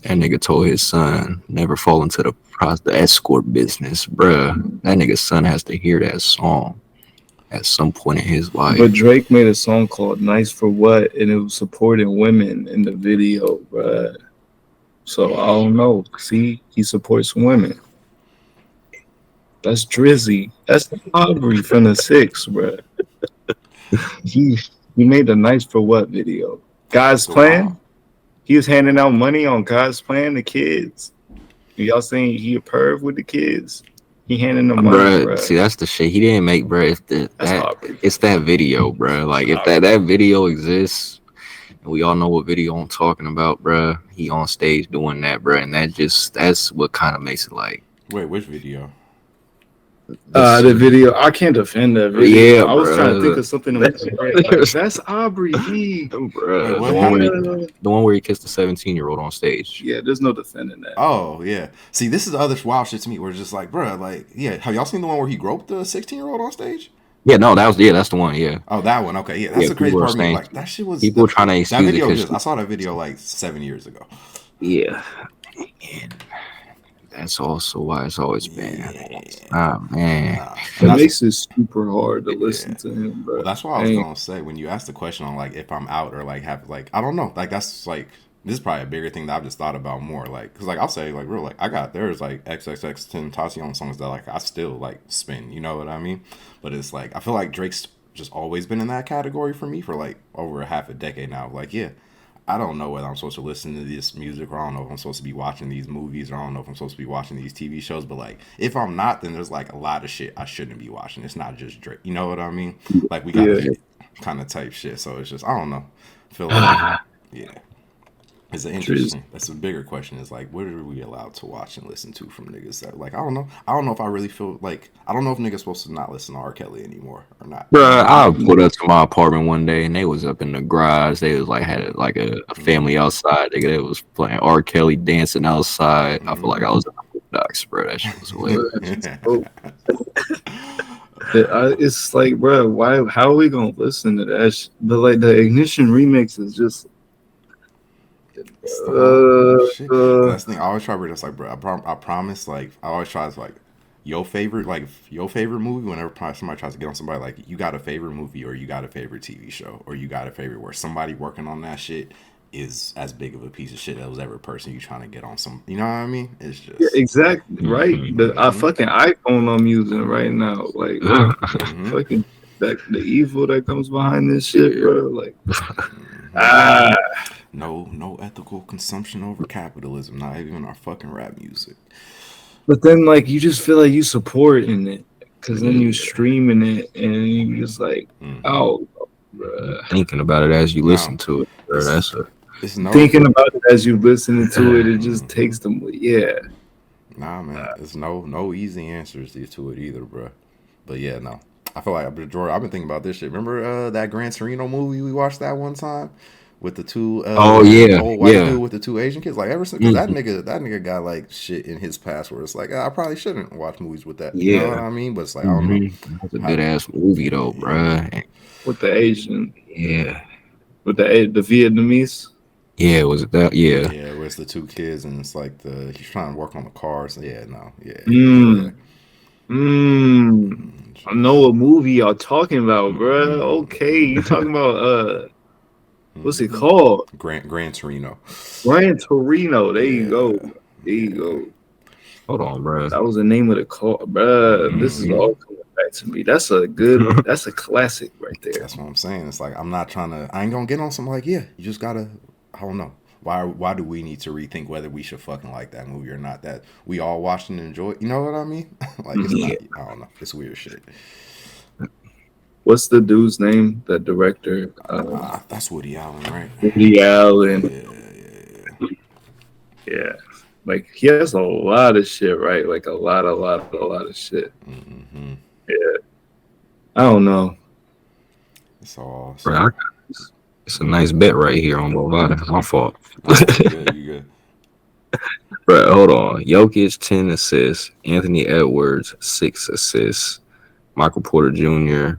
That nigga told his son never fall into the escort business, bro. That nigga's son has to hear that song at some point in his life. But Drake made a song called "Nice for What," and it was supporting women in the video, bro. So I don't know. See, he supports women. That's Drizzy. That's Aubrey from the Six, bro. He made the "Nice for What" video. God's Plan. He was handing out money on God's Plan to kids. Y'all saying he a perv with the kids? He handing them money, Bruh, see, that's the shit. He didn't make, bruh. It's that video, bruh. Like, if that video exists, and we all know what video I'm talking about, bruh. He on stage doing that, bruh. And that's what kind of makes it like. Wait, which video? The video. I can't defend that video. Yeah, I was trying to think bruh. of something that that's Aubrey. Bruh, Wait, the one where he kissed the 17-year-old on stage. Yeah, there's no defending that. Oh yeah. See, this is the other wild shit to me. Where it's just like, bruh, like, yeah. Have y'all seen the one where he groped the 16-year-old on stage? Yeah, no, that's the one. Yeah. Oh, that one. Okay, yeah. That's the crazy people part are of me. saying- Like that shit was. people were trying to that excuse it video. 'cause- I saw that video like 7 years ago. Yeah. And that's also why it's always been. Yeah. Oh man. Nah. It makes it super hard to listen to him, bro. Well, that's why I was gonna say when you asked the question on like if I'm out or like have like I don't know like that's like this is probably a bigger thing that I've just thought about more like because like I'll say like real like there's like XXX Tentacion songs that like I still like spin, you know what I mean? But it's like I feel like Drake's just always been in that category for me for like over half a decade now. Like yeah, I don't know whether I'm supposed to listen to this music or I don't know if I'm supposed to be watching these movies or I don't know if I'm supposed to be watching these TV shows. But like, if I'm not, then there's like a lot of shit I shouldn't be watching. It's not just Drake. You know what I mean? Like we got kind of type shit. So it's just I don't know. I feel like yeah. It's an interesting. That's a bigger question. Is like, what are we allowed to watch and listen to from niggas that like I don't know. I don't know if I really feel like I don't know if niggas supposed to not listen to R. Kelly anymore or not. Bruh, I put up to my apartment one day and they was up in the garage. They was like had like a family outside. They was playing R. Kelly dancing outside. I feel like I was in a Boondocks, bro. That shit was hilarious. It's like, bro, why? How are we gonna listen to that? But like the Ignition remix is just. It's the whole shit. And Uh, that's the thing. I always try to. That's like, bro. I promise. Like, I always try to like your favorite movie. Whenever somebody tries to get on somebody, like, you got a favorite movie or you got a favorite TV show or you got a favorite where somebody working on that shit is as big of a piece of shit as every person you trying to get on some. You know what I mean? It's just yeah, exactly right. The fucking iPhone I'm using right now, like fucking the evil that comes behind this shit, bro. Like, ah. no ethical consumption over capitalism. Not even our fucking rap music. But then, like, you just feel like you supporting it because then you streaming it and you just like, oh, bruh. Thinking about it as you listen No, to it, bro. That's a Thinking about it as you listening to it. It just takes them. Yeah. Nah, man. There's no easy answers to it either, bro. But yeah, no. I feel like Jordan. I've been thinking about this shit. Remember that Gran Torino movie we watched that one time with the two old white dude with the two Asian kids? Like ever since because that nigga got like shit in his past where it's like I probably shouldn't watch movies with that. You know what I mean? But it's like I don't know. That's a good ass movie though, bro. With the Asian. Yeah. With the Vietnamese. Yeah, was it that? Yeah. Yeah, where it's the two kids and it's like he's trying to work on the cars. So yeah, no, yeah. I know what movie y'all talking about, bro. Okay, you talking about what's it called? Gran Torino. Gran Torino. There you go. There you go. Hold on, bro. That was the name of the car, bro. This is all coming back to me. That's a good. That's a classic right there. That's what I'm saying. It's like I'm not trying to. I ain't gonna get on something like you just gotta. I don't know. Why do we need to rethink whether we should fucking like that movie or not? That we all watched and enjoyed. You know what I mean? Like it's not. I don't know. It's weird shit. What's the dude's name? The director. That's Woody Allen, right? Woody Allen. Yeah. Like he has a lot of shit, right? Like a lot of shit. Yeah. I don't know. It's all. Bro, it's a nice bet right here on Bovada. My fault. You good. Bro, hold on. Jokic 10 assists. Anthony Edwards 6 assists. Michael Porter Jr.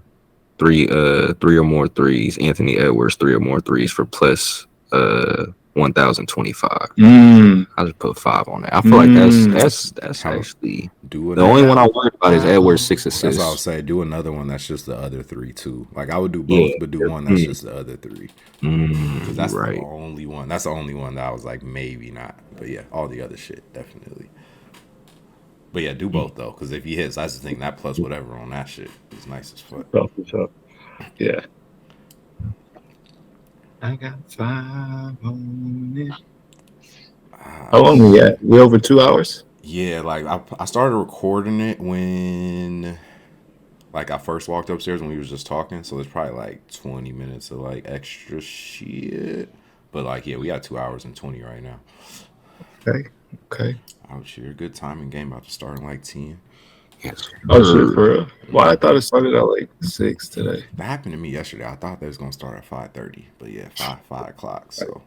three or more threes. Anthony Edwards 3 or more threes for plus 1,025. I just put 5 on that. I feel like that's actually the only one I worried about is Edwards 6 assists. That's what I would say. Do another one that's just the other 3 too. Like I would do both, but do one that's just the other 3. Because that's the only one. That's the only one that I was like maybe not. But yeah, all the other shit definitely. But yeah, do both though, because if he hits, that's the thing. That plus whatever on that shit is nice as fuck. Yeah. I got 5 on it. How long we at? We over 2 hours? Yeah, like I started recording it when like I first walked upstairs when we was just talking, so there's probably like 20 minutes of like extra shit. But like yeah, we got 2 hours and 20 right now. Okay. Out here, good timing game about to start in like 10. Yes. Oh shit, for real? Well, I thought it started at like 6 today. That happened to me yesterday. I thought they was gonna start at 5:30, but yeah, 5 o'clock. So,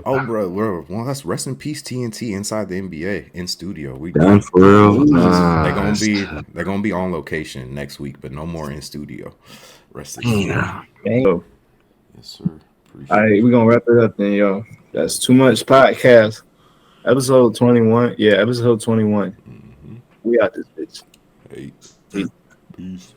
oh, bro, well, that's rest in peace TNT inside the NBA in studio. We done for real. They're gonna be on location next week, but no more in studio. Rest in peace. Yes, sir. All right, we're gonna wrap it up then, y'all. That's too much podcast. Episode 21. Yeah, episode 21. We got this bitch. Hey. Peace.